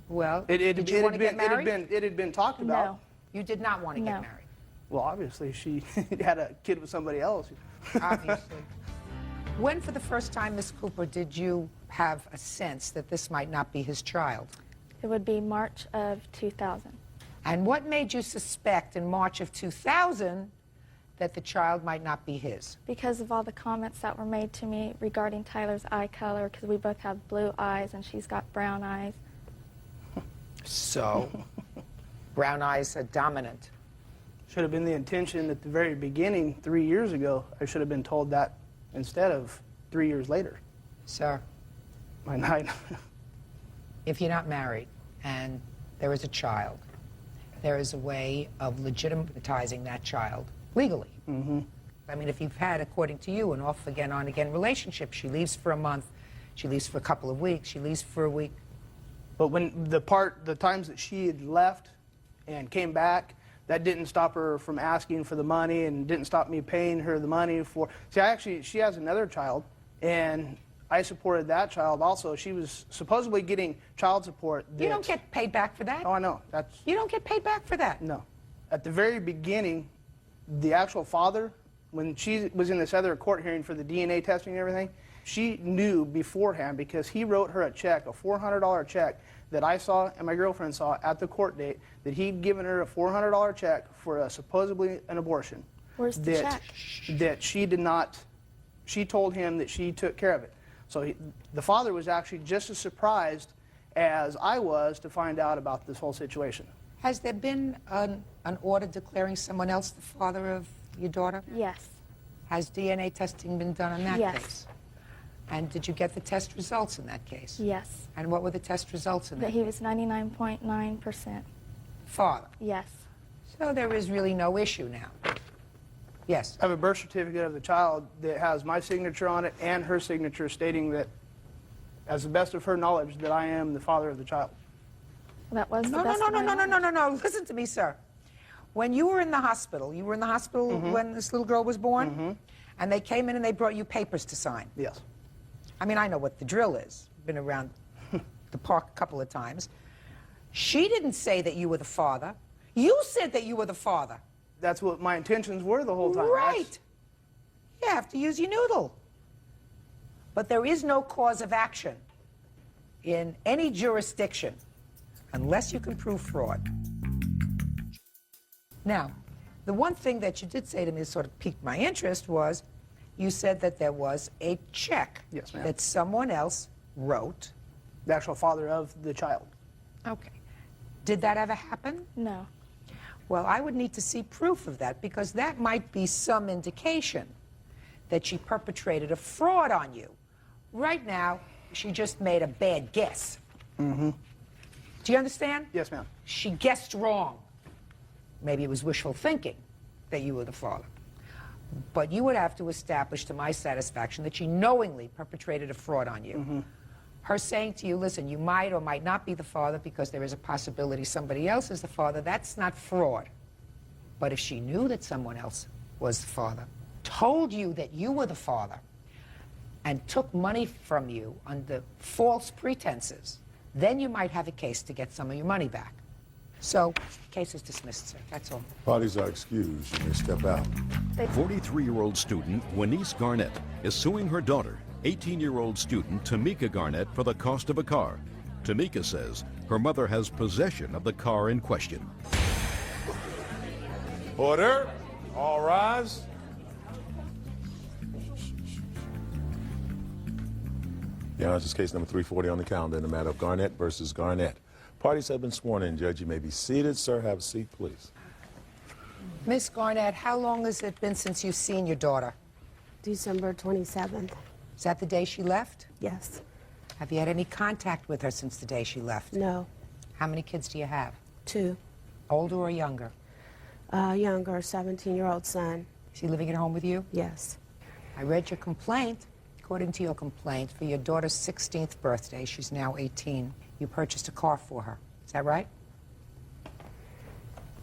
Well, did you want to get married? It had been talked about. No. You did not want to get married? Well, obviously, she had a kid with somebody else. Obviously. When, for the first time, Miss Cooper, did you have a sense that this might not be his child? It would be March of 2000. And what made you suspect in March of 2000 that the child might not be his? Because of all the comments that were made to me regarding Tyler's eye color, because we both have blue eyes and she's got brown eyes. So, brown eyes are dominant. Should have been the intention at the very beginning 3 years ago. I should have been told that instead of 3 years later. Sir, if you're not married and there is a child, there is a way of legitimatizing that child legally. Mm-hmm. I mean, if you've had, according to you, an off-again, on-again relationship, she leaves for a month, she leaves for a couple of weeks, she leaves for a week. But when the times that she had left and came back, that didn't stop her from asking for the money and didn't stop me paying her the money for... See, she has another child, and I supported that child also. She was supposedly getting child support. You don't get paid back for that? Oh, I know. You don't get paid back for that? No. At the very beginning, the actual father, when she was in this other court hearing for the DNA testing and everything, she knew beforehand because he wrote her a check, a $400 check, that I saw and my girlfriend saw at the court date, that he'd given her a $400 check for supposedly an abortion. Where's the check? That she did not, she told him that she took care of it. So the father was actually just as surprised as I was to find out about this whole situation. Has there been an order declaring someone else the father of your daughter? Yes. Has DNA testing been done on that Yes. case? And did you get the test results in that case? Yes. And what were the test results in that? That he was 99.9%. Father. Yes. So there is really no issue now. Yes. I have a birth certificate of the child that has my signature on it and her signature stating that, as the best of her knowledge, that I am the father of the child. That was No. Listen to me, sir. When you were in the hospital, Mm-hmm. when this little girl was born? Mm-hmm. And they came in and they brought you papers to sign? Yes. I mean, I know what the drill is. Been around the park a couple of times. She didn't say that you were the father. You said that you were the father. That's what my intentions were the whole time. Right. You have to use your noodle. But there is no cause of action in any jurisdiction unless you can prove fraud. Now, the one thing that you did say to me that sort of piqued my interest was you said that there was a check that someone else wrote. The actual father of the child. Okay. Did that ever happen? No. Well, I would need to see proof of that because that might be some indication that she perpetrated a fraud on you. Right now, she just made a bad guess. Mm-hmm. Do you understand? Yes, ma'am. She guessed wrong. Maybe it was wishful thinking that you were the father. But you would have to establish to my satisfaction that she knowingly perpetrated a fraud on you. Mm-hmm. Her saying to you, listen, you might or might not be the father because there is a possibility somebody else is the father, that's not fraud. But if she knew that someone else was the father, told you that you were the father, and took money from you under false pretenses, then you might have a case to get some of your money back. So, case is dismissed, sir. That's all. Parties are excused. You may step out. 43-year-old student Wenice Garnett is suing her daughter, 18-year-old student Tamika Garnett, for the cost of a car. Tamika says her mother has possession of the car in question. Order. All rise. Your Honor, this is case number 340 on the calendar in the matter of Garnett versus Garnett. Parties have been sworn in. Judge, you may be seated. Sir, have a seat, please. Miss Garnett, how long has it been since you've seen your daughter? December 27th. Is that the day she left? Yes. Have you had any contact with her since the day she left? No. How many kids do you have? 2. Older or younger? Younger, 17-year-old son. Is he living at home with you? Yes. I read your complaint. According to your complaint, for your daughter's 16th birthday, she's now 18, you purchased a car for her. Is that right?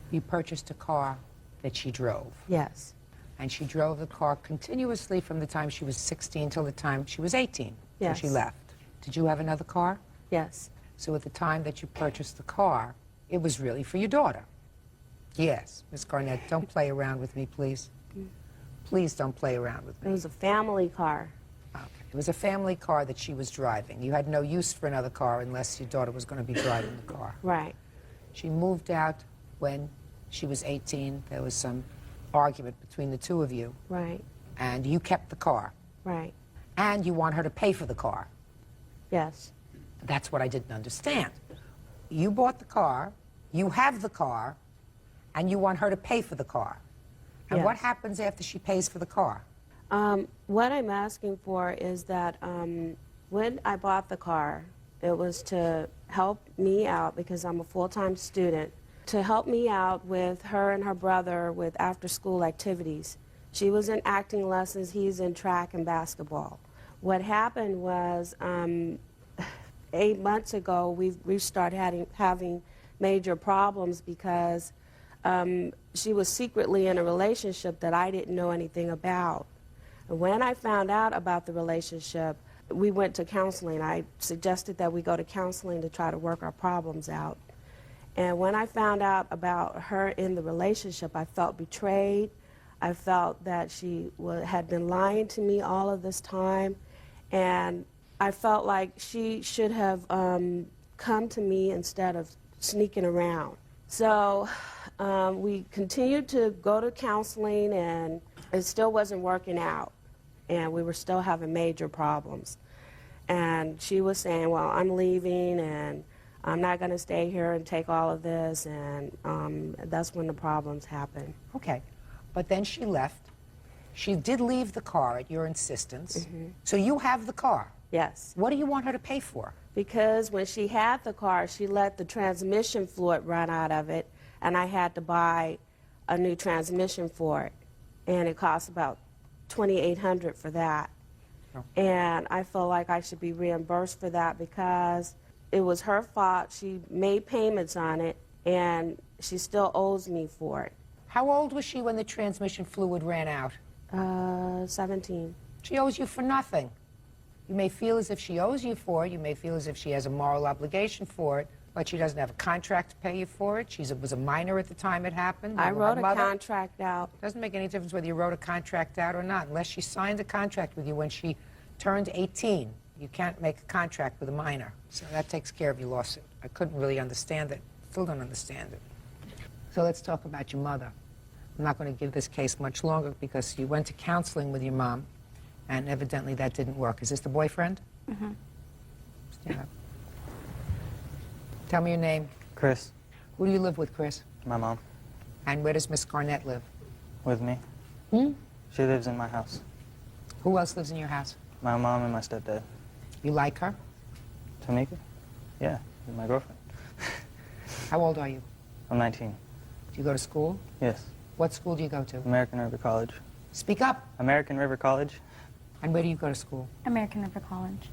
You purchased a car that she drove. Yes. And she drove the car continuously from the time she was 16 till the time she was 18, when Yes. she left. Did you have another car? Yes. So at the time that you purchased the car, it was really for your daughter? Yes. Miss Garnett, don't play around with me, please. Please don't play around with me. It was a family car. Okay. It was a family car that she was driving. You had no use for another car unless your daughter was going to be driving the car. Right. She moved out when she was 18. There was some argument between the two of you. Right. And you kept the car. Right. And you want her to pay for the car. Yes. That's what I didn't understand. You bought the car, you have the car, and you want her to pay for the car. And Yes. what happens after she pays for the car? What I'm asking for is that when I bought the car, it was to help me out because I'm a full-time student, to help me out with her and her brother with after-school activities. She was in acting lessons, he's in track and basketball. What happened was 8 months ago, we started having major problems because she was secretly in a relationship that I didn't know anything about. When I found out about the relationship, we went to counseling. I suggested that we go to counseling to try to work our problems out. And when I found out about her in the relationship, I felt betrayed. I felt that she had been lying to me all of this time. And I felt like she should have come to me instead of sneaking around. So we continued to go to counseling, and it still wasn't working out. And we were still having major problems. And she was saying, well, I'm leaving, and I'm not going to stay here and take all of this. And that's when the problems happened. Okay. But then she left. She did leave the car at your insistence. Mm-hmm. So you have the car. Yes. What do you want her to pay for? Because when she had the car, she let the transmission fluid run out of it, and I had to buy a new transmission for it. And it cost about $2,800 for that. Oh. And I feel like I should be reimbursed for that because it was her fault. She made payments on it, and she still owes me for it. How old was she when the transmission fluid ran out? 17. She owes you for nothing. You may feel as if she owes you for it. You may feel as if she has a moral obligation for it, but she doesn't have a contract to pay you for it. She was a minor at the time it happened. I Her wrote a mother- contract out. Doesn't make any difference whether you wrote a contract out or not. Unless she signed a contract with you when she turned 18, you can't make a contract with a minor. So that takes care of your lawsuit. I couldn't really understand it. Still don't understand it. So let's talk about your mother. I'm not going to give this case much longer because you went to counseling with your mom, and evidently that didn't work. Is this the boyfriend? Mm-hmm. Stand up. Tell me your name. Chris. Who do you live with, Chris? My mom. And where does Miss Garnett live? With me. Hmm? She lives in my house. Who else lives in your house? My mom and my stepdad. You like her? Tamika? Yeah, she's my girlfriend. How old are you? I'm 19. Do you go to school? Yes. What school do you go to? American River College. Speak up. American River College. And where do you go to school? American River College.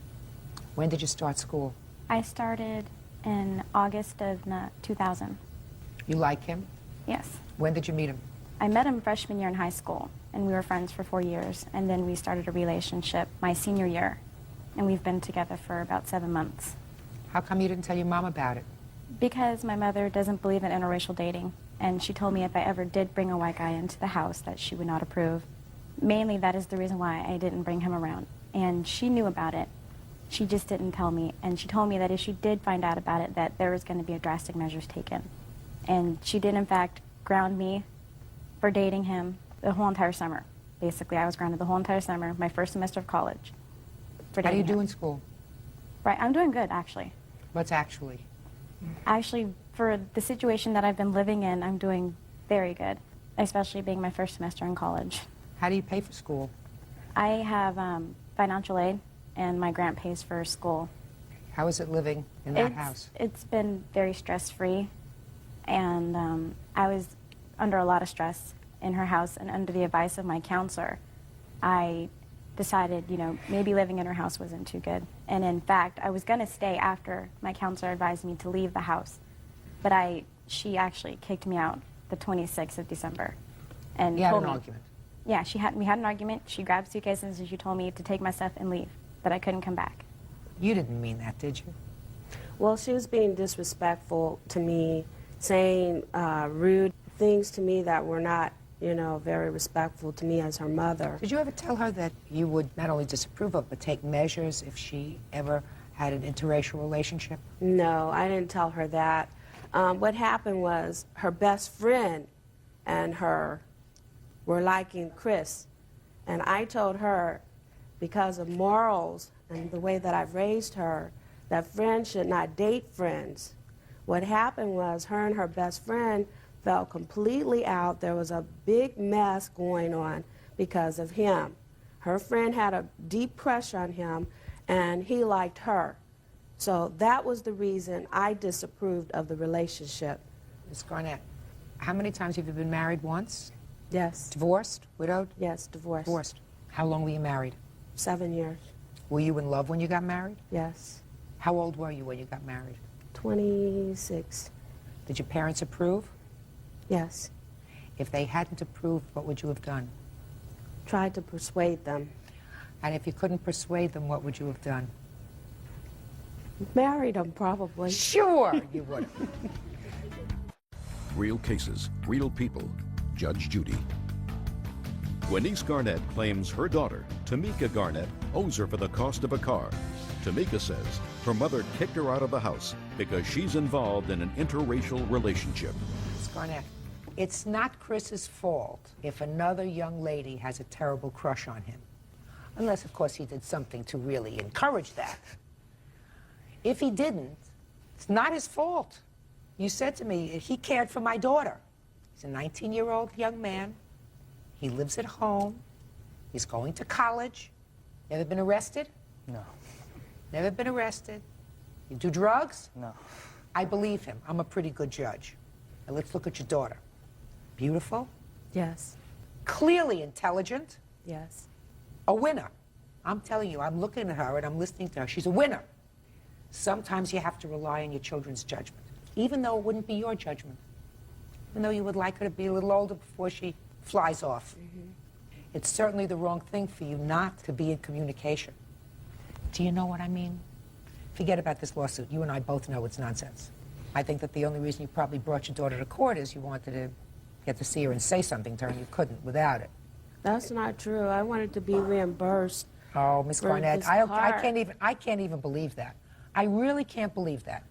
When did you start school? I started in August of 2000. You like him? Yes. When did you meet him? I met him freshman year in high school, and we were friends for 4 years, and then we started a relationship my senior year, and we've been together for about 7 months. How come you didn't tell your mom about it? Because my mother doesn't believe in interracial dating, and she told me if I ever did bring a white guy into the house that she would not approve. Mainly that is the reason why I didn't bring him around, and she knew about it. She just didn't tell me, and she told me that if she did find out about it, that there was going to be drastic measures taken. And she did, in fact, ground me for dating him the whole entire summer. Basically, I was grounded the whole entire summer, my first semester of college. How do you do in school? Right, I'm doing good, actually. What's actually? Actually, for the situation that I've been living in, I'm doing very good, especially being my first semester in college. How do you pay for school? I have financial aid, and my grant pays for school. How is it living in that house? It's been very stress-free, and I was under a lot of stress in her house, and under the advice of my counselor, I decided, maybe living in her house wasn't too good. And in fact, I was going to stay after my counselor advised me to leave the house, but she actually kicked me out the 26th of December. And You had told an me, argument? Yeah, we had an argument. She grabbed suitcases and she told me to take my stuff and leave, that I couldn't come back. You didn't mean that, did you? Well, she was being disrespectful to me, saying rude things to me that were not you know, very respectful to me as her mother. Did you ever tell her that you would not only disapprove of, but take measures if she ever had an interracial relationship? No, I didn't tell her that. What happened was her best friend and her were liking Chris. And I told her, because of morals and the way that I've raised her, that friends should not date friends. What happened was her and her best friend fell completely out. There was a big mess going on because of him. Her friend had a deep crush on him, and he liked her. So that was the reason I disapproved of the relationship. Ms. Garnett, how many times have you been married? Once? Yes. Divorced? Widowed? Yes, divorced. Divorced. How long were you married? 7 years. Were you in love when you got married? Yes. How old were you when you got married? 26. Did your parents approve? Yes. If they hadn't approved, what would you have done? Tried to persuade them. And if you couldn't persuade them, what would you have done? Married them, probably. Sure, you would have. Real cases, real people. Judge Judy. Wenice Garnett claims her daughter, Tamika Garnett, owes her for the cost of a car. Tamika says her mother kicked her out of the house because she's involved in an interracial relationship. Ms. Garnett, it's not Chris's fault if another young lady has a terrible crush on him. Unless, of course, he did something to really encourage that. If he didn't, it's not his fault. You said to me, he cared for my daughter. He's a 19-year-old young man. He lives at home. He's going to college. Never been arrested? No. Never been arrested. You do drugs? No. I believe him. I'm a pretty good judge. Now let's look at your daughter. Beautiful? Yes. Clearly intelligent? Yes. A winner. I'm telling you, I'm looking at her and I'm listening to her. She's a winner. Sometimes you have to rely on your children's judgment, even though it wouldn't be your judgment. Even though you would like her to be a little older before she flies off. Mm-hmm. It's certainly the wrong thing for you not to be in communication. Do you know what I mean? Forget about this lawsuit. You and I both know it's nonsense. I think that the only reason you probably brought your daughter to court is you wanted to get to see her and say something to her, and you couldn't without it. That's not true. I wanted to be reimbursed. Oh, Miss Garnett, I can't even believe that. I really can't believe that.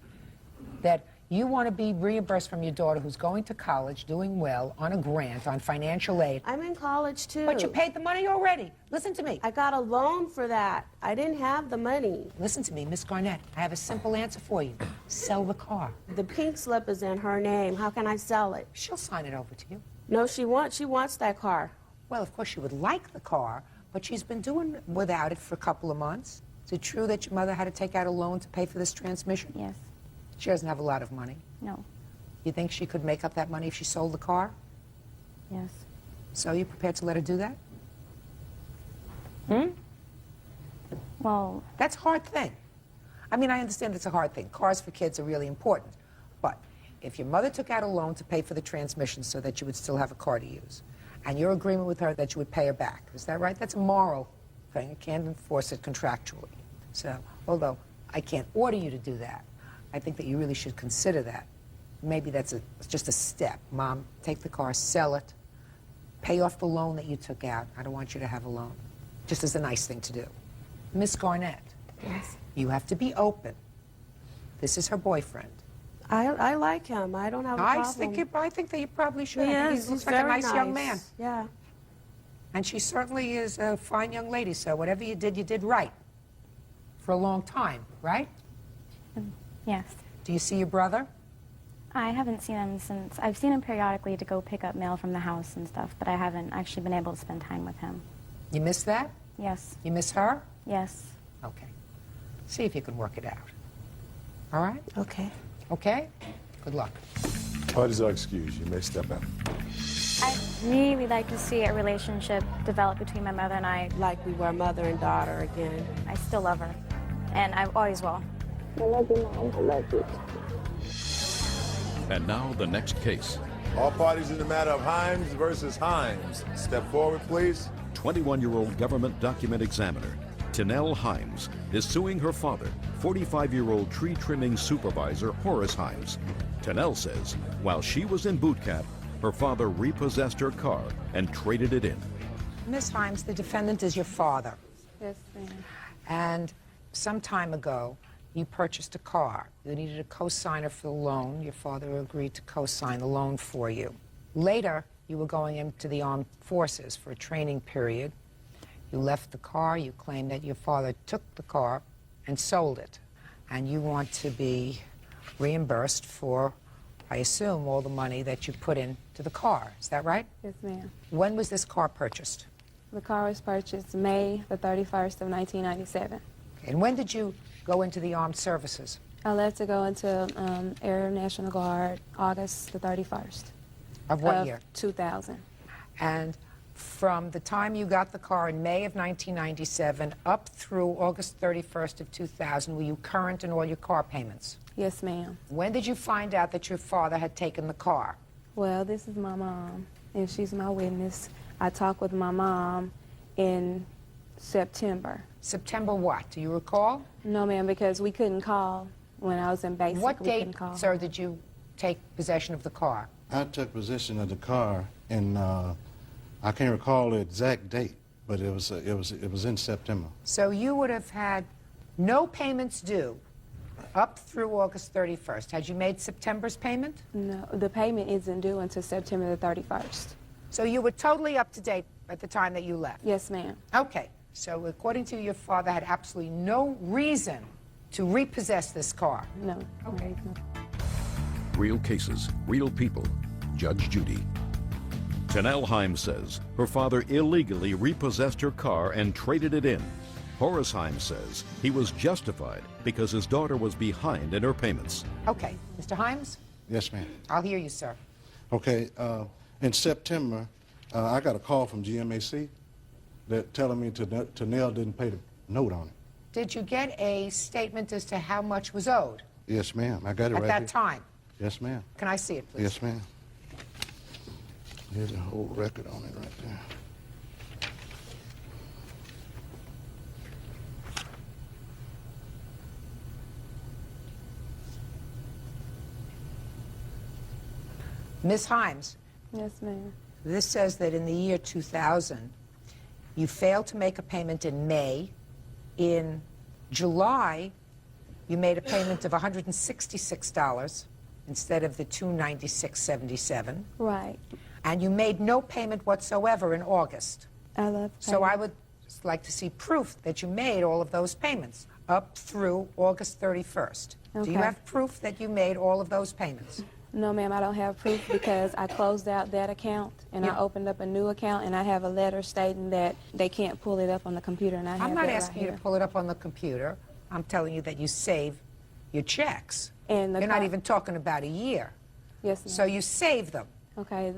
That you want to be reimbursed from your daughter who's going to college, doing well, on a grant, on financial aid. I'm in college, too. But you paid the money already. Listen to me. I got a loan for that. I didn't have the money. Listen to me, Miss Garnett. I have a simple answer for you. Sell the car. The pink slip is in her name. How can I sell it? She'll sign it over to you. No, she wants that car. Well, of course, she would like the car, but she's been doing without it for a couple of months. Is it true that your mother had to take out a loan to pay for this transmission? Yes. She doesn't have a lot of money. No. You think she could make up that money if she sold the car? Yes. So you prepared to let her do that? Well, that's a hard thing. I mean, I understand it's a hard thing. Cars for kids are really important. But if your mother took out a loan to pay for the transmission so that you would still have a car to use, and your agreement with her that you would pay her back, is that right? That's a moral thing. You can't enforce it contractually. So, although I can't order you to do that, I think that you really should consider that. Maybe that's just a step. Mom, take the car, sell it, pay off the loan that you took out. I don't want you to have a loan. Just as a nice thing to do. Miss Garnett. Yes. You have to be open. This is her boyfriend. I like him. I don't have a problem. I think that you probably should. He looks like a very nice young man. Yeah. And she certainly is a fine young lady, so whatever you did right. For a long time, right? Yes. Do you see your brother? I haven't seen him since, I've seen him periodically to go pick up mail from the house and stuff, but I haven't actually been able to spend time with him. You miss that? Yes. You miss her? Yes. Okay. See if you can work it out. All right? Okay. Okay? Good luck. Parties are excused. You may step out. I'd really like to see a relationship develop between my mother and I. Like we were mother and daughter again. I still love her, and I always will. I love you, Mom. I love you. And now the next case. All parties in the matter of Himes versus Himes. Step forward, please. 21-year-old government document examiner Tennell Himes is suing her father, 45-year-old tree trimming supervisor Horace Himes. Tennell says while she was in boot camp, her father repossessed her car and traded it in. Ms. Himes, the defendant is your father. Yes, ma'am. And some time ago, you purchased a car. You needed a co-signer for the loan. Your father agreed to co-sign the loan for you. Later, you were going into the armed forces for a training period. You left the car. You claimed that your father took the car and sold it. And you want to be reimbursed for, I assume, all the money that you put into the car. Is that right? Yes, ma'am. When was this car purchased? The car was purchased May the 31st of 1997. And when did you go into the armed services? I left to go into Air National Guard August the 31st. Of what year? 2000. And from the time you got the car in May of 1997 up through August 31st of 2000, were you current in all your car payments? Yes, ma'am. When did you find out that your father had taken the car? Well, this is my mom, and she's my witness. I talked with my mom in September. September what? Do you recall? No, ma'am, because we couldn't call when I was in basic. What we date, couldn't call. sir, did you take possession of the car? I took possession of the car, and I can't recall the exact date, but it was in September. So you would have had no payments due up through August 31st. Had you made September's payment? No, the payment isn't due until September the 31st. So you were totally up to date at the time that you left? Yes, ma'am. Okay. So according to you, your father had absolutely no reason to repossess this car? No. Okay. Real cases, real people. Judge Judy. Tanel Himes says her father illegally repossessed her car and traded it in. Horace Himes says he was justified because his daughter was behind in her payments. Okay. Mr. Himes? Yes, ma'am. I'll hear you, sir. Okay, in September, I got a call from GMAC that telling me Tanel didn't pay the note on it. Did you get a statement as to how much was owed? Yes, ma'am. I got it at right that here. time? Yes, ma'am. Can I see it, please? Yes, ma'am. There's a whole record on it right there. Ms. Himes? Yes, ma'am. This says that in the year 2000, you failed to make a payment in May. In July, you made a payment of $166 instead of the $296.77. Right. And you made no payment whatsoever in August. I love So I would just like to see proof that you made all of those payments up through August 31st. Do you Okay. have proof that you made all of those payments? No, ma'am, I don't have proof because I closed out that account and Yeah. I opened up a new account and I have a letter stating that they can't pull it up on the computer and I have I'm not that asking right you here. to pull it up on the computer. I'm telling you that you save your checks. And the You're not car- even talking about a year. Yes, ma'am. So you save them. Okay,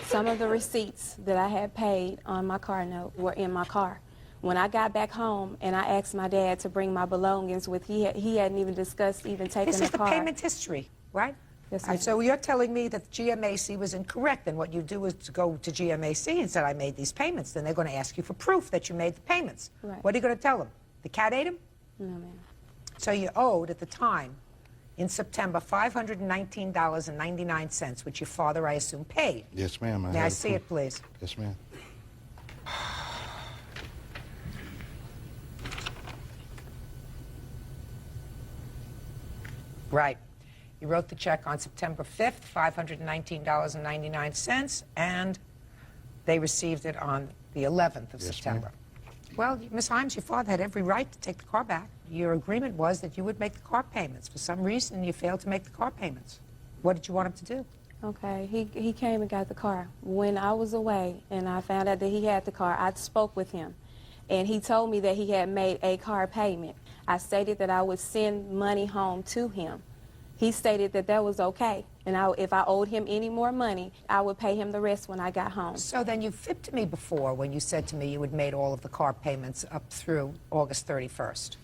some of the receipts that I had paid on my car note were in my car. When I got back home and I asked my dad to bring my belongings with, he hadn't even discussed even taking This the is the car. payment history, right? Yes, All right, ma'am. so you're telling me that GMAC was incorrect, and what you do is to go to GMAC and say, I made these payments. Then they're going to ask you for proof that you made the payments. Right. What are you going to tell them? The cat ate them? No, ma'am. So you owed, at the time, in September, $519.99, which your father, I assume, paid. Yes, ma'am. May I have see proof. it, please? Yes, ma'am. Right. You wrote the check on September 5th, $519.99, and they received it on the 11th of Yes, September. Well, Ms. Himes, your father had every right to take the car back. Your agreement was that you would make the car payments. For some reason, you failed to make the car payments. What did you want him to do? Okay, he came and got the car. When I was away and I found out that he had the car, I spoke with him. And he told me that he had made a car payment. I stated that I would send money home to him. He stated that that was okay. And if I owed him any more money, I would pay him the rest when I got home. So then you fibbed to me before when you said to me you had made all of the car payments up through August 31st.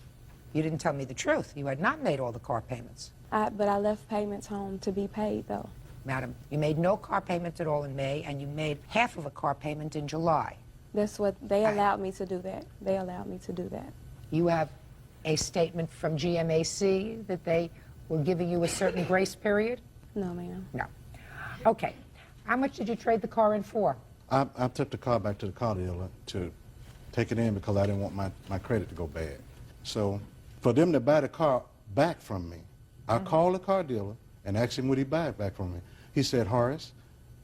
You didn't tell me the truth. You had not made all the car payments. But I left payments home to be paid, though. Madam, you made no car payment at all in May, and you made half of a car payment in July. That's what they allowed me to do that. They allowed me to do that. You have a statement from GMAC that they were giving you a certain grace period? No, ma'am. No. Okay. How much did you trade the car in for? I took the car back to the car dealer to take it in because I didn't want my credit to go bad. So for them to buy the car back from me, I called the car dealer and asked him would he buy it back from me. He said, Horace,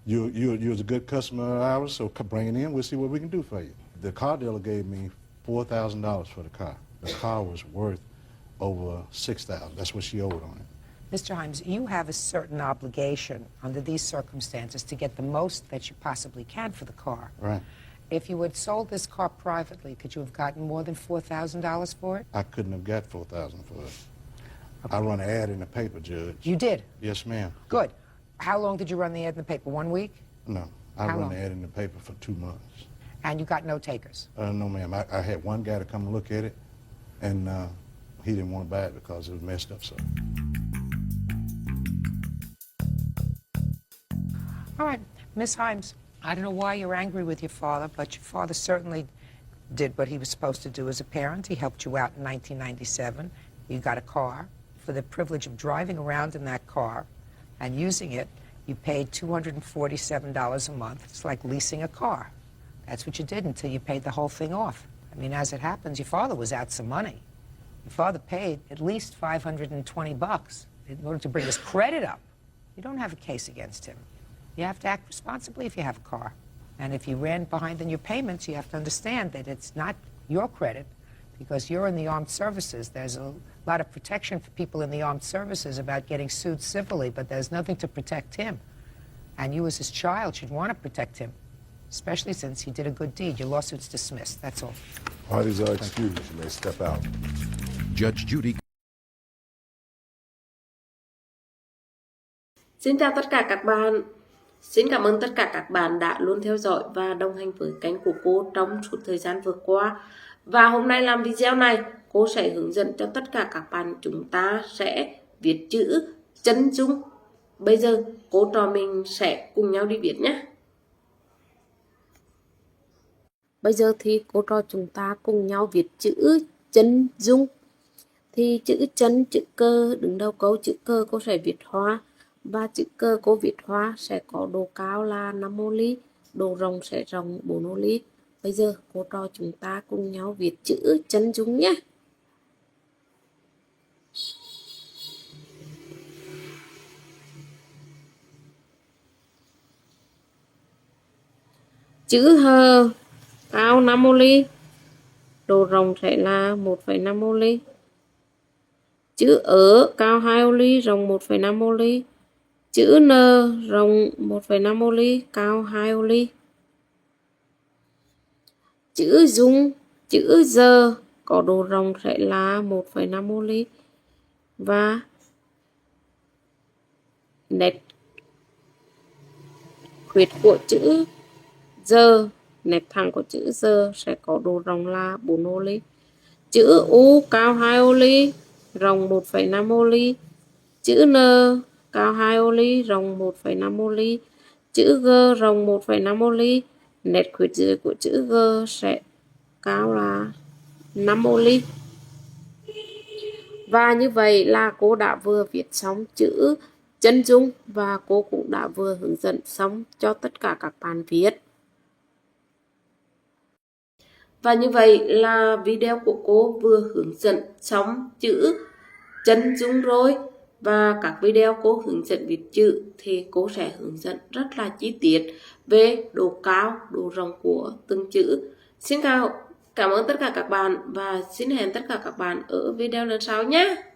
you was a good customer of ours, so bring it in, we'll see what we can do for you. The car dealer gave me $4,000 for the car. The car was worth over $6,000. That's what she owed on it. Mr. Himes, you have a certain obligation under these circumstances to get the most that you possibly can for the car. Right. If you had sold this car privately, could you have gotten more than $4,000 for it? I couldn't have got $4,000 for it. I run an ad in the paper, Judge. You did? Yes, ma'am. Good. How long did you run the ad in the paper? 1 week? No, I How run long? the ad in the paper for 2 months. And you got no takers? No, ma'am. I had one guy to come and look at it, and he didn't want to buy it because it was messed up. So. All right, Miss Himes, I don't know why you're angry with your father, but your father certainly did what he was supposed to do as a parent. He helped you out in 1997. You got a car. For the privilege of driving around in that car and using it, you paid $247 a month. It's like leasing a car. That's what you did until you paid the whole thing off. I mean, as it happens, your father was out some money. Your father paid at least $520 in order to bring his credit up. You don't have a case against him. You have to act responsibly if you have a car. And if you ran behind in your payments, you have to understand that it's not your credit because you're in the armed services. There's a lot of protection for people in the armed services about getting sued civilly, but there's nothing to protect him. And you as his child should want to protect him, especially since he did a good deed. Your lawsuit's dismissed. That's all. Parties are excused. You may step out. Judge Judy. Xin chào tất cả các bạn. Xin cảm ơn tất cả các bạn đã luôn theo dõi và đồng hành với kênh của cô trong suốt thời gian vừa qua. Và hôm nay làm video này, cô sẽ hướng dẫn cho tất cả các bạn chúng ta sẽ viết chữ chân dung. Bây giờ cô trò mình sẽ cùng nhau đi viết nhé. Bây giờ thì cô trò chúng ta cùng nhau viết chữ chân dung. Thì chữ chân, chữ cơ đứng đầu câu, chữ cơ cô sẽ viết hoa. Và chữ cơ cô viết hoa sẽ có độ cao là 5 ô ly, độ rộng sẽ rộng 4 ô ly. Bây giờ cô trò chúng ta cùng nhau viết chữ chân dung nhé. Chữ hờ cao 5 ô ly, độ rộng sẽ là 1,5 ô ly. Chữ ở cao 2 ô ly, rộng 1,5 ô ly. Chữ N rộng 1,5 ô ly, cao 2 ô ly. Chữ dung, chữ giờ có độ rộng sẽ là 1,5 ô ly. Và nét khuyết của chữ giờ, nét thẳng của chữ giờ sẽ có độ rộng là 4 ô ly. Chữ U cao 2 ô ly, rộng 1,5 ô ly. Chữ N cao 2 ô ly, rộng 1,5 ô ly. Chữ G rộng 1,5 ô ly. Nét khuyết dưới của chữ G sẽ cao là 5 ô ly. Và như vậy là cô đã vừa viết xong chữ chân dung và cô cũng đã vừa hướng dẫn xong cho tất cả các bạn viết. Và như vậy là video của cô vừa hướng dẫn xong chữ chân dung rồi. Và các video cô hướng dẫn viết chữ thì cô sẽ hướng dẫn rất là chi tiết về độ cao, độ rộng của từng chữ. Xin cảm ơn tất cả các bạn và xin hẹn tất cả các bạn ở video lần sau nhé.